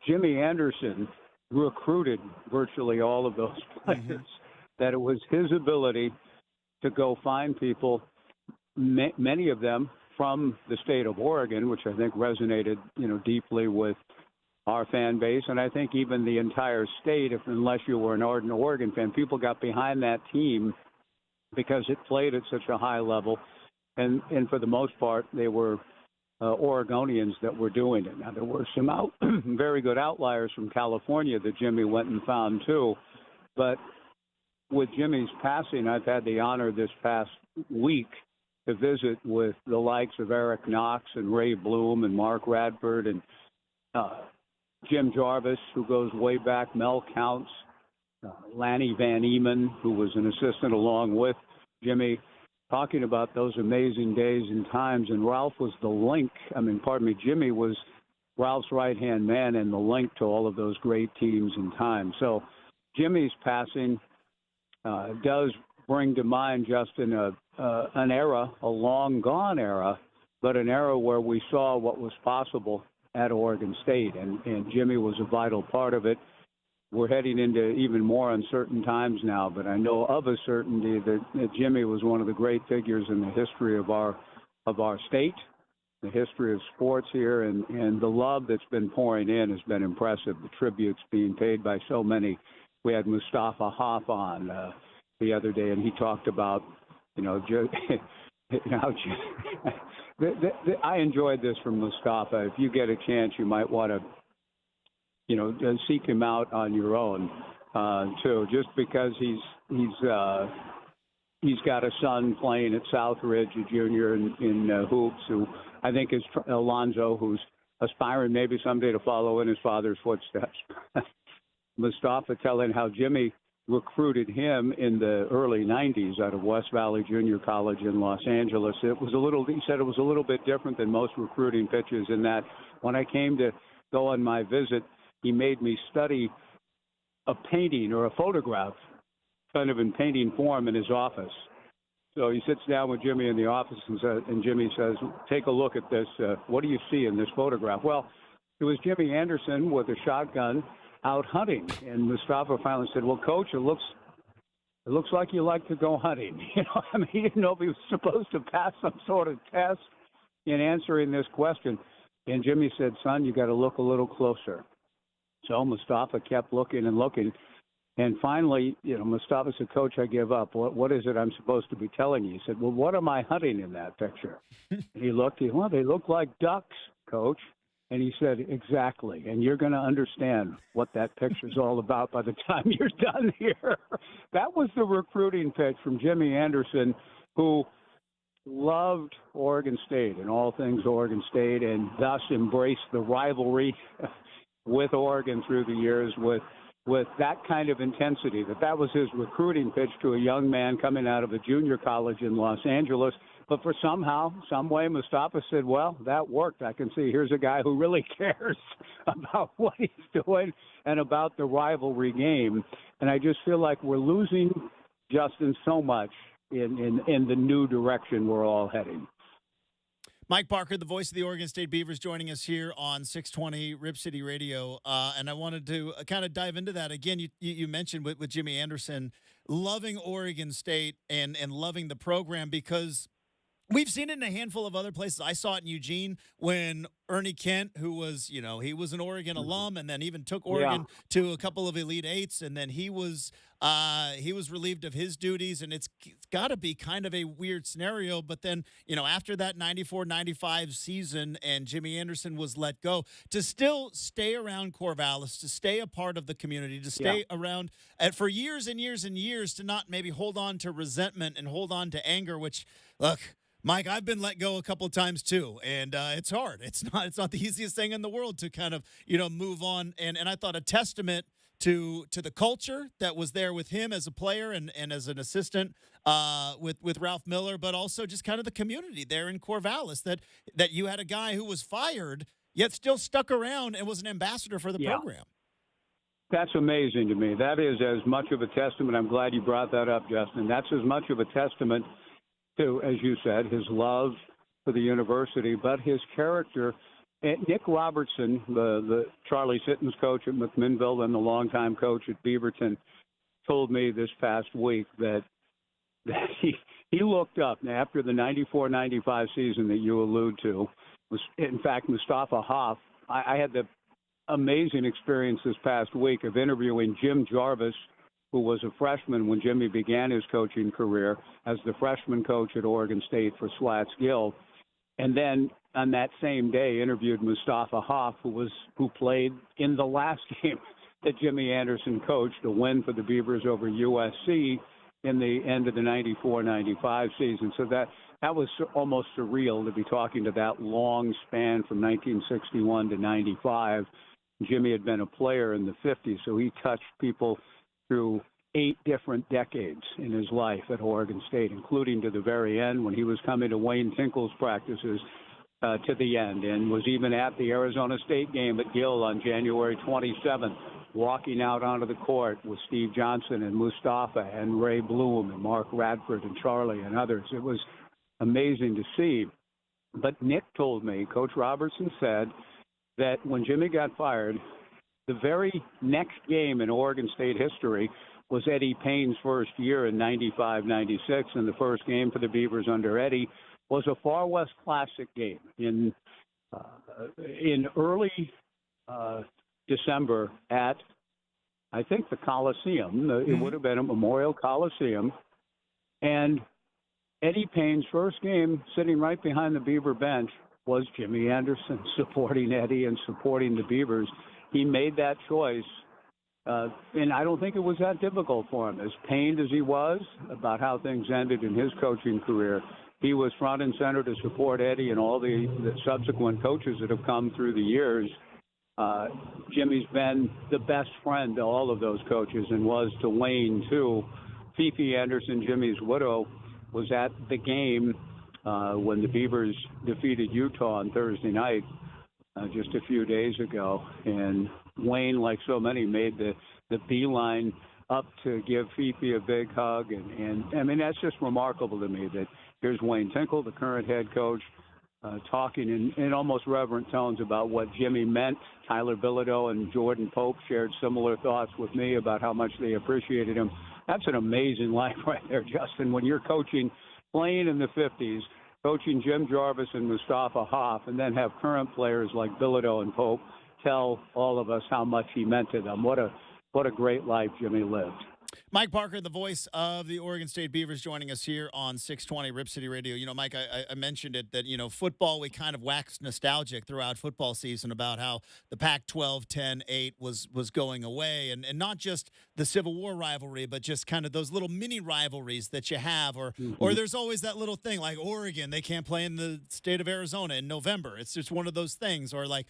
Jimmy Anderson recruited virtually all of those players, that it was his ability to go find people, many of them from the state of Oregon, which I think resonated, deeply with our fan base, and I think even the entire state, unless you were an ardent Oregon fan, people got behind that team because it played at such a high level, and for the most part, they were Oregonians that were doing it. Now, there were some very good outliers from California that Jimmy went and found too, but with Jimmy's passing, I've had the honor this past week to visit with the likes of Eric Knox and Ray Bloom and Mark Radford and Jim Jarvis, who goes way back, Mel Counts, Lanny Van Eman, who was an assistant along with Jimmy, talking about those amazing days and times. And Ralph was the link. Jimmy was Ralph's right-hand man and the link to all of those great teams and times. So Jimmy's passing does bring to mind, Justin, an era, a long-gone era, but an era where we saw what was possible at Oregon State, and Jimmy was a vital part of it. We're heading into even more uncertain times now, but I know of a certainty that Jimmy was one of the great figures in the history of our state, the history of sports here, and the love that's been pouring in has been impressive. The tributes being paid by so many. We had Mustafa Hoff on the other day, and he talked about, I enjoyed this from Mustafa. If you get a chance, you might want to, seek him out on your own too. Just because he's got a son playing at Southridge, a junior in hoops, who I think is Alonzo, who's aspiring maybe someday to follow in his father's footsteps. Mustafa telling how Jimmy recruited him in the early 90s out of West Valley Junior College in Los Angeles. He said it was a little bit different than most recruiting pitches in that when I came to go on my visit, he made me study a painting or a photograph kind of in painting form in his office. So he sits down with Jimmy in the office and Jimmy says, take a look at this. What do you see in this photograph? Well, it was Jimmy Anderson with a shotgun out hunting. And Mustafa finally said, well, Coach, it looks like you like to go hunting. He didn't know if he was supposed to pass some sort of test in answering this question. And Jimmy said, son, you got to look a little closer. So Mustafa kept looking and looking. And finally, Mustafa said, Coach, I give up. What is it I'm supposed to be telling you? He said, well, what am I hunting in that picture? And he looked, well, they look like ducks, Coach. And he said, exactly. And you're going to understand what that picture's all about by the time you're done here. That was the recruiting pitch from Jimmy Anderson, who loved Oregon State and all things Oregon State, and thus embraced the rivalry with Oregon through the years with that kind of intensity. That was his recruiting pitch to a young man coming out of a junior college in Los Angeles. But for some way, Mustafa said, well, that worked. I can see here's a guy who really cares about what he's doing and about the rivalry game. And I just feel like we're losing, Justin, so much in the new direction we're all heading. Mike Parker, the voice of the Oregon State Beavers, joining us here on 620 Rip City Radio. And I wanted to kind of dive into that. Again, you mentioned with Jimmy Anderson loving Oregon State and loving the program because we've seen it in a handful of other places. I saw it in Eugene when Ernie Kent, who was, he was an Oregon alum and then even took Oregon to a couple of Elite Eights, and then he was relieved of his duties, and it's got to be kind of a weird scenario. But then, after that 94-95 season and Jimmy Anderson was let go, to still stay around Corvallis, to stay a part of the community, to stay around for years and years and years, to not maybe hold on to resentment and hold on to anger, which, look, Mike, I've been let go a couple of times too, and it's hard. It's not the easiest thing in the world to kind of move on. And I thought a testament to the culture that was there with him as a player and as an assistant with Ralph Miller, but also just kind of the community there in Corvallis that you had a guy who was fired yet still stuck around and was an ambassador for the program. That's amazing to me. That is as much of a testament. I'm glad you brought that up, Justin. That's as much of a testament to, as you said, his love for the university, but his character. And Nick Robertson, the Charlie Sitton's coach at McMinnville and the longtime coach at Beaverton, told me this past week that he looked up after the 94-95 season that you allude to. Was in fact Mustafa Hoff. I had the amazing experience this past week of interviewing Jim Jarvis, who was a freshman when Jimmy began his coaching career as the freshman coach at Oregon State for Slats Gill. And then on that same day interviewed Mustafa Hoff, who played in the last game that Jimmy Anderson coached, a win for the Beavers over USC in the end of the 94-95 season. So that was almost surreal to be talking to that long span from 1961 to 95. Jimmy had been a player in the 50s, so he touched people through 8 different decades in his life at Oregon State, including to the very end when he was coming to Wayne Tinkle's practices to the end, and was even at the Arizona State game at Gill on January 27th, walking out onto the court with Steve Johnson and Mustafa and Ray Bloom and Mark Radford and Charlie and others. It was amazing to see. But Nick told me, Coach Robertson said, that when Jimmy got fired, the very next game in Oregon State history was Eddie Payne's first year in 95-96, and the first game for the Beavers under Eddie was a Far West Classic game in early December at, I think, the Coliseum. It would have been a Memorial Coliseum. And Eddie Payne's first game, sitting right behind the Beaver bench, was Jimmy Anderson, supporting Eddie and supporting the Beavers. He made that choice, and I don't think it was that difficult for him. As pained as he was about how things ended in his coaching career, he was front and center to support Eddie and all the subsequent coaches that have come through the years. Jimmy's been the best friend to all of those coaches and was to Wayne, too. Fifi Anderson, Jimmy's widow, was at the game when the Beavers defeated Utah on Thursday night just a few days ago. And Wayne, like so many, made the beeline up to give Fifi a big hug. And I mean, that's just remarkable to me that here's Wayne Tinkle, the current head coach, talking in almost reverent tones about what Jimmy meant. Tyler Bilodeau and Jordan Pope shared similar thoughts with me about how much they appreciated him. That's an amazing life right there, Justin, when you're playing in the 50s, coaching Jim Jarvis and Mustafa Hoff, and then have current players like Bilodeau and Pope tell all of us how much he meant to them. What a great life Jimmy lived. Mike Parker, the voice of the Oregon State Beavers, joining us here on 620 Rip City Radio. You know, Mike, I mentioned it that, you know, football, we kind of waxed nostalgic throughout football season about how the Pac-12 10-8 was going away, and not just the Civil War rivalry, but just kind of those little mini rivalries that you have, or there's always that little thing like Oregon, they can't play in the state of Arizona in November. It's just one of those things, or like,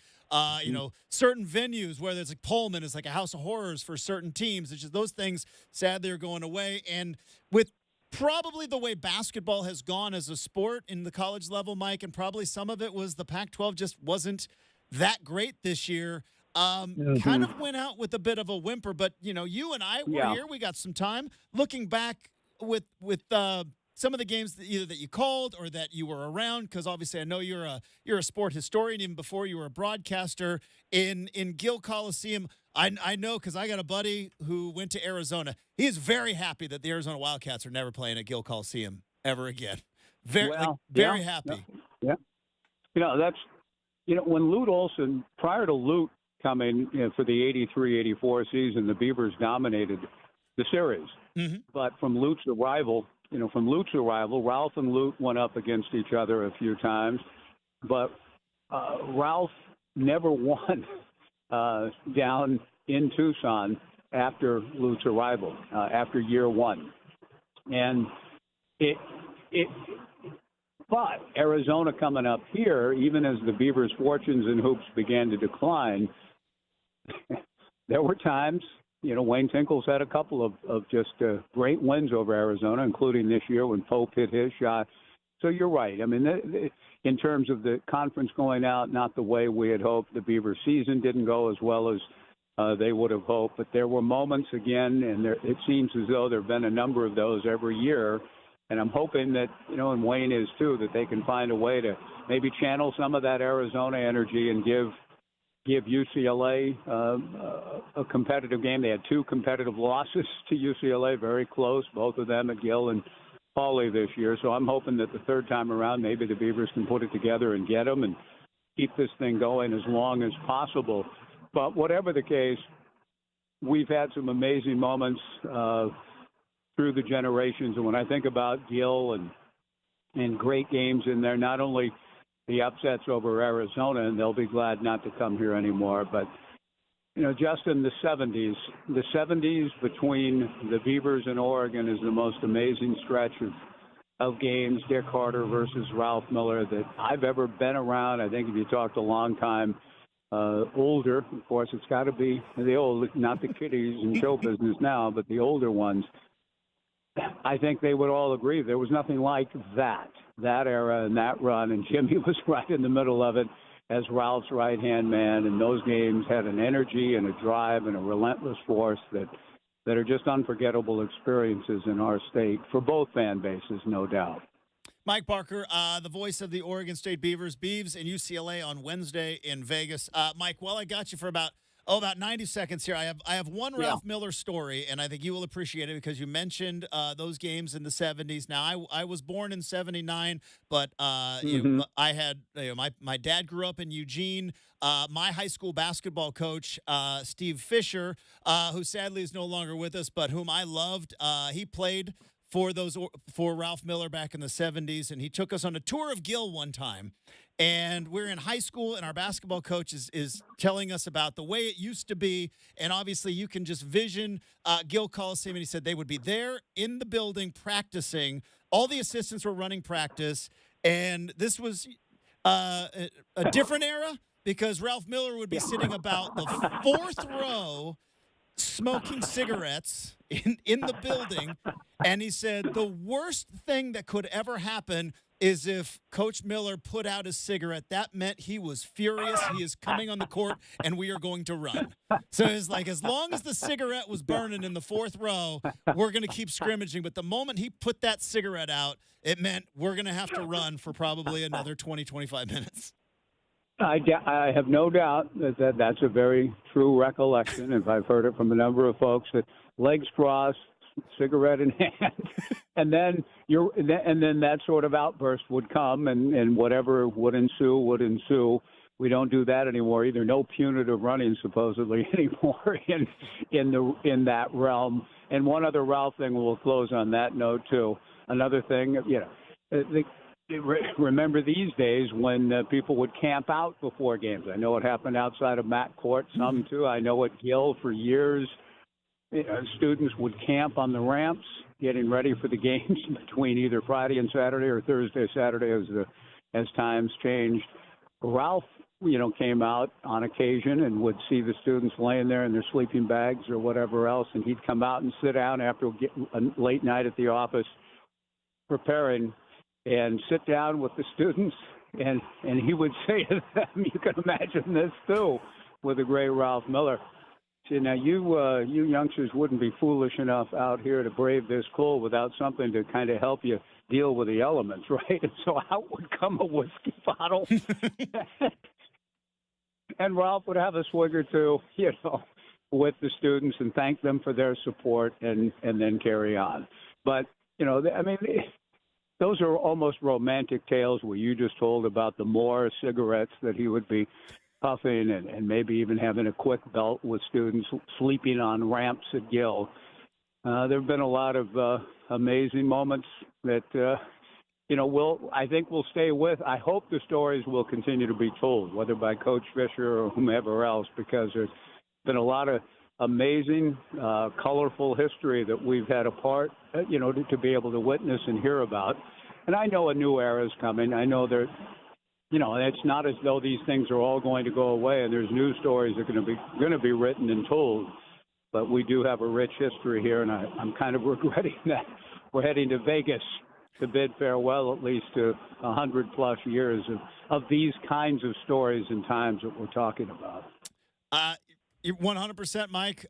you know, certain venues where there's like Pullman is like a house of horrors for certain teams. It's just those things, sadly, are going away. And with probably the way basketball has gone as a sport in the college level, Mike, and probably some of it was the Pac-12 just wasn't that great this year. Kind of went out with a bit of a whimper, but, you know, you and I were here. We got some time looking back with some of the games that either that you called or that you were around, because obviously I know you're a sport historian even before you were a broadcaster in Gill Coliseum. I know because I got a buddy who went to Arizona. He is very happy that the Arizona Wildcats are never playing at Gill Coliseum ever again. Very happy. Yeah. You know, that's, you know, when Lute Olson, prior to Lute coming, you know, for the 83-84 season, the Beavers dominated the series. But from Lute's arrival, Ralph and Lute went up against each other a few times, but Ralph never won down in Tucson after Lute's arrival, after year one. And but Arizona coming up here, even as the Beavers' fortunes in hoops began to decline, there were times, you know, Wayne Tinkle's had a couple of just great wins over Arizona, including this year when Pope hit his shot. So you're right. I mean, in terms of the conference going out, not the way we had hoped. The Beaver season didn't go as well as they would have hoped. But there were moments again, and it seems as though there have been a number of those every year. And I'm hoping that, and Wayne is too, that they can find a way to maybe channel some of that Arizona energy and give UCLA a competitive game. They had 2 competitive losses to UCLA, very close, both of them at Gill and Pauley this year. So I'm hoping that the third time around, maybe the Beavers can put it together and get them and keep this thing going as long as possible. But whatever the case, we've had some amazing moments through the generations. And when I think about Gill and great games in there, not only the upsets over Arizona, and they'll be glad not to come here anymore, but Justin, the 70s between the Beavers and Oregon is the most amazing stretch of games, Dick Harter versus Ralph Miller, that I've ever been around. I think if you talked a long time, older, of course, it's got to be the old, not the kiddies in show business now, but the older ones. I think they would all agree there was nothing like that era and that run, and Jimmy was right in the middle of it as Ralph's right-hand man, and those games had an energy and a drive and a relentless force that are just unforgettable experiences in our state for both fan bases, no doubt. Mike Barker, the voice of the Oregon State Beavers, Beavs and UCLA on Wednesday in Vegas. Mike, while I got you for about 90 seconds here, I have one Ralph Miller story, and I think you will appreciate it because you mentioned those games in the 70s. Now, I was born in 79, but I had my dad grew up in Eugene. My high school basketball coach, Steve Fisher, who sadly is no longer with us, but whom I loved, he played for Ralph Miller back in the 70s, and he took us on a tour of Gill one time. And we're in high school, and our basketball coach is telling us about the way it used to be. And obviously, you can just vision Gill Coliseum. And he said they would be there in the building practicing. All the assistants were running practice. And this was a different era because Ralph Miller would be sitting about the 4th row smoking cigarettes in the building. And he said the worst thing that could ever happen is if Coach Miller put out his cigarette. That meant he was furious. He is coming on the court, and we are going to run. So it's like as long as the cigarette was burning in the 4th row, we're going to keep scrimmaging. But the moment he put that cigarette out, it meant we're going to have to run for probably another 20, 25 minutes. I have no doubt that that's a very true recollection. If I've heard it from a number of folks, that legs crossed, cigarette in hand, and then that sort of outburst would come, and whatever would ensue. We don't do that anymore either. No punitive running supposedly anymore in that realm. And one other Ralph thing, we'll close on that note too. Another thing, remember these days when people would camp out before games. I know it happened outside of Matt Court, some too. I know at Gill for years, students would camp on the ramps getting ready for the games between either Friday and Saturday or Thursday, Saturday as times changed. Ralph, came out on occasion and would see the students laying there in their sleeping bags or whatever else, and he'd come out and sit down after a late night at the office preparing and sit down with the students, and he would say to them, you can imagine this too, with the great Ralph Miller. See, now you youngsters wouldn't be foolish enough out here to brave this cold without something to kind of help you deal with the elements, right? And so out would come a whiskey bottle, and Ralph would have a swig or two, with the students and thank them for their support, and then carry on. But those are almost romantic tales where you just told about the more cigarettes that he would be puffing and maybe even having a quick belt with students sleeping on ramps at Gill. There have been a lot of amazing moments that, I think we'll stay with. I hope the stories will continue to be told, whether by Coach Fisher or whomever else, because there's been a lot of amazing, colorful history that we've had a part, to be able to witness and hear about. And I know a new era is coming. I know there, it's not as though these things are all going to go away and there's new stories that are going to be written and told. But we do have a rich history here, and I'm kind of regretting that we're heading to Vegas to bid farewell at least to 100+ years of these kinds of stories and times that we're talking about. 100%, Mike.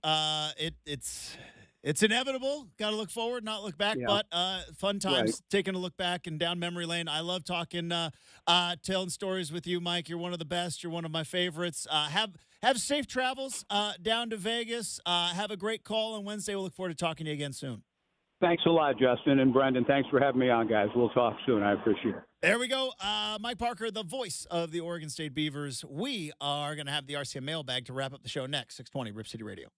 It's inevitable. Got to look forward, not look back. Yeah. But fun times Right. taking a look back and down memory lane. I love talking, telling stories with you, Mike. You're one of the best. You're one of my favorites. Have safe travels down to Vegas. Have a great call on Wednesday. We'll look forward to talking to you again soon. Thanks a lot, Justin and Brenden. Thanks for having me on, guys. We'll talk soon. I appreciate it. There we go. Mike Parker, the voice of the Oregon State Beavers. We are going to have the RCM mailbag to wrap up the show next. 620 Rip City Radio.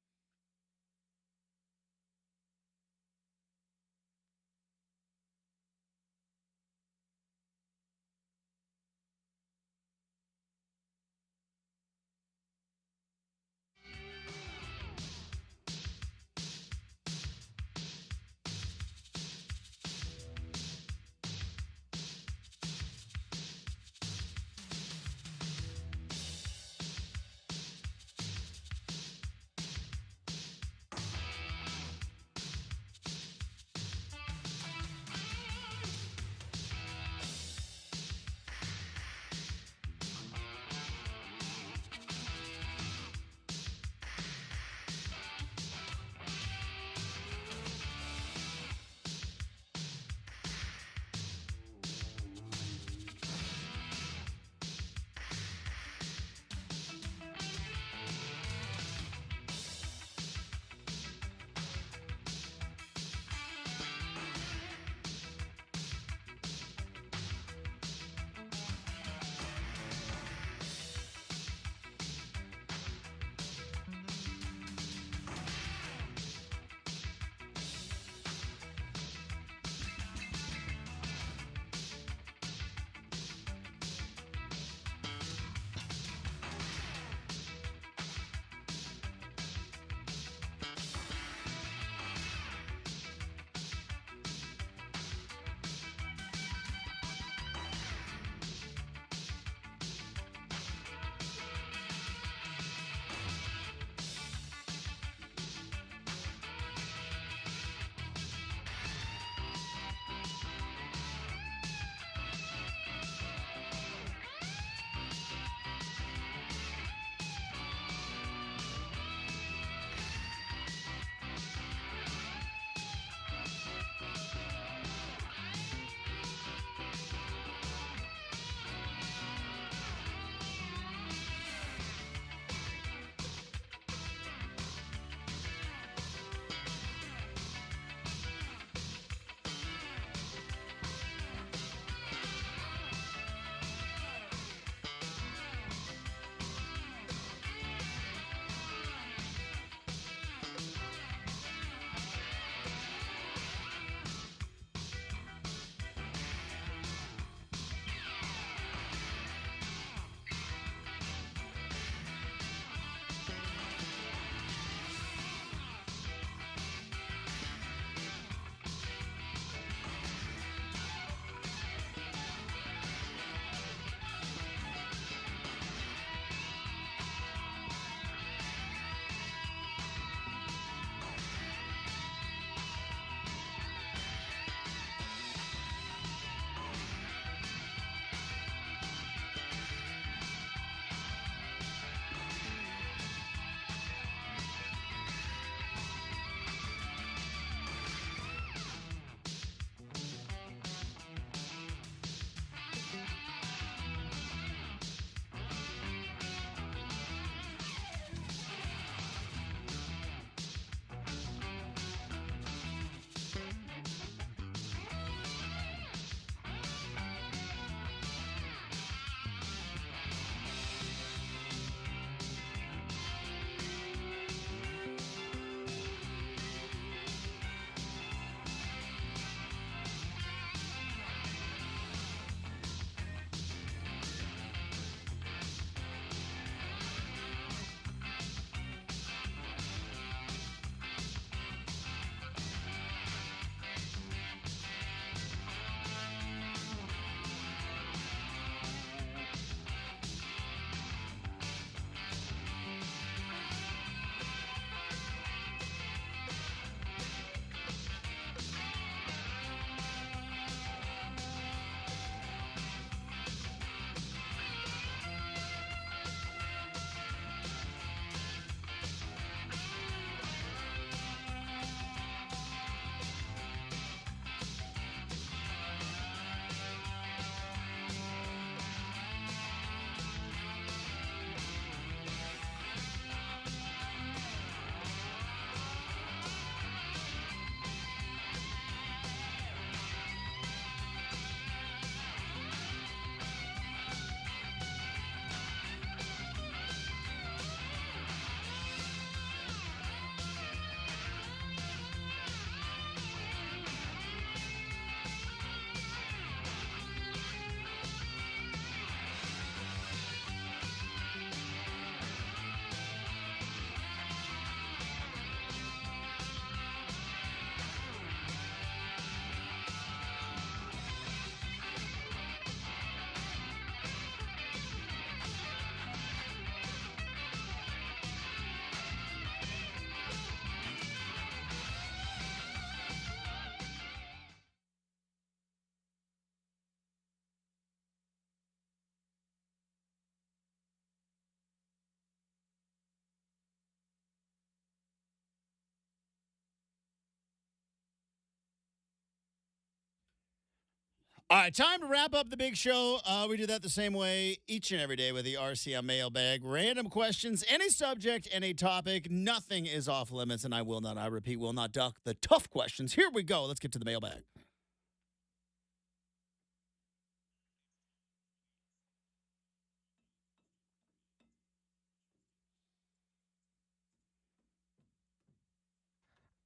All right, time to wrap up the big show. We do that the same way each and every day with the RCM mailbag. Random questions, any subject, any topic. Nothing is off limits, and I repeat, will not duck the tough questions. Here we go. Let's get to the mailbag.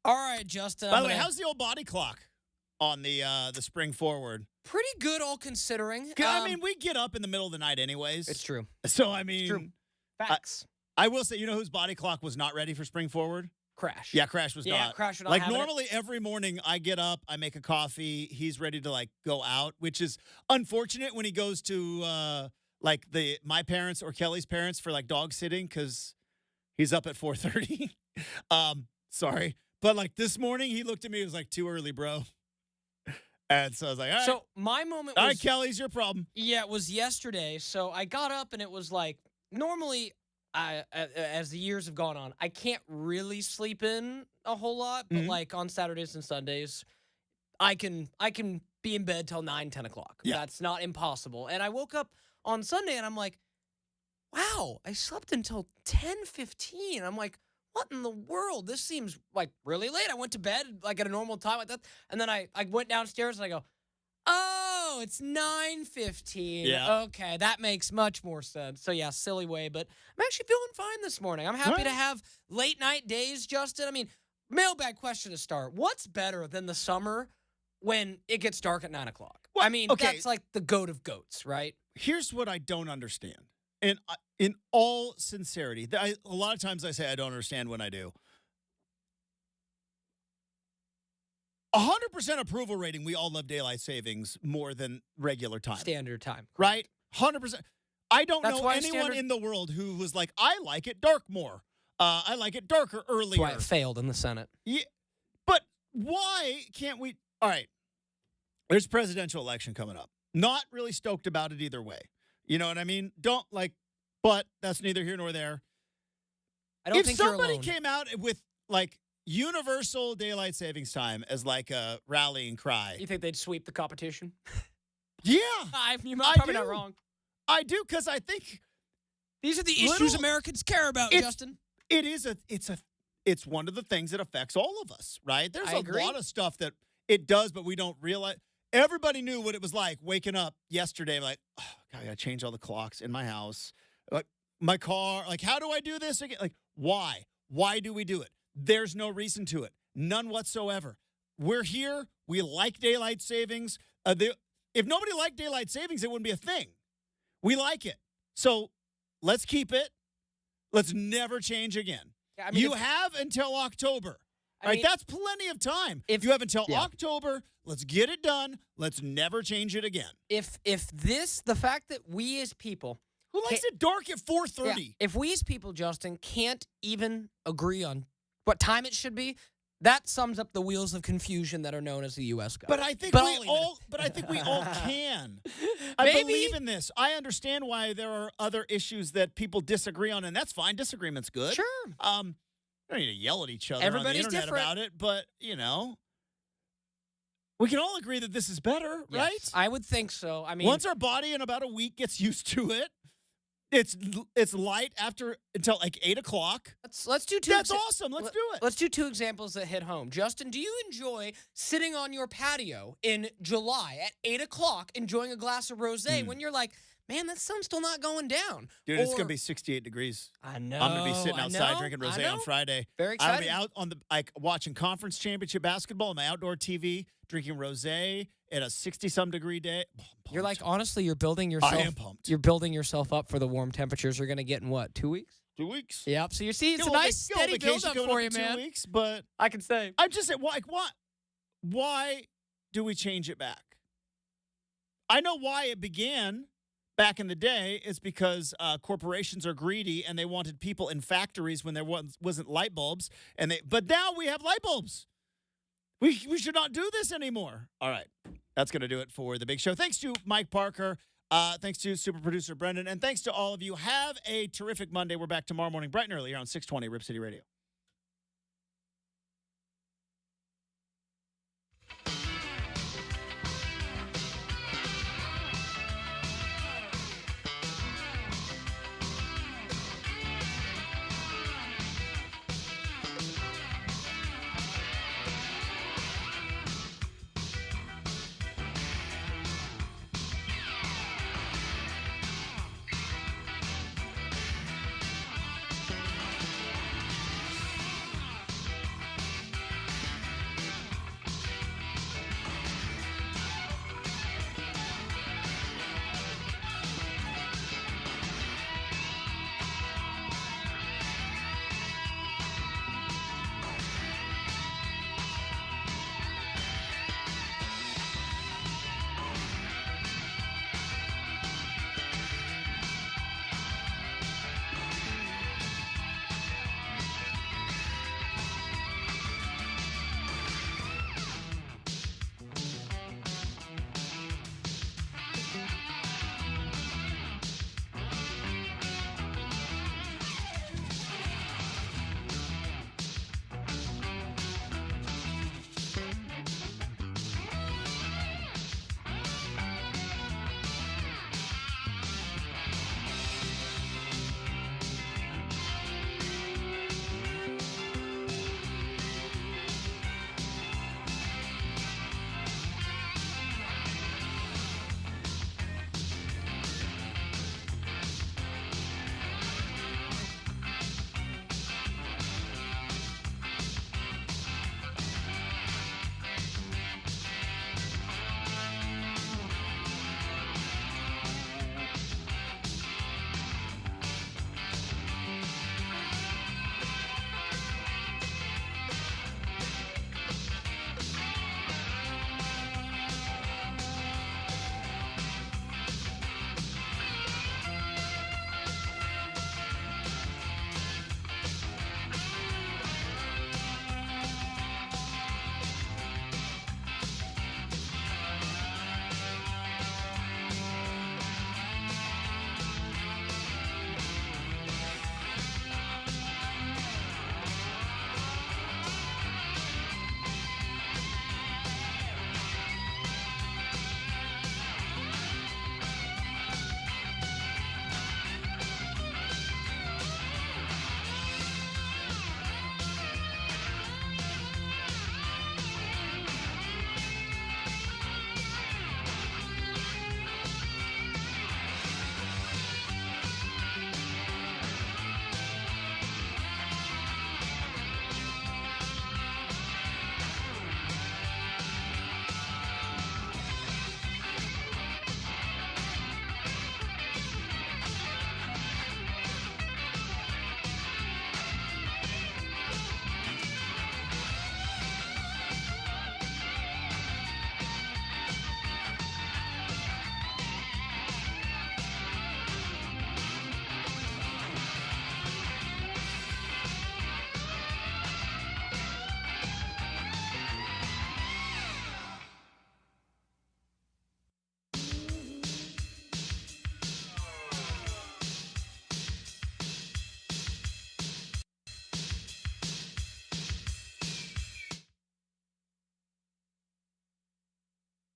All right, Justin. By the way, how's the old body clock on the spring forward? Pretty good, all considering. I mean, we get up in the middle of the night anyways. It's true. So, I mean, It's true. Facts. I will say, you know whose body clock was not ready for spring forward? Crash. Yeah, Crash was Yeah, not. Crash would not Like, have it. normally every morning I get up, I make a coffee, he's ready to, like, go out, which is unfortunate when he goes to, my parents or Kelly's parents for, like, dog sitting because he's up at 4:30. Sorry. But, like, this morning he looked at me, he was like, too early, bro. And so I was like, all right. So my moment was... All right, Kelly's your problem. Yeah, it was yesterday. So I got up and it was like, normally, as the years have gone on, I can't really sleep in a whole lot. But like on Saturdays and Sundays, I can be in bed till 9, 10 o'clock. Yeah. That's not impossible. And I woke up on Sunday and I'm like, wow, I slept until 10:15. I'm like, what in the world? This seems like really late. I went to bed like at a normal time like that. And then I went downstairs and I go, oh, it's 9:15. Yeah. Okay, that makes much more sense. So, yeah, silly way. But I'm actually feeling fine this morning. I'm happy to have late night days, Justin. I mean, mailbag question to start. What's better than the summer when it gets dark at 9 o'clock? Well, I mean, okay. that's like the goat of goats, right? Here's what I don't understand. And in all sincerity, a lot of times I say I don't understand when I do. 100% approval rating, we all love daylight savings more than regular time. Standard time. Right? 100%. I don't That's know why anyone standard- in the world who was like, I like it dark more. I like it darker earlier. That's why it failed in the Senate. Yeah, but why can't we? All right. There's a presidential election coming up. Not really stoked about it either way. You know what I mean? But that's neither here nor there. I don't If think you're somebody alone. came out with like universal daylight savings time as like a rallying cry, You think they'd sweep the competition? yeah, You're I probably not do. wrong. I do, because I think These are the issues Little- Americans care about, It's- Justin. it's one of the things that affects all of us, right? There's I a agree. lot of stuff that it does, but we don't realize. Everybody knew what it was like waking up yesterday, like, oh, God, I got to change all the clocks in my house. Like, my car, like, how do I do this again? Like, why? Why do we do it? There's no reason to it. None whatsoever. We're here. We like daylight savings. If nobody liked daylight savings, it wouldn't be a thing. We like it. So let's keep it. Let's never change again. Yeah, I mean, You have until October. I Right? mean, That's plenty of time. if- You have until yeah. October. Let's get it done. Let's never change it again. if the fact that we as people, Who likes it dark at 4:30? yeah, if we as people, Justin, can't even agree on what time it should be, that sums up the wheels of confusion that are known as the U.S. But government. I think But we I'll leave all. But I think we all can. I Maybe. believe in this. I understand why there are other issues that people disagree on, and that's fine. Disagreement's good. Sure. We don't need to yell at each other Everybody's on the internet different. about it, but we can all agree that this is better, right? Yes, I would think so. I mean, Once our body in about a week gets used to it, it's light until like 8 o'clock. let's do two. That's awesome. Let's do it. Let's do two examples that hit home. Justin, do you enjoy sitting on your patio in July at 8 o'clock enjoying a glass of rosé when you're like, man, that sun's still not going down? Dude, it's Or- gonna be 68 degrees. I know. I'm gonna be sitting I outside know, drinking I rosé on know. Friday. Very I'm gonna excited. be out on watching conference championship basketball on my outdoor TV, drinking rosé at a 60-some degree day. Oh, I'm You're like, pumped. honestly, you're building yourself. I am pumped. You're building yourself up for the warm temperatures you're going to get in what, 2 weeks? 2 weeks. Yep. So you see, it's Get a little nice get a little steady vacation build up coming for up you, in 2 man. weeks, but I can say. I'm just saying, why do we change it back? I know why it began back in the day. Is because corporations are greedy and they wanted people in factories when there wasn't light bulbs, but now we have light bulbs. We should not do this anymore. All right, that's going to do it for the big show. Thanks to Mike Parker. Thanks to super producer Brenden, and thanks to all of you. Have a terrific Monday. We're back tomorrow morning bright and early here on 620 Rip City Radio.